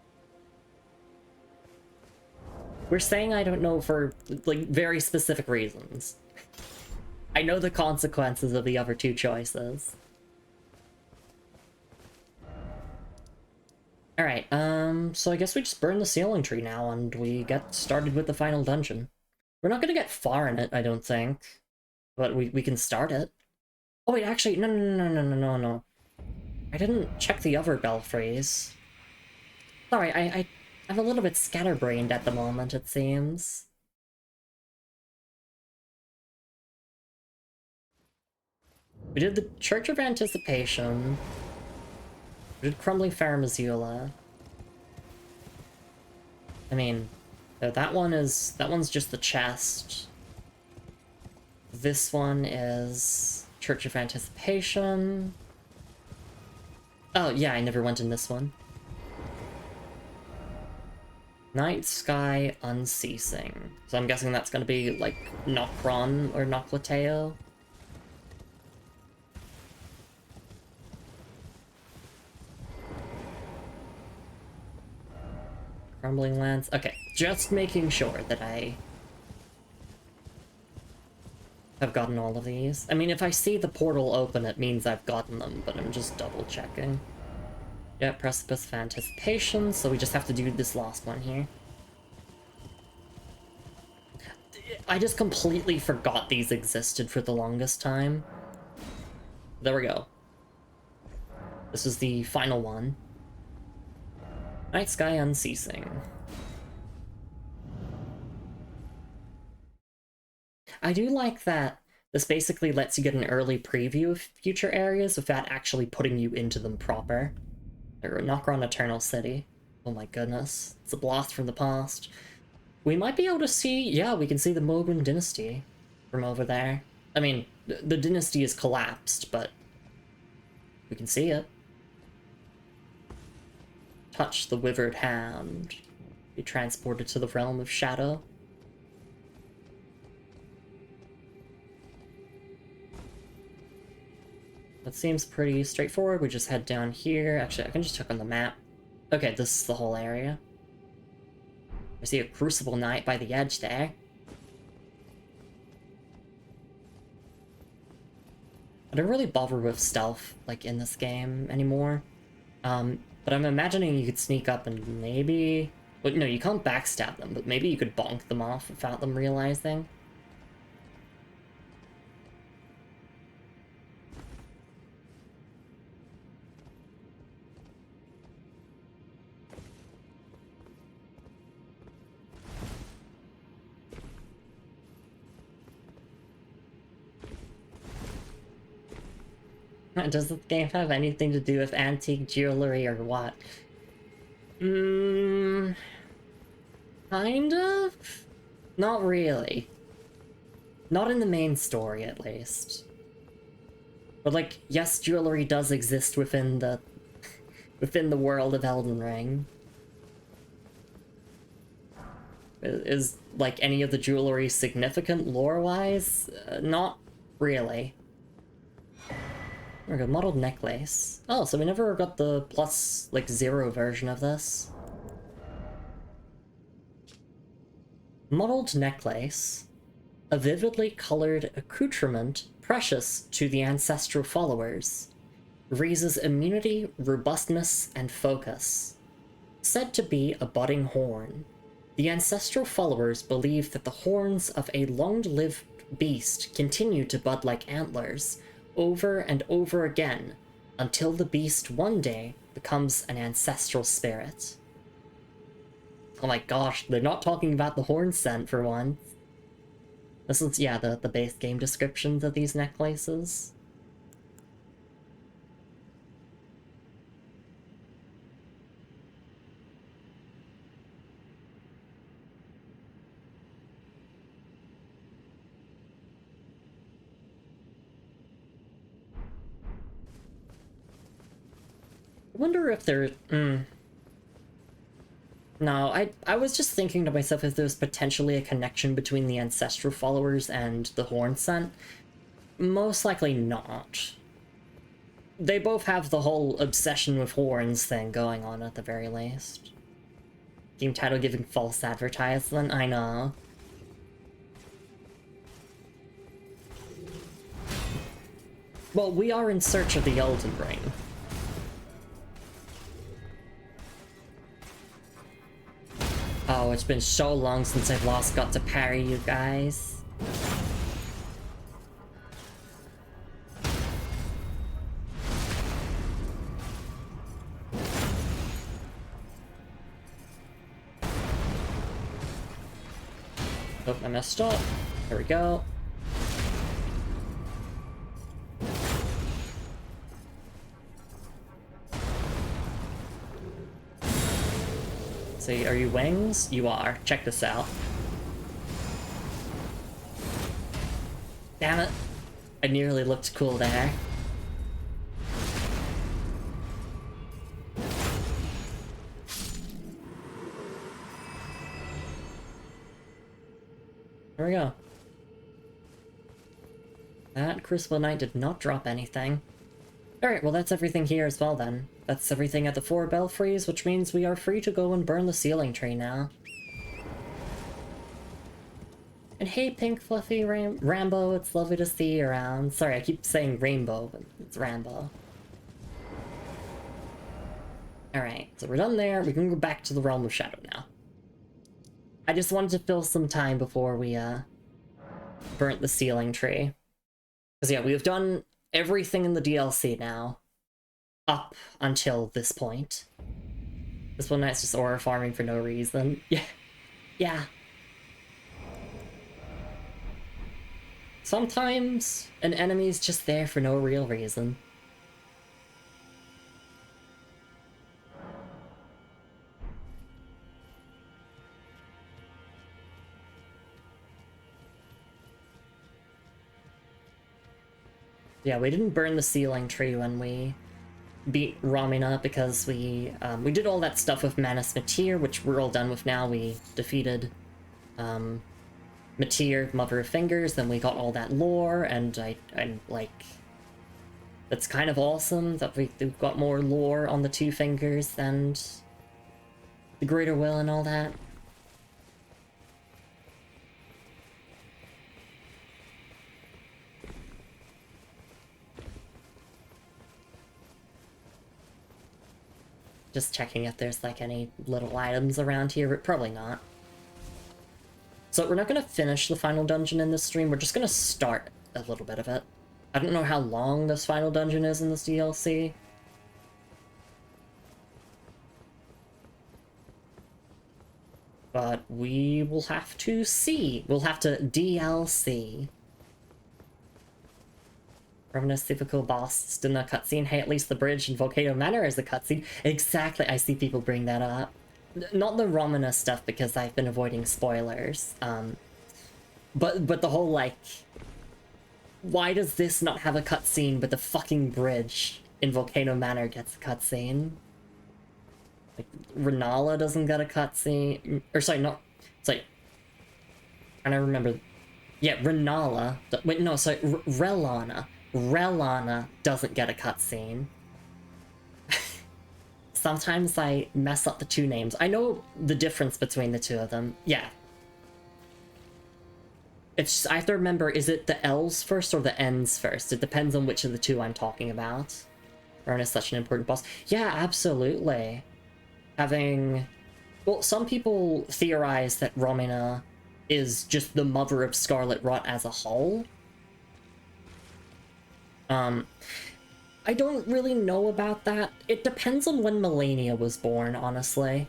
We're saying I don't know for, like, very specific reasons. I know the consequences of the other two choices. Alright, so I guess we just burn the ceiling tree now, and we get started with the final dungeon. We're not gonna get far in it, I don't think. But we can start it. Oh wait, actually, no. I didn't check the other belfries. Sorry, I'm a little bit scatterbrained at the moment, it seems. We did the Church of Anticipation. We did Crumbling Fair Missoula. I mean, that one's just the chest. This one is Church of Anticipation. Oh yeah, I never went in this one. Night sky unceasing. So I'm guessing that's gonna be like Nokron or Noklateo. Crumbling lands. Okay, just making sure that I have gotten all of these. I mean, if I see the portal open, it means I've gotten them, but I'm just double checking. Yeah, Precipice of Anticipation, so we just have to do this last one here. I just completely forgot these existed for the longest time. There we go. This is the final one. Night Sky Unceasing. I do like that this basically lets you get an early preview of future areas without actually putting you into them proper. Or Nokron Eternal City. Oh my goodness. It's a blast from the past. We might be able to see, yeah, we can see the Mogwin Dynasty from over there. I mean, the dynasty is collapsed, but we can see it. Touch the withered hand. Be transported to the realm of shadow. That seems pretty straightforward. We just head down here. Actually, I can just check on the map. Okay, this is the whole area. I see a Crucible Knight by the edge there. I don't really bother with stealth, like, in this game anymore. But I'm imagining you could sneak up and maybe... Well, no, you can't backstab them, but maybe you could bonk them off without them realizing. Does this game have anything to do with antique jewelry or what? Kind of? Not really. Not in the main story, at least. But like, yes, jewelry does exist within the world of Elden Ring. Is like any of the jewelry significant lore-wise? Not really. There we go, modeled necklace. Oh, so we never got the plus, like, 0 version of this. Modeled necklace. A vividly colored accoutrement precious to the ancestral followers. Raises immunity, robustness, and focus. Said to be a budding horn. The ancestral followers believe that the horns of a long-lived beast continue to bud like antlers, over and over again, until the beast one day becomes an ancestral spirit. Oh my gosh, they're not talking about the horn scent for once. This is, yeah, the base game descriptions of these necklaces. I wonder if there... No, I was just thinking to myself if there's potentially a connection between the ancestral followers and the horn scent. Most likely not. They both have the whole obsession with horns thing going on at the very least. Game title giving false advertisement, I know. Well, we are in search of the Elden Ring. Oh, it's been so long since I've last got to parry you guys. Oh, I messed up. There we go. So, are you wings? You are. Check this out. Damn it. I nearly looked cool there. There we go. That Crucible Knight did not drop anything. Alright, well that's everything here as well then. That's everything at the 4 belfries, which means we are free to go and burn the sealing tree now. And hey, Pink Fluffy Rambo, it's lovely to see you around. Sorry, I keep saying Rainbow, but it's Rambo. Alright, so we're done there. We can go back to the Realm of Shadow now. I just wanted to fill some time before we, burnt the sealing tree. Because yeah, we have done everything in the DLC now. Up until this point. This one night's just aura farming for no reason. Yeah. Yeah. Sometimes an enemy's just there for no real reason. Yeah, we didn't burn the sealing tree when we beat Ramina because we did all that stuff with Manus Metyr, which we're all done with now. We defeated Metyr, Mother of Fingers, then we got all that lore, and I'm like, that's kind of awesome that we've got more lore on the 2 fingers and the Greater Will and all that. Just checking if there's like any little items around here, but probably not. So we're not going to finish the final dungeon in this stream, we're just going to start a little bit of it. I don't know how long this final dungeon is in this DLC. But we will have to see. We'll have to DLC. Reminisce Civico boss in the cutscene. Hey, at least the bridge in Volcano Manor is a cutscene. Exactly, I see people bring that up. Not the Romana stuff, because I've been avoiding spoilers. But the whole, like... Why does this not have a cutscene, but the fucking bridge in Volcano Manor gets a cutscene? Like, Renala doesn't get a cutscene. Or, sorry, not... It's like... I don't remember... Yeah, Renala... Wait, no, sorry, Relana. Relana doesn't get a cutscene. Sometimes I mess up the 2 names. I know the difference between the 2 of them. Yeah. It's just, I have to remember, is it the L's first or the N's first? It depends on which of the 2 I'm talking about. Ron is such an important boss. Yeah, absolutely. Having... Well, some people theorize that Romina is just the mother of Scarlet Rot as a whole. I don't really know about that. It depends on when Melania was born, honestly.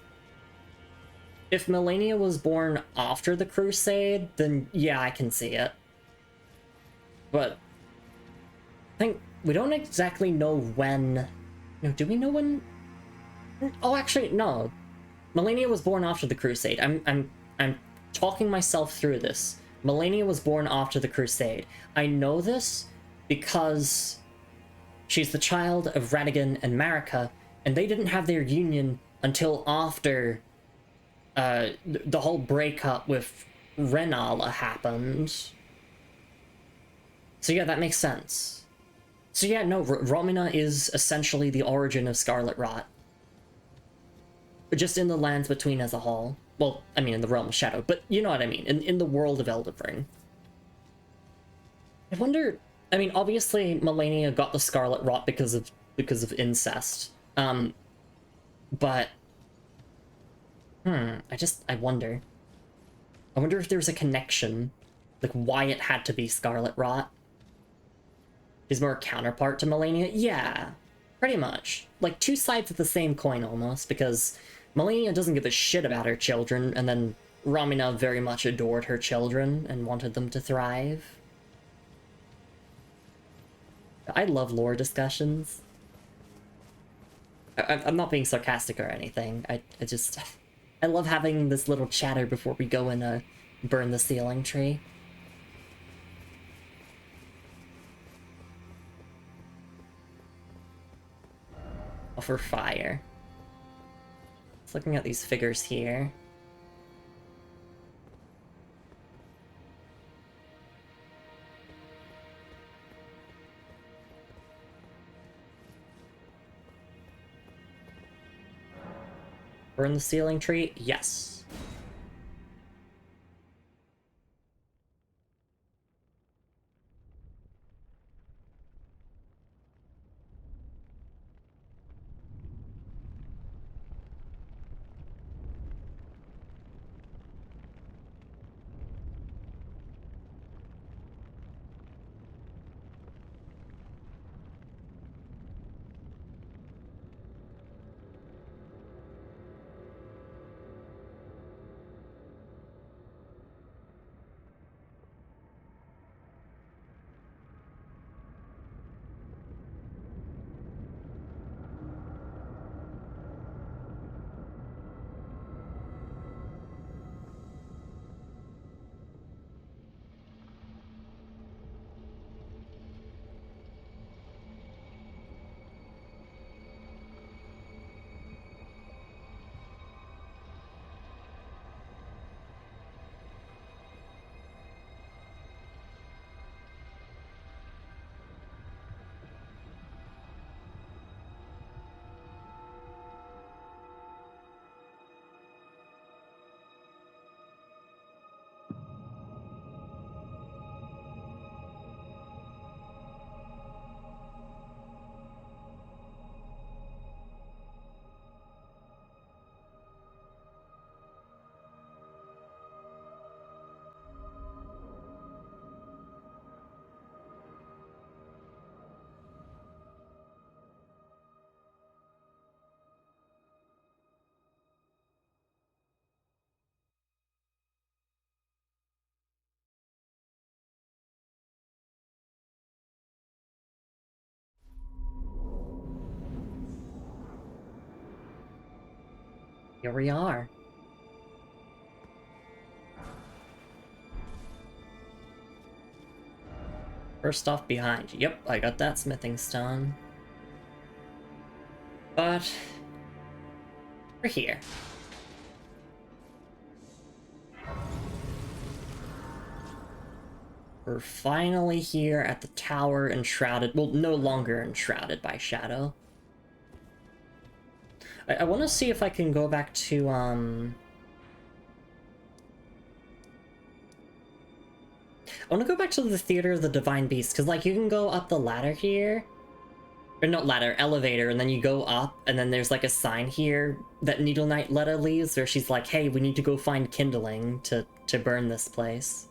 If Melania was born after the Crusade, then yeah, I can see it. But I think we don't exactly know when... No, do we know when... Oh, actually, no. Melania was born after the Crusade. I'm talking myself through this. Melania was born after the Crusade. I know this because she's the child of Radigan and Marika, and they didn't have their union until after the whole breakup with Renala happened. So yeah, that makes sense. So yeah, no, Romina is essentially the origin of Scarlet Rot. Just in the lands between as a whole. Well, I mean in the Realm of Shadow, but you know what I mean, in the world of Elden Ring. I wonder... I mean, obviously Melania got the Scarlet Rot because of incest. But... I wonder. I wonder if there's a connection. Like, why it had to be Scarlet Rot. Is more a counterpart to Melania? Yeah, pretty much. Like, 2 sides of the same coin, almost, because Melania doesn't give a shit about her children, and then Romina very much adored her children and wanted them to thrive. I love lore discussions. I'm not being sarcastic or anything. I just... I love having this little chatter before we go and burn the sealing tree. Offer fire. Just looking at these figures here. Burn the ceiling tree? Yes. Here we are. First off behind. Yep, I got that smithing stone. But we're here. We're finally here at the tower enshrouded, well, no longer enshrouded by shadow. I want to see if I can go back to, I want to go back to the Theater of the Divine Beast, because, like, you can go up the ladder here. Or not ladder, elevator, and then you go up, and then there's, like, a sign here that Needle Knight Letta leaves, where she's like, hey, we need to go find kindling to burn this place.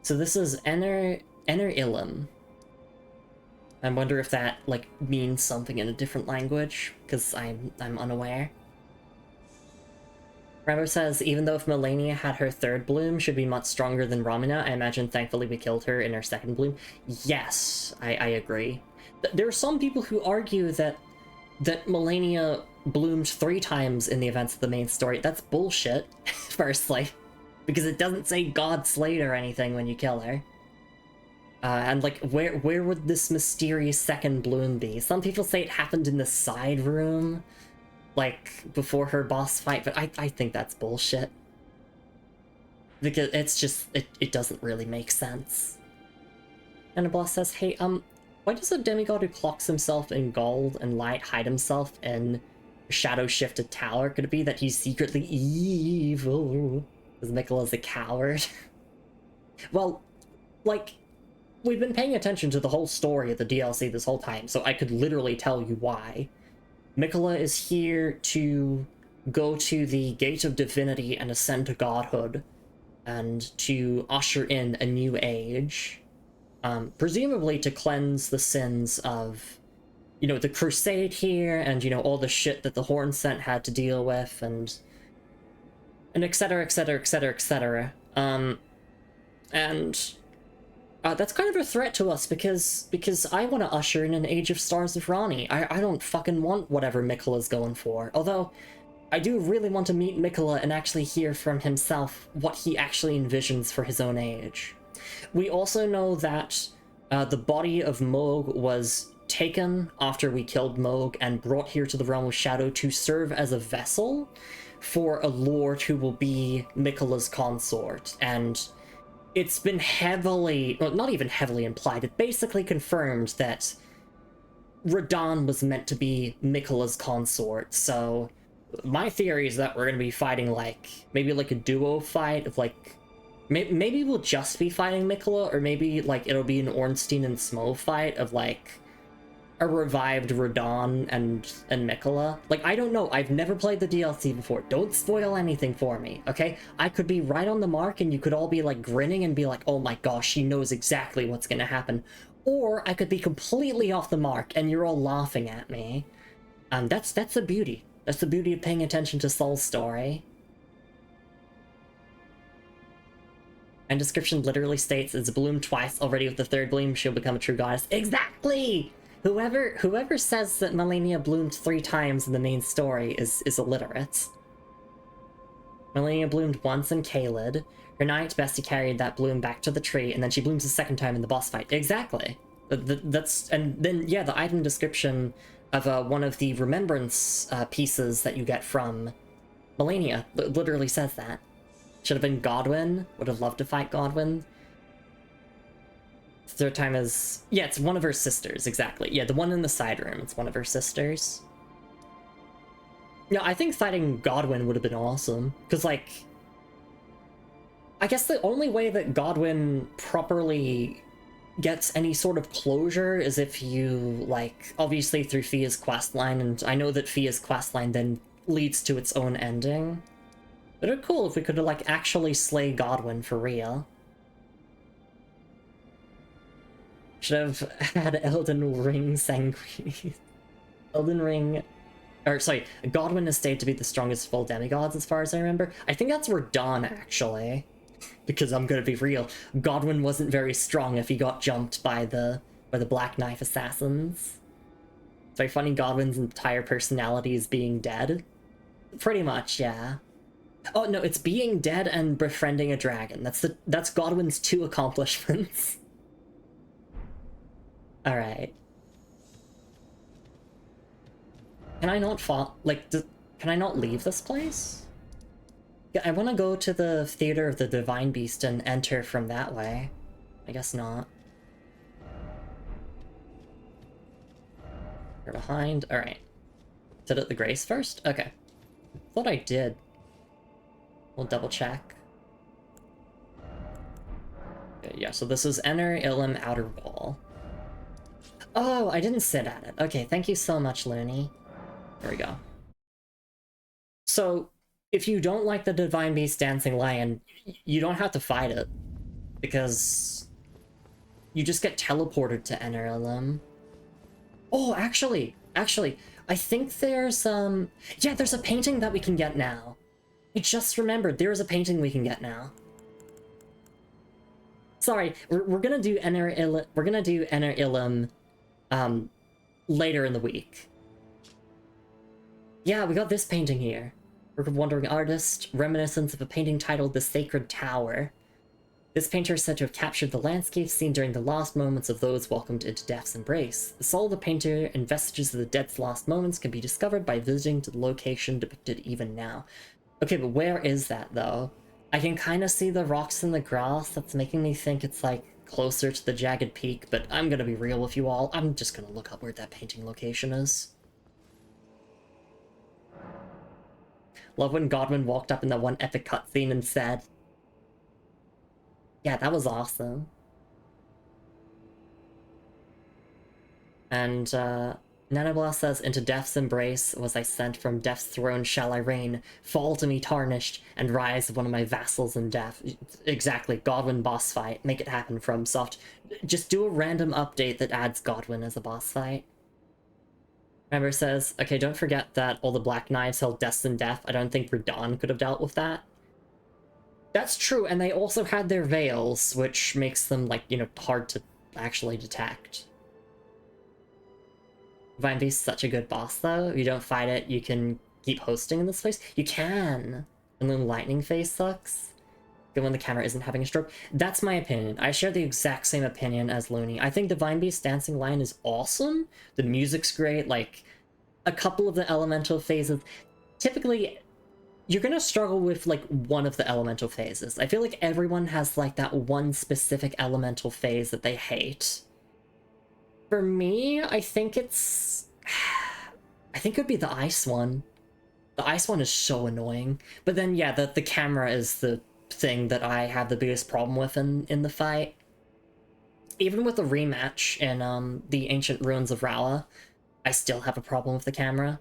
So this is Ener Ilum. I wonder if that, like, means something in a different language, because I'm unaware. Rabo says, even though if Melania had her third bloom, should be much stronger than Ramina, I imagine thankfully we killed her in her second bloom. Yes, I agree. There are some people who argue that Melania bloomed 3 times in the events of the main story. That's bullshit, firstly, because it doesn't say God slayed or anything when you kill her. And, like, where would this mysterious second bloom be? Some people say it happened in the side room, like, before her boss fight, but I think that's bullshit. Because it's just, it doesn't really make sense. And the boss says, hey, why does a demigod who clocks himself in gold and light hide himself in a shadow-shifted tower? Could it be that he's secretly evil? Because Miquella's a coward? Well, like, we've been paying attention to the whole story of the DLC this whole time, so I could literally tell you why. Miquella is here to go to the Gate of Divinity and ascend to godhood, and to usher in a new age. Presumably to cleanse the sins of, you know, the Crusade here, and, you know, all the shit that the Hornsent had to deal with, and etc, etc, etc, etc. That's kind of a threat to us, because I want to usher in an Age of Stars of Rani. I don't fucking want whatever Miquella's going for. Although, I do really want to meet Miquella and actually hear from himself what he actually envisions for his own age. We also know that the body of Mohg was taken after we killed Mohg and brought here to the Realm of Shadow to serve as a vessel for a lord who will be Miquella's consort, and it's been heavily, well, not even heavily implied, it basically confirmed that Radahn was meant to be Miquella's consort, so my theory is that we're gonna be fighting, like, maybe like a duo fight of, like, maybe we'll just be fighting Miquella, or maybe, like, it'll be an Ornstein and Smo fight of, like, a revived Radahn and Miquella. Like, I don't know. I've never played the DLC before. Don't spoil anything for me, okay? I could be right on the mark and you could all be, like, grinning and be like, oh my gosh, she knows exactly what's gonna happen. Or I could be completely off the mark and you're all laughing at me. That's the beauty. That's the beauty of paying attention to Soul's story. And description literally states it's bloomed twice already. With the third bloom, she'll become a true goddess. Exactly! Whoever says that Malenia bloomed 3 times in the main story is illiterate. Malenia bloomed once in Caelid. Her knight Bestie carried that bloom back to the tree, and then she blooms a second time in the boss fight. Exactly. That's, and then, yeah, the item description of one of the remembrance pieces that you get from Malenia literally says that. Should have been Godwyn. Would have loved to fight Godwyn. Third time is... yeah, it's one of her sisters, exactly. Yeah, the one in the side room, it's one of her sisters. Yeah, I think fighting Godwyn would have been awesome. Because, like... I guess the only way that Godwyn properly gets any sort of closure is if you, like... obviously through Fia's questline, and I know that Fia's questline then leads to its own ending. But it'd be cool if we could, like, actually slay Godwyn for real. Should have had Elden Ring sanguine. Elden Ring... or, sorry, Godwyn is stated to be the strongest full demigods as far as I remember. I think that's Radahn, actually. Because I'm gonna be real, Godwyn wasn't very strong if he got jumped by the Black Knife assassins. It's very funny Godwyn's entire personality is being dead. Pretty much, yeah. Oh, no, it's being dead and befriending a dragon. That's Godwyn's 2 accomplishments. Alright. Can I not can I not leave this place? Yeah, I want to go to the Theater of the Divine Beast and enter from that way. I guess not. You're behind. Alright. Did it the Grace first? Okay. Thought I did. We'll double check. Okay, yeah, so this is Enter Ilum Outer Wall. Oh, I didn't sit at it. Okay, thank you so much, Looney. There we go. So, if you don't like the Divine Beast Dancing Lion, you don't have to fight it. Because you just get teleported to Enter Ilum. Oh, actually, I think there's, yeah, there's a painting that we can get now. I just remembered, there is a painting we can get now. Sorry, we're gonna do Enter Ilum, later in the week. Yeah, we got this painting here. Work of Wandering Artist, reminiscence of a painting titled The Sacred Tower. This painter is said to have captured the landscape seen during the last moments of those welcomed into death's embrace. The soul of the painter and vestiges of the dead's last moments can be discovered by visiting to the location depicted even now. Okay, but where is that, though? I can kind of see the rocks in the grass. That's making me think it's, like, closer to the jagged peak, but I'm gonna be real with you all. I'm just gonna look up where that painting location is. Love when Godwyn walked up in that one epic cutscene and said... yeah, that was awesome. And, Nanobla says, into death's embrace was I sent, from death's throne shall I reign, fall to me tarnished, and rise one of my vassals in death. Exactly, Godwyn boss fight, make it happen from Soft. Just do a random update that adds Godwyn as a boss fight. Remember says, okay, don't forget that all the Black Knives held deaths and death. I don't think Radahn could have dealt with that. That's true, and they also had their veils, which makes them, like, you know, hard to actually detect. Divine Beast's such a good boss, though. If you don't fight it, you can keep hosting in this place. You can! And then Lightning Phase sucks. Good when the camera isn't having a stroke. That's my opinion. I share the exact same opinion as Looney. I think Divine Beast's Dancing Lion is awesome. The music's great, like, a couple of the elemental phases. Typically, you're gonna struggle with, like, one of the elemental phases. I feel like everyone has, like, that one specific elemental phase that they hate. For me, I think it's... I think it would be the ice one. The ice one is so annoying. But then, yeah, the camera is the thing that I have the biggest problem with in the fight. Even with the rematch in the Ancient Ruins of Rala, I still have a problem with the camera.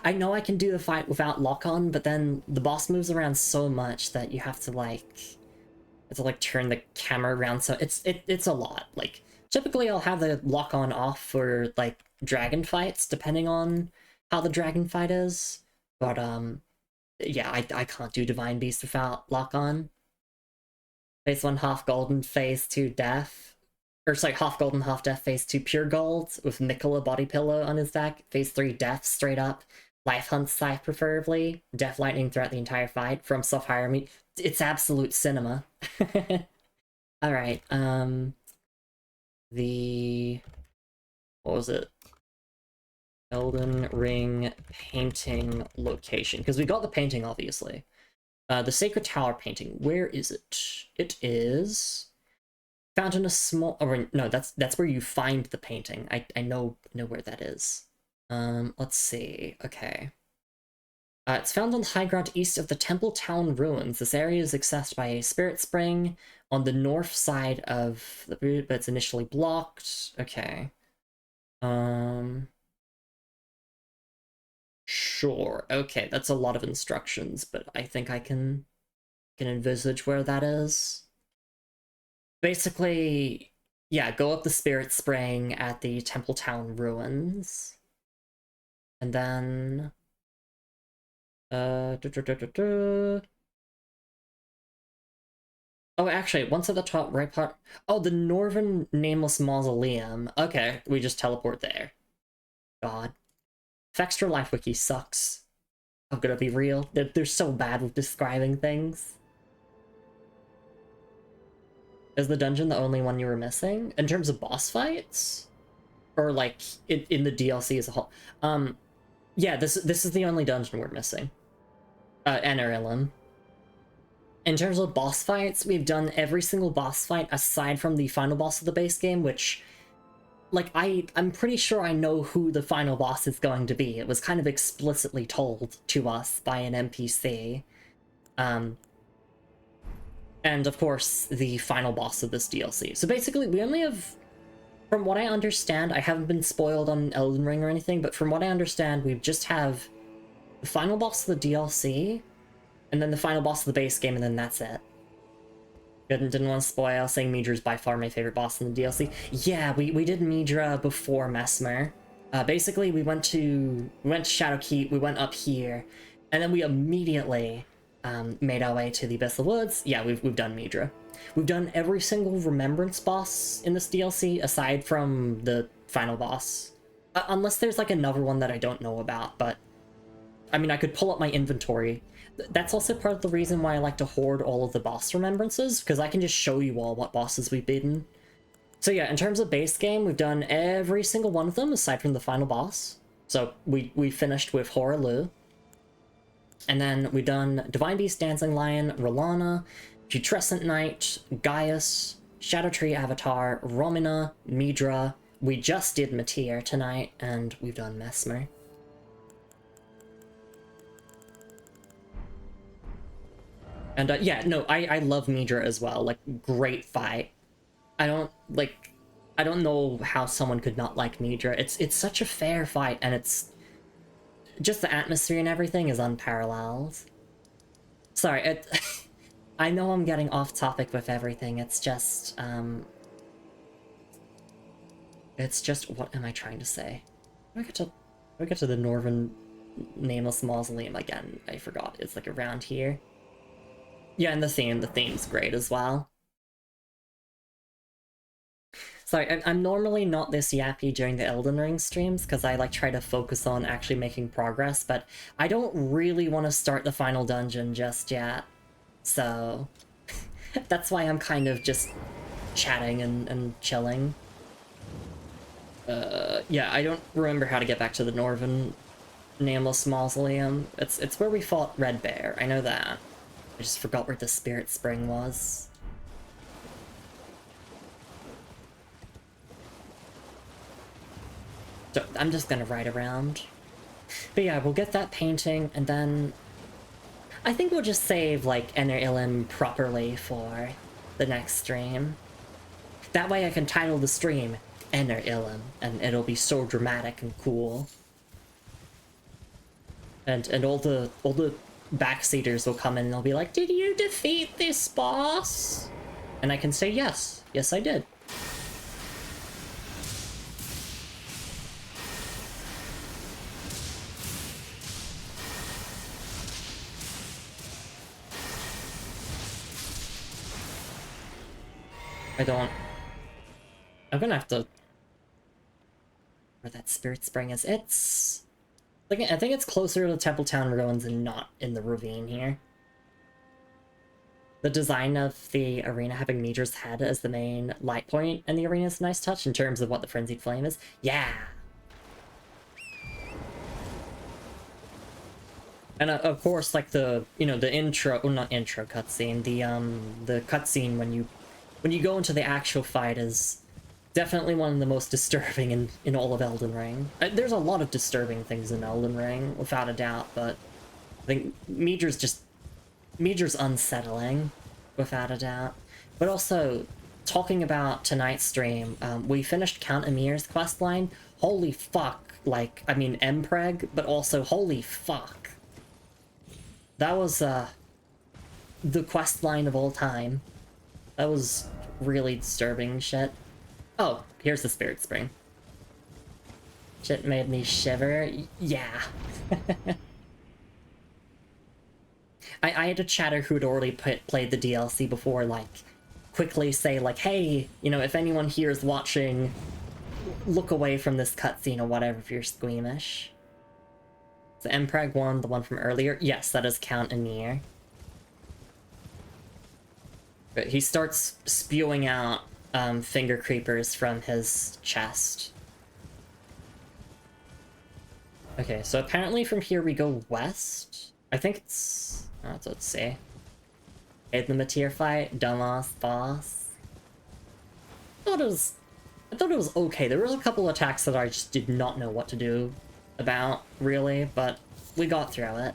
I know I can do the fight without lock-on, but then the boss moves around so much that you have to turn the camera around, so it's a lot. Like, typically I'll have the lock-on off for, like, dragon fights, depending on how the dragon fight is. But, yeah, I can't do Divine Beast without lock-on. Phase 1 half golden, phase 2 death. Or sorry, half golden, half death, phase 2 pure gold, with Mikola body pillow on his deck. Phase 3 death, straight up. Life Hunt Scythe preferably. Death Lightning throughout the entire fight. From Self-Hire Me. It's absolute cinema. Alright, what was it? Elden Ring painting location. Because we got the painting, obviously. The Sacred Tower painting. Where is it? It is found in a small... Oh, no, that's where you find the painting. I know where that is. Let's see. Okay. It's found on the high ground east of the Temple Town ruins. This area is accessed by a spirit spring on the north side of the route, but it's initially blocked. Okay. Sure. Okay, that's a lot of instructions, but I think I can envisage where that is. Basically, yeah, go up the spirit spring at the Temple Town ruins. And then... Oh, actually, once at the top right part... Oh, the Northern Nameless Mausoleum. Okay, we just teleport there. God. Extra Life Wiki sucks. I'm gonna be real. They're so bad with describing things. Is the dungeon the only one you were missing? In terms of boss fights? Or, like, in the DLC as a whole? Yeah, this is the only dungeon we're missing. Elden. In terms of boss fights, we've done every single boss fight aside from the final boss of the base game, which, like, I'm pretty sure I know who the final boss is going to be. It was kind of explicitly told to us by an NPC. And, of course, the final boss of this DLC. So basically, we only have... From what I understand, I haven't been spoiled on Elden Ring or anything, but from what I understand, we just have the final boss of the DLC, and then the final boss of the base game, and then that's it. Didn't want to spoil, saying Metyr is by far my favorite boss in the DLC. Yeah, we did Metyr before Mesmer. Basically, we went to Shadowkeep, we went up here, and then we immediately made our way to the Abyssal Woods. Yeah, we've done Metyr. We've done every single Remembrance boss in this DLC, aside from the final boss. Unless there's, like, another one that I don't know about, but... I mean, I could pull up my inventory. That's also part of the reason why I like to hoard all of the boss remembrances, because I can just show you all what bosses we've beaten. So yeah, in terms of base game, we've done every single one of them, aside from the final boss. So we finished with Horalu. And then we've done Divine Beast, Dancing Lion, Rolana, Putrescent Knight, Gaius, Shadow Tree Avatar, Romina, Metyr. We just did Metyr tonight, and we've done Mesmer. And yeah, no, I love Metyr as well. Like, great fight. I don't know how someone could not like Metyr. It's such a fair fight, and it's... Just the atmosphere and everything is unparalleled. Sorry, I know I'm getting off topic with everything, it's just, what am I trying to say? I get to the Northern Nameless Mausoleum again. I forgot. It's, like, around here. Yeah, and the theme's great as well. Sorry, I'm normally not this yappy during the Elden Ring streams, because I, like, try to focus on actually making progress, but I don't really want to start the final dungeon just yet. So... that's why I'm kind of just chatting and chilling. Yeah, I don't remember how to get back to the Northern Nameless Mausoleum. It's where we fought Red Bear, I know that. I just forgot where the Spirit Spring was. So I'm just gonna ride around. But yeah, we'll get that painting, and then I think we'll just save, like, Enter Illim properly for the next stream. That way I can title the stream Enter Illim, and it'll be so dramatic and cool. And all the backseaters will come in and they'll be like, "Did you defeat this boss?" And I can say yes. Yes, I did. I'm gonna have to... Where that spirit spring is. I think it's closer to the Templetown ruins and not in the ravine here. The design of the arena having Metyr's head as the main light point in the arena is a nice touch in terms of what the Frenzied Flame is. Yeah! And of course, like the intro, well, not intro cutscene, the cutscene when you go into the actual fight is definitely one of the most disturbing in all of Elden Ring. There's a lot of disturbing things in Elden Ring, without a doubt, but I think Metyer's unsettling, without a doubt. But also, talking about tonight's stream, we finished Count Emir's questline. Holy fuck, like, I mean Mpreg, but also holy fuck. That was, the questline of all time. That was really disturbing shit. Oh, here's the Spirit Spring. Shit made me shiver. Yeah. I had a chatter who'd already played the DLC before, like, quickly say, like, hey, if anyone here is watching, look away from this cutscene or whatever if you're squeamish. So Mpreg 1, the one from earlier? Yes, that is Count Emir. But he starts spewing out finger creepers from his chest. Okay, so apparently from here we go west. I think it's... let's see. In the Metyr fight, dumbass boss. I thought it was okay. There was a couple attacks that I just did not know what to do about, really, but we got through it.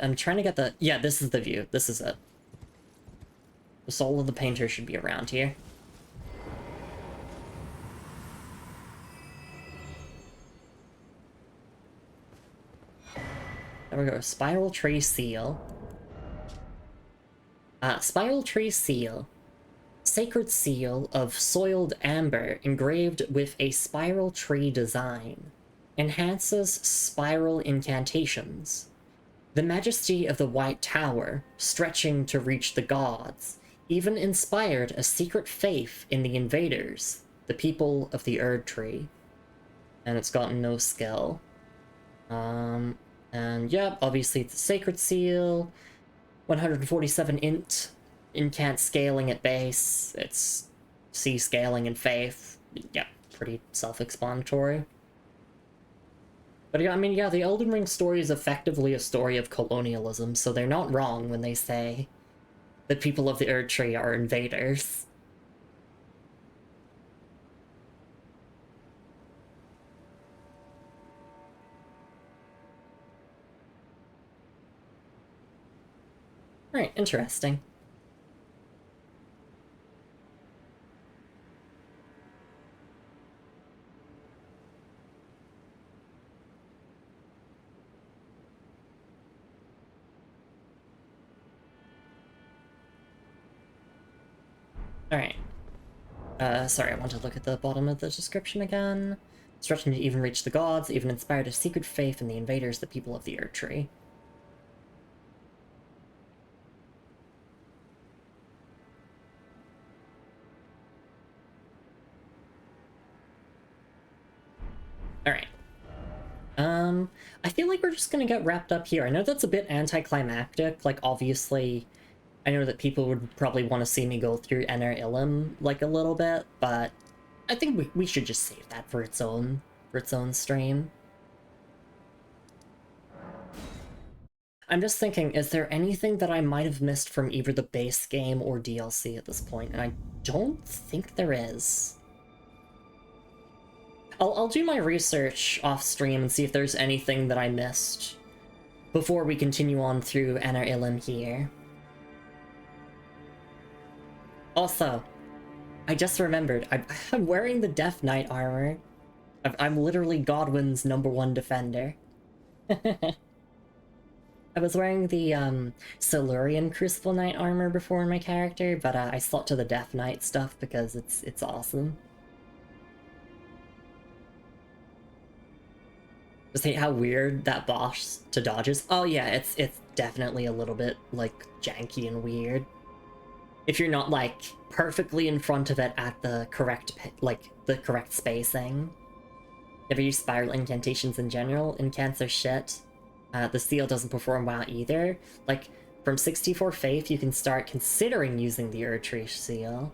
I'm trying to get the... Yeah, this is the view. This is it. The soul of the painter should be around here. There we go. Spiral Tree Seal. Spiral Tree Seal. Sacred seal of soiled amber engraved with a spiral tree design. Enhances spiral incantations. The majesty of the White Tower, stretching to reach the gods, even inspired a secret faith in the invaders, the people of the Erd Tree. And it's gotten no skill. And yep, obviously it's a sacred seal. 147 int, incant scaling at base. It's C scaling and faith. Yep, pretty self-explanatory. But yeah, I mean, yeah, the Elden Ring story is effectively a story of colonialism, so they're not wrong when they say that people of the Erd Tree are invaders. Right, interesting. Alright. Sorry, I want to look at the bottom of the description again. Stretching to even reach the gods, even inspired a secret faith in the invaders, the people of the Erd Tree. Alright. I feel like we're just gonna get wrapped up here. I know that's a bit anticlimactic, like, obviously, I know that people would probably want to see me go through Enter Illim, like, a little bit, but I think we should just save that for its own stream. I'm just thinking, is there anything that I might have missed from either the base game or DLC at this point? And I don't think there is. I'll do my research off stream and see if there's anything that I missed before we continue on through Enter Illim here. Also, I just remembered, I'm wearing the Death Knight armor. I'm literally Godwin's #1 defender. I was wearing the Silurian Crucible Knight armor before in my character, but I swapped to the Death Knight stuff because it's awesome. Just hate how weird that boss to dodge is. Oh yeah, it's definitely a little bit, like, janky and weird. If you're not, like, perfectly in front of it at the correct, the correct spacing. Never use spiral incantations in general. Incants are shit. The seal doesn't perform well either. Like, from 64 Faith, you can start considering using the Erdtree seal.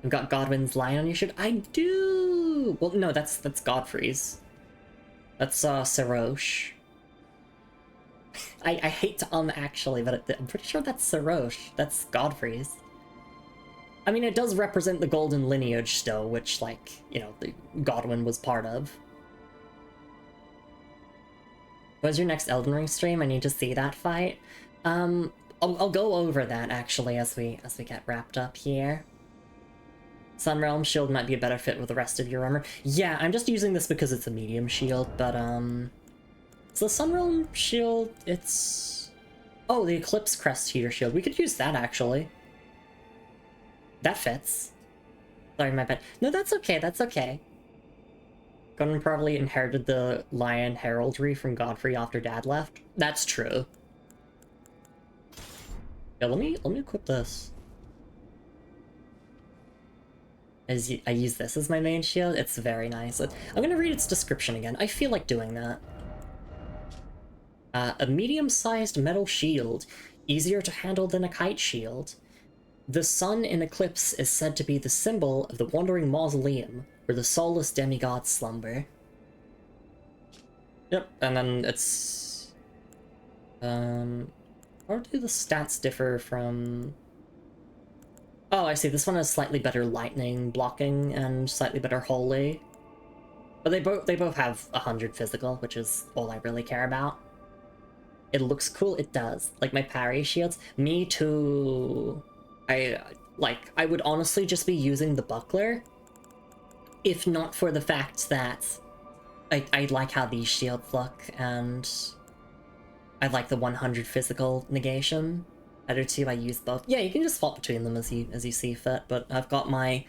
You've got Godwin's Lion on your shield. I do! Well, no, that's Godfrey's. That's, Sarosh. I hate to actually, but I'm pretty sure that's Sarosh. That's Godfrey's. I mean, it does represent the golden lineage still, which, like, you know, the Godwin was part of. When's your next Elden Ring stream? I need to see that fight. I'll go over that, actually, as we get wrapped up here. Sunrealm shield might be a better fit with the rest of your armor. Yeah, I'm just using this because it's a medium shield, but, so the Sunrealm shield, it's... Oh, the Eclipse Crest Heater shield. We could use that, actually. That fits. Sorry, my bad. No, that's okay, that's okay. Gunnar probably inherited the Lion heraldry from Godfrey after Dad left. That's true. Yeah, let me equip this. I use this as my main shield. It's very nice. I'm gonna read its description again. I feel like doing that. A medium-sized metal shield, easier to handle than a kite shield. The sun in eclipse is said to be the symbol of the wandering mausoleum, where the soulless demigods slumber. Yep, and then it's... How do the stats differ from... Oh, I see, this one has slightly better lightning blocking and slightly better holy. But they both have 100 physical, which is all I really care about. It looks cool, it does. Like my parry shields. Me too. I would honestly just be using the buckler, if not for the fact that I like how these shields look, and I like the 100 physical negation. I do too, I use both. Yeah, you can just swap between them as you see fit, but I've got my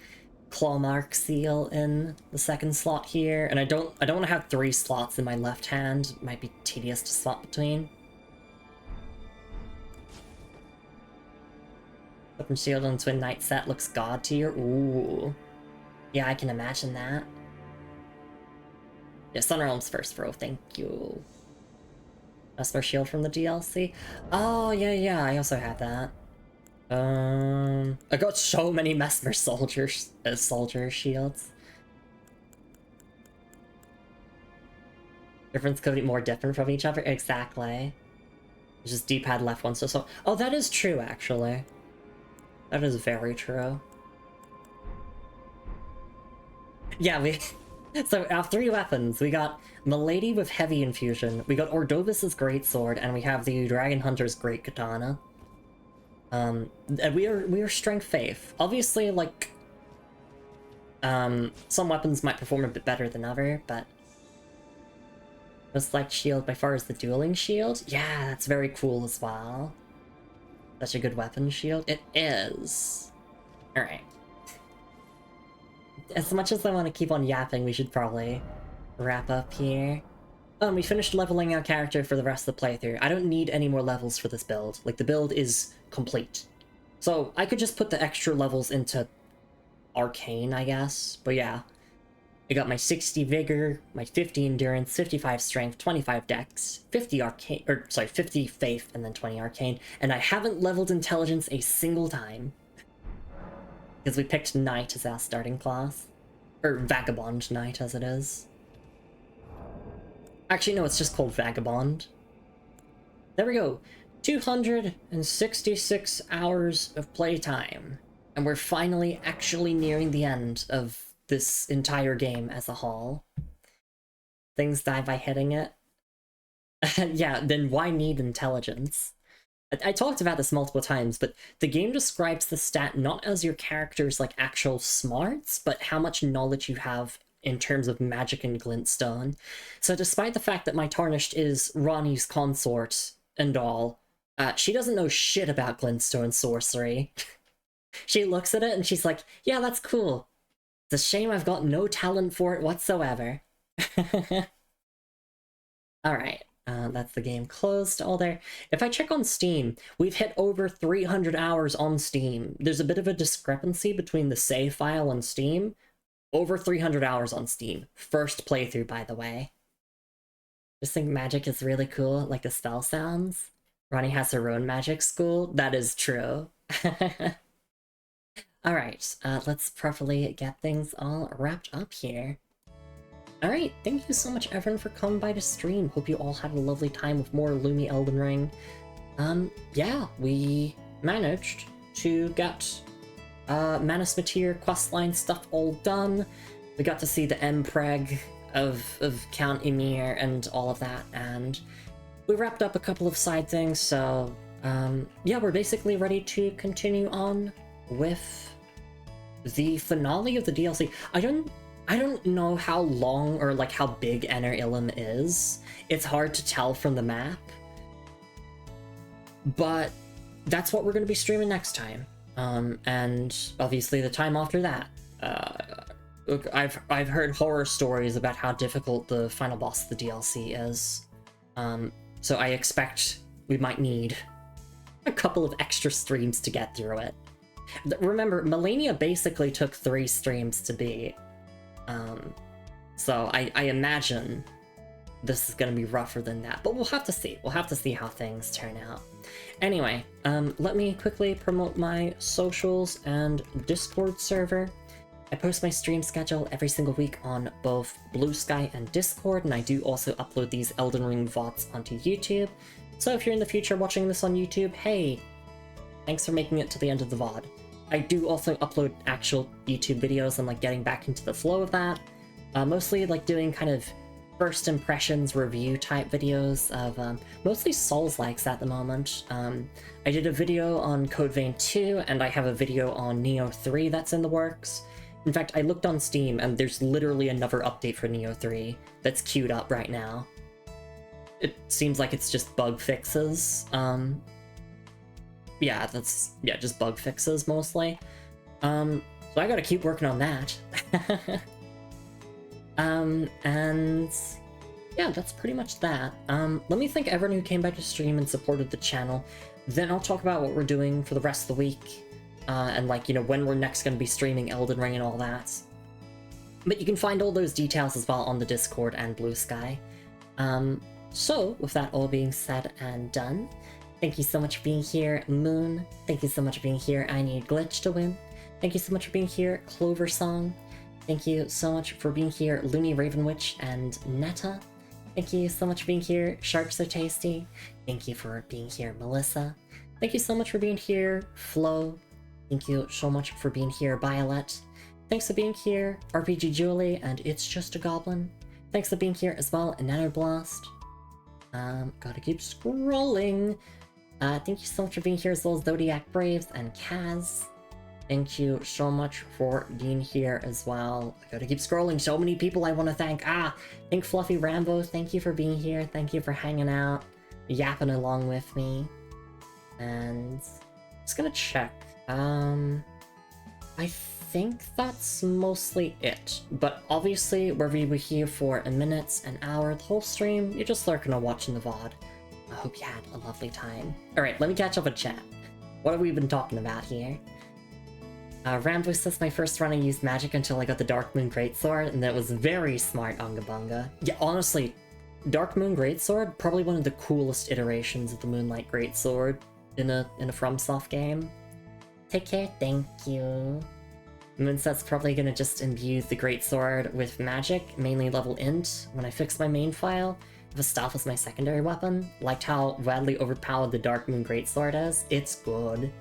Clawmark seal in the second slot here, and I don't want to have 3 slots in my left hand. It might be tedious to swap between. Open shield on Twin Knight set looks god tier. Ooh. Yeah, I can imagine that. Yeah, Sunrealm's first bro, thank you. Mesmer shield from the DLC? Oh, yeah, I also had that. I got so many Mesmer soldier shields. Difference could be more different from each other? Exactly. It's just D-pad left one, so... Oh, that is true, actually. That is very true. Yeah, so our 3 weapons, we got Milady with Heavy Infusion, we got Ordovis's Greatsword, and we have the Dragon Hunter's Great Katana. And we are Strength Faith. Obviously, like, some weapons might perform a bit better than other, but... Most liked shield by far is the Dueling Shield. Yeah, that's very cool as well. Such a good weapon shield. It is. Alright. As much as I want to keep on yapping, we should probably wrap up here. We finished leveling our character for the rest of the playthrough. I don't need any more levels for this build. Like, the build is complete. So, I could just put the extra levels into Arcane, I guess. But yeah. I got my 60 Vigor, my 50 Endurance, 55 Strength, 25 Dex, 50 Arcane, 50 Faith, and then 20 Arcane. And I haven't leveled Intelligence a single time. Because we picked Knight as our starting class. Or Vagabond Knight, as it is. Actually, no, it's just called Vagabond. There we go. 266 hours of playtime. And we're finally actually nearing the end of this entire game as a whole. Things die by hitting it. Yeah, then why need intelligence? I talked about this multiple times, but the game describes the stat not as your character's like actual smarts, but how much knowledge you have in terms of magic and glintstone. So despite the fact that my Tarnished is Ronnie's consort and all, she doesn't know shit about glintstone sorcery. She looks at it and she's like, yeah, that's cool. It's a shame I've got no talent for it whatsoever. Alright, that's the game closed all there. If I check on Steam, we've hit over 300 hours on Steam. There's a bit of a discrepancy between the save file on Steam. Over 300 hours on Steam. First playthrough, by the way. Just think magic is really cool, like the spell sounds. Ronnie has her own magic school. That is true. Alright, let's properly get things all wrapped up here. Alright, thank you so much everyone for coming by to stream. Hope you all had a lovely time with more Lumi Elden Ring. Yeah, we managed to get Manus Metyr questline stuff all done. We got to see the Mpreg of Count Ymir and all of that, and we wrapped up a couple of side things, so yeah, we're basically ready to continue on with the finale of the DLC. I don't know how long or like how big Ener Ilum is. It's hard to tell from the map. But that's what we're going to be streaming next time. And obviously the time after that. Look, I've heard horror stories about how difficult the final boss of the DLC is. So I expect we might need a couple of extra streams to get through it. Remember, Melania basically took 3 streams to beat. So I imagine this is gonna be rougher than that, but we'll have to see. We'll have to see how things turn out. Anyway, let me quickly promote my socials and Discord server. I post my stream schedule every single week on both Blue Sky and Discord, and I do also upload these Elden Ring VODs onto YouTube. So if you're in the future watching this on YouTube, hey, thanks for making it to the end of the VOD. I do also upload actual YouTube videos and like getting back into the flow of that. Mostly like doing kind of first impressions review type videos of mostly Souls-likes at the moment. I did a video on Code Vein 2 and I have a video on Neo 3 that's in the works. In fact, I looked on Steam and there's literally another update for Neo 3 that's queued up right now. It seems like it's just bug fixes. Yeah, just bug fixes mostly. So I gotta keep working on that. And yeah, that's pretty much that. Let me thank everyone who came by to stream and supported the channel. Then I'll talk about what we're doing for the rest of the week. And like, you know, when we're next gonna be streaming Elden Ring and all that. But you can find all those details as well on the Discord and Blue Sky. So, with that all being said and done, thank you so much for being here, Moon. Thank you so much for being here, I Need Glitch to Win. Thank you so much for being here, Clover Song. Thank you so much for being here, Looney Ravenwitch and Netta. Thank you so much for being here, Sharks Are Tasty. Thank you for being here, Melissa. Thank you so much for being here, Flo. Thank you so much for being here, Violet. Thanks for being here, RPG Julie and It's Just a Goblin. Thanks for being here as well, Nannerblast. Gotta keep scrolling. Thank you so much for being here as well as Zodiac Braves and Kaz. Thank you so much for being here as well. I gotta keep scrolling, so many people I want to thank. Thank Fluffy Rambo, thank you for being here. Thank you for hanging out, yapping along with me. And just gonna check. I think that's mostly it. But obviously, whether you were here for a minute, an hour, the whole stream, you're just lurking or watching the VOD. I hope you had a lovely time. Alright, let me catch up with chat. What have we been talking about here? Rambo says my first run I used magic until I got the Dark Moon Greatsword, and that was very smart, Unga Bunga. Yeah, honestly, Dark Moon Greatsword, probably one of the coolest iterations of the Moonlight Greatsword in a FromSoft game. Take care, thank you. Moonset's probably gonna just imbue the Greatsword with magic, mainly level int, when I fix my main file. Have a staff as my secondary weapon. Liked how wildly overpowered the Dark Moon Greatsword is. It's good.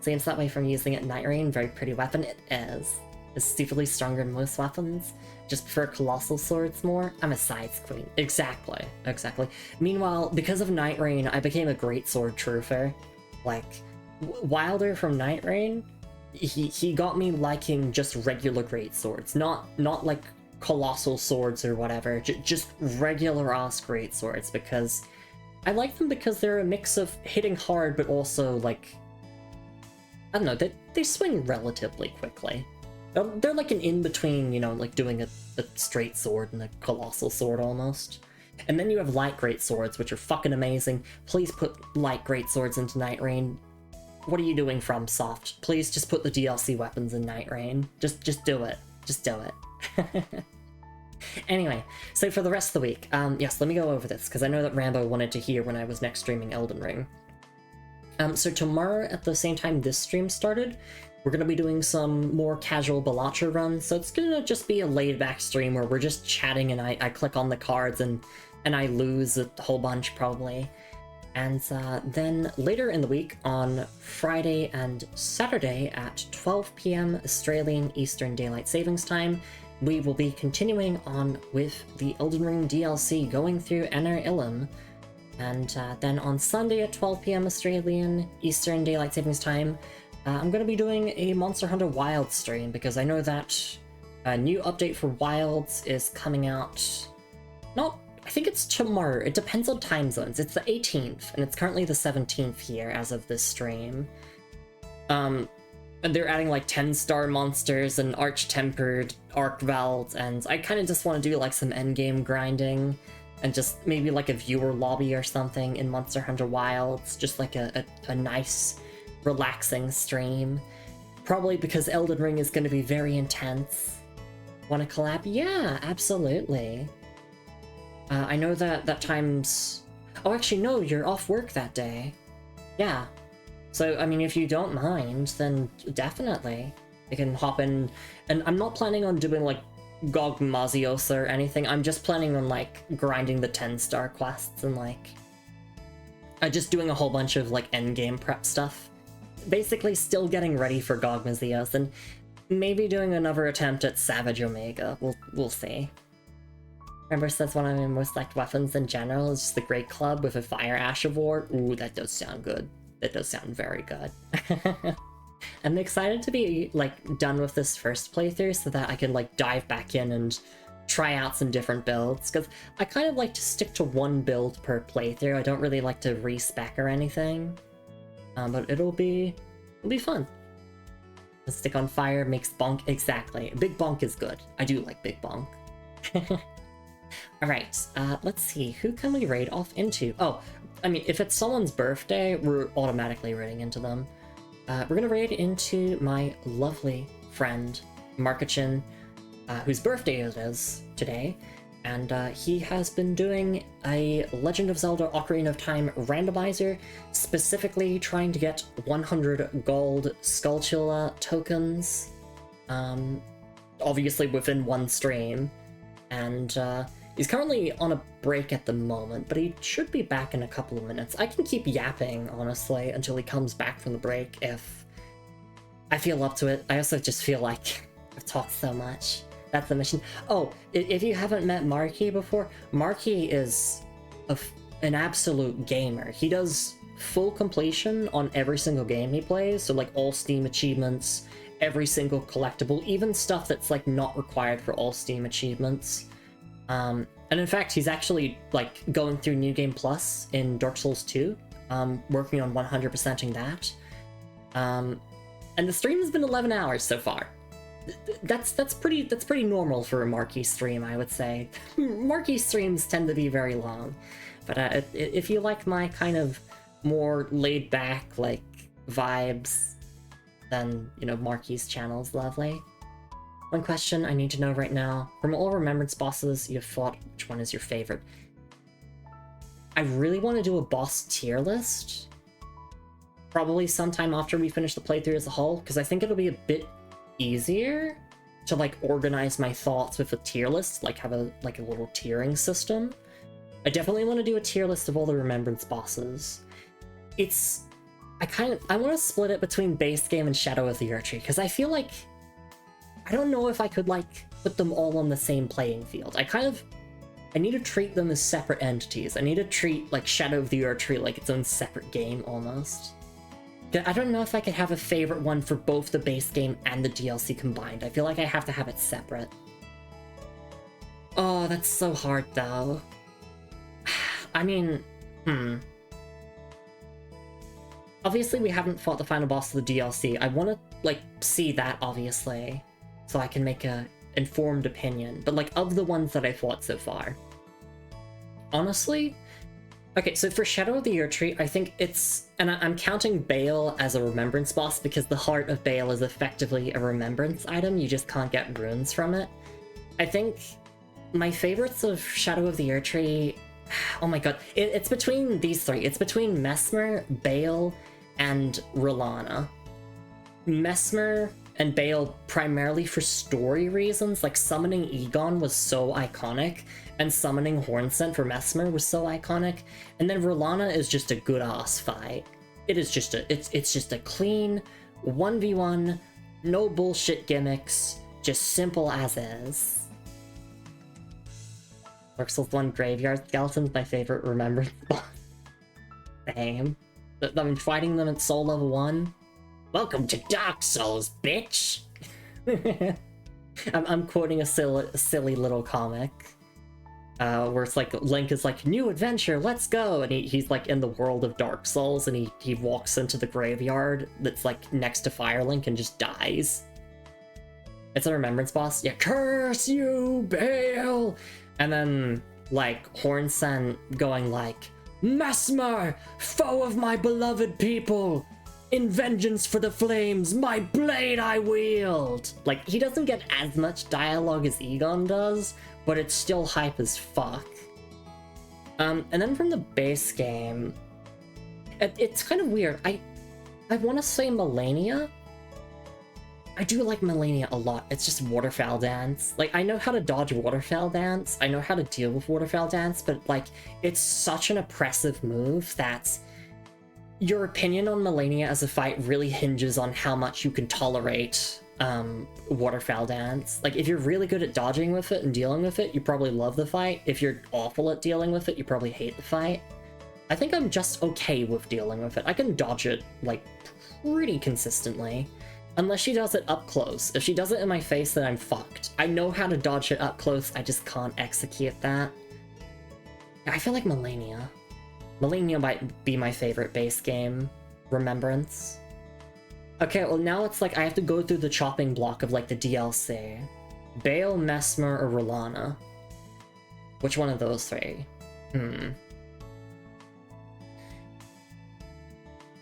Seems that way from using it in Night Rain. Very pretty weapon. It is. It's stupidly stronger than most weapons. Just prefer colossal swords more. I'm a sides queen. Exactly. Exactly. Meanwhile, because of Night Rain, I became a greatsword truther. Like, Wilder from Night Rain, he got me liking just regular greatswords. Not like colossal swords or whatever. Just regular ass greatswords, because I like them because they're a mix of hitting hard, but also, like, I don't know, they swing relatively quickly. They're like an in-between, you know, like doing a straight sword and a colossal sword almost. And then you have light great swords, which are fucking amazing. Please put light great swords into Night Rain. What are you doing, FromSoft? Please just put the DLC weapons in Night Rain. Just do it. Just do it. Anyway, so for the rest of the week, yes, let me go over this, because I know that Rambo wanted to hear when I was next streaming Elden Ring. So tomorrow, at the same time this stream started, we're going to be doing some more casual Balatcha runs, so it's going to just be a laid-back stream where we're just chatting and I click on the cards and I lose a whole bunch, probably. And then later in the week, on Friday and Saturday at 12 PM Australian Eastern Daylight Savings Time, we will be continuing on with the Elden Ring DLC, going through Ener Ilum. And then on Sunday at 12 PM Australian Eastern Daylight Savings Time, I'm going to be doing a Monster Hunter Wilds stream, because I know that a new update for Wilds is coming out, I think it's tomorrow. It depends on time zones. It's the 18th, and it's currently the 17th here as of this stream. And they're adding like 10-star monsters and arch-tempered Archveld, and I kind of just want to do like some endgame grinding, and just maybe like a viewer lobby or something in Monster Hunter Wilds, just like a nice, relaxing stream. Probably because Elden Ring is going to be very intense. Want to collab? Yeah, absolutely. I know that times... Oh, actually, no, you're off work that day. Yeah. So, I mean, if you don't mind, then definitely. You can hop in... And I'm not planning on doing, like, Gog Maziosa or anything. I'm just planning on, like, grinding the 10-star quests and, like... just doing a whole bunch of, like, endgame prep stuff. Basically still getting ready for Gog Maziosa, and maybe doing another attempt at Savage Omega. We'll see. Remember, says one of my most liked weapons in general is just the Great Club with a Fire Ash of War. Ooh, that does sound good. That does sound very good. I'm excited to be, like, done with this first playthrough so that I can, like, dive back in and try out some different builds, because I kind of like to stick to one build per playthrough. I don't really like to respec or anything. But it'll be fun. The Stick on Fire makes bonk. Exactly. Big bonk is good. I do like big bonk. Alright, let's see. Who can we raid off into? Oh, I mean, if it's someone's birthday, we're automatically raiding into them. We're gonna raid into my lovely friend, Markachin, whose birthday it is today. And he has been doing a Legend of Zelda Ocarina of Time randomizer, specifically trying to get 100 gold Skulltula tokens, obviously within one stream. And he's currently on a break at the moment, but he should be back in a couple of minutes. I can keep yapping, honestly, until he comes back from the break if I feel up to it. I also just feel like I've talked so much. That's the mission. Oh, if you haven't met Marky before, Marky is an absolute gamer. He does full completion on every single game he plays, so like all Steam achievements, every single collectible, even stuff that's like not required for all Steam achievements. And in fact, he's actually like going through New Game Plus in Dark Souls 2, working on 100%ing that. And the stream has been 11 hours so far. That's pretty normal for a Marky stream, I would say. Marky streams tend to be very long, but if you like my kind of more laid back like vibes, then you know Marky's channel's lovely. One question I need to know right now: from all Remembrance bosses you've fought, which one is your favorite? I really want to do a boss tier list, probably sometime after we finish the playthrough as a whole, because I think it'll be a bit easier to like organize my thoughts with a tier list, like have a little tiering system. I definitely want to do a tier list of all the Remembrance bosses. I want to split it between base game and Shadow of the Erdtree, because I feel like I don't know if I could like put them all on the same playing field. I need to treat them as separate entities. I need to treat like Shadow of the Erdtree like its own separate game almost. I don't know if I could have a favorite one for both the base game and the DLC combined. I feel like I have to have it separate. Oh, that's so hard though. I mean, obviously we haven't fought the final boss of the DLC. I want to like see that obviously, so I can make a informed opinion. But like of the ones that I fought so far, honestly, okay, so for Shadow of the Erdtree, I think it's, and I'm counting Bale as a remembrance boss because the heart of Bale is effectively a remembrance item. You just can't get runes from it. I think my favorites of Shadow of the Erdtree, oh my god, it's between these three. It's between Mesmer, Bale, and Rolana. Mesmer and Bale primarily for story reasons, like summoning Egon was so iconic, and summoning Hornsent for Mesmer was so iconic, and then Rolana is just a good-ass fight. It is just it's just a clean 1v1, no bullshit gimmicks, just simple as is. Dark Souls 1 Graveyard Skeleton's my favorite remembrance boss. Same. I'm fighting them at Soul Level 1. Welcome to Dark Souls, bitch! I'm quoting a silly little comic. Where it's like, Link is like, new adventure, let's go! And he's like in the world of Dark Souls, and he walks into the graveyard that's like next to Firelink and just dies. It's a remembrance boss. Yeah, curse you, Bale! And then, like, Hornsent going like, Mesmer, foe of my beloved people! In vengeance for the flames, my blade I wield! Like, he doesn't get as much dialogue as Egon does, but it's still hype as fuck. And then from the base game, it's kind of weird. I want to say Melania. I do like Melania a lot. It's just Waterfowl Dance. Like, I know how to dodge Waterfowl Dance. I know how to deal with Waterfowl Dance, but like, it's such an oppressive move that your opinion on Melania as a fight really hinges on how much you can tolerate Waterfowl Dance. Like, if you're really good at dodging with it and dealing with it, you probably love the fight. If you're awful at dealing with it, you probably hate the fight. I think I'm just okay with dealing with it. I can dodge it, like, pretty consistently. Unless she does it up close. If she does it in my face, then I'm fucked. I know how to dodge it up close, I just can't execute that. I feel like Melania. Melania might be my favorite base game remembrance. Okay, well now it's like I have to go through the chopping block of like the DLC. Bale, Mesmer, or Rolana? Which one of those three?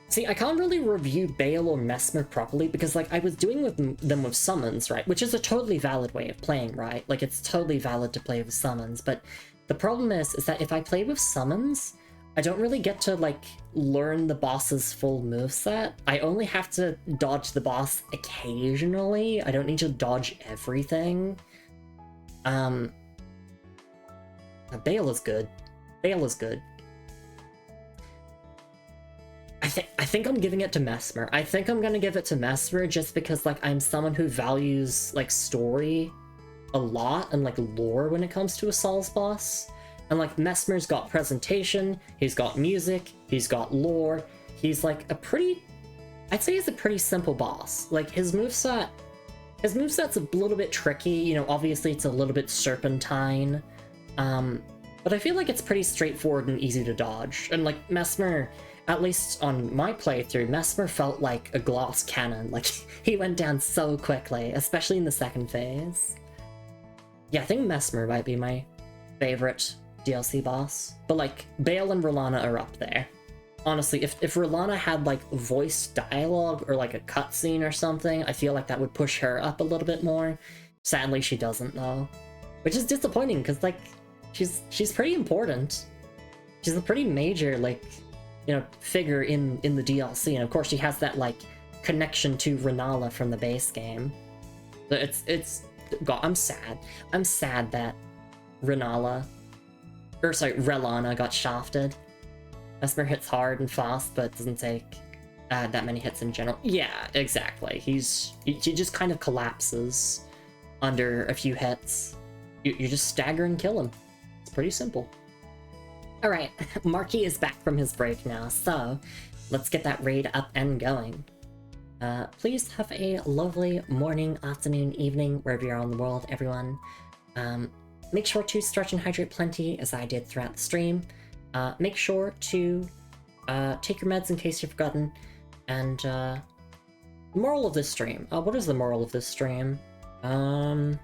See, I can't really review Bale or Mesmer properly because, like, I was doing them with summons, right? Which is a totally valid way of playing, right? Like, it's totally valid to play with summons, but the problem is that if I play with summons, I don't really get to, like, learn the boss's full moveset. I only have to dodge the boss occasionally. I don't need to dodge everything. Bale is good. Bale is good. I think I'm giving it to Mesmer. I think I'm gonna give it to Mesmer just because, like, I'm someone who values, like, story a lot and, like, lore when it comes to a Souls boss. And, like, Mesmer's got presentation, he's got music, he's got lore. He's, like, I'd say he's a pretty simple boss. Like, his moveset's a little bit tricky, you know, obviously it's a little bit serpentine. But I feel like it's pretty straightforward and easy to dodge. And, like, Mesmer, at least on my playthrough, Mesmer felt like a glass cannon. Like, he went down so quickly, especially in the second phase. Yeah, I think Mesmer might be my favorite DLC boss. But, like, Bale and Rolana are up there. Honestly, if Rolana had, like, voice dialogue or, like, a cutscene or something, I feel like that would push her up a little bit more. Sadly, she doesn't, though. Which is disappointing, because, like, she's pretty important. She's a pretty major, like, you know, figure in the DLC, and of course she has that, like, connection to Renala from the base game. But God, I'm sad. I'm sad that Relana got shafted. Mesmer hits hard and fast, but doesn't take that many hits in general. Yeah, exactly. He just kind of collapses under a few hits. You just stagger and kill him. It's pretty simple. Alright, Marky is back from his break now, so let's get that raid up and going. Please have a lovely morning, afternoon, evening, wherever you are in the world, everyone. Make sure to stretch and hydrate plenty, as I did throughout the stream. Make sure to take your meds in case you've forgotten. And, moral of this stream. What is the moral of this stream? Mpreg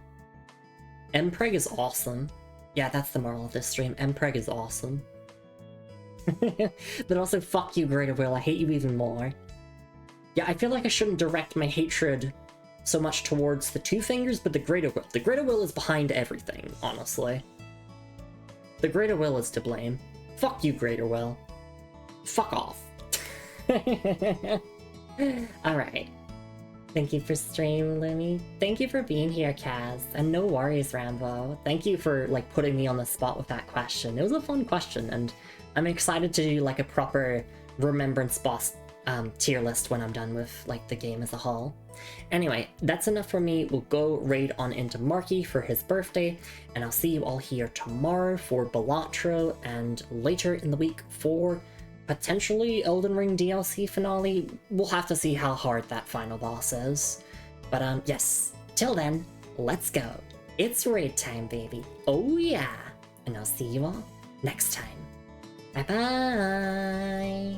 is awesome. Yeah, that's the moral of this stream. Mpreg is awesome. But also, fuck you, Greater Will. I hate you even more. Yeah, I feel like I shouldn't direct my hatred so much towards the Two Fingers, but the Greater Will. The Greater Will is behind everything, honestly. The Greater Will is to blame. Fuck you, Greater Will. Fuck off. Alright. Thank you for stream, Lumi. Thank you for being here, Kaz. And no worries, Rambo. Thank you for, like, putting me on the spot with that question. It was a fun question, and I'm excited to do, like, a proper Remembrance boss tier list when I'm done with, like, the game as a whole. Anyway, that's enough for me. We'll go raid on into Marky for his birthday, and I'll see you all here tomorrow for Balatro, and later in the week for potentially Elden Ring DLC finale. We'll have to see how hard that final boss is. But yes, till then, let's go. It's raid time, baby. Oh yeah! And I'll see you all next time. Bye-bye!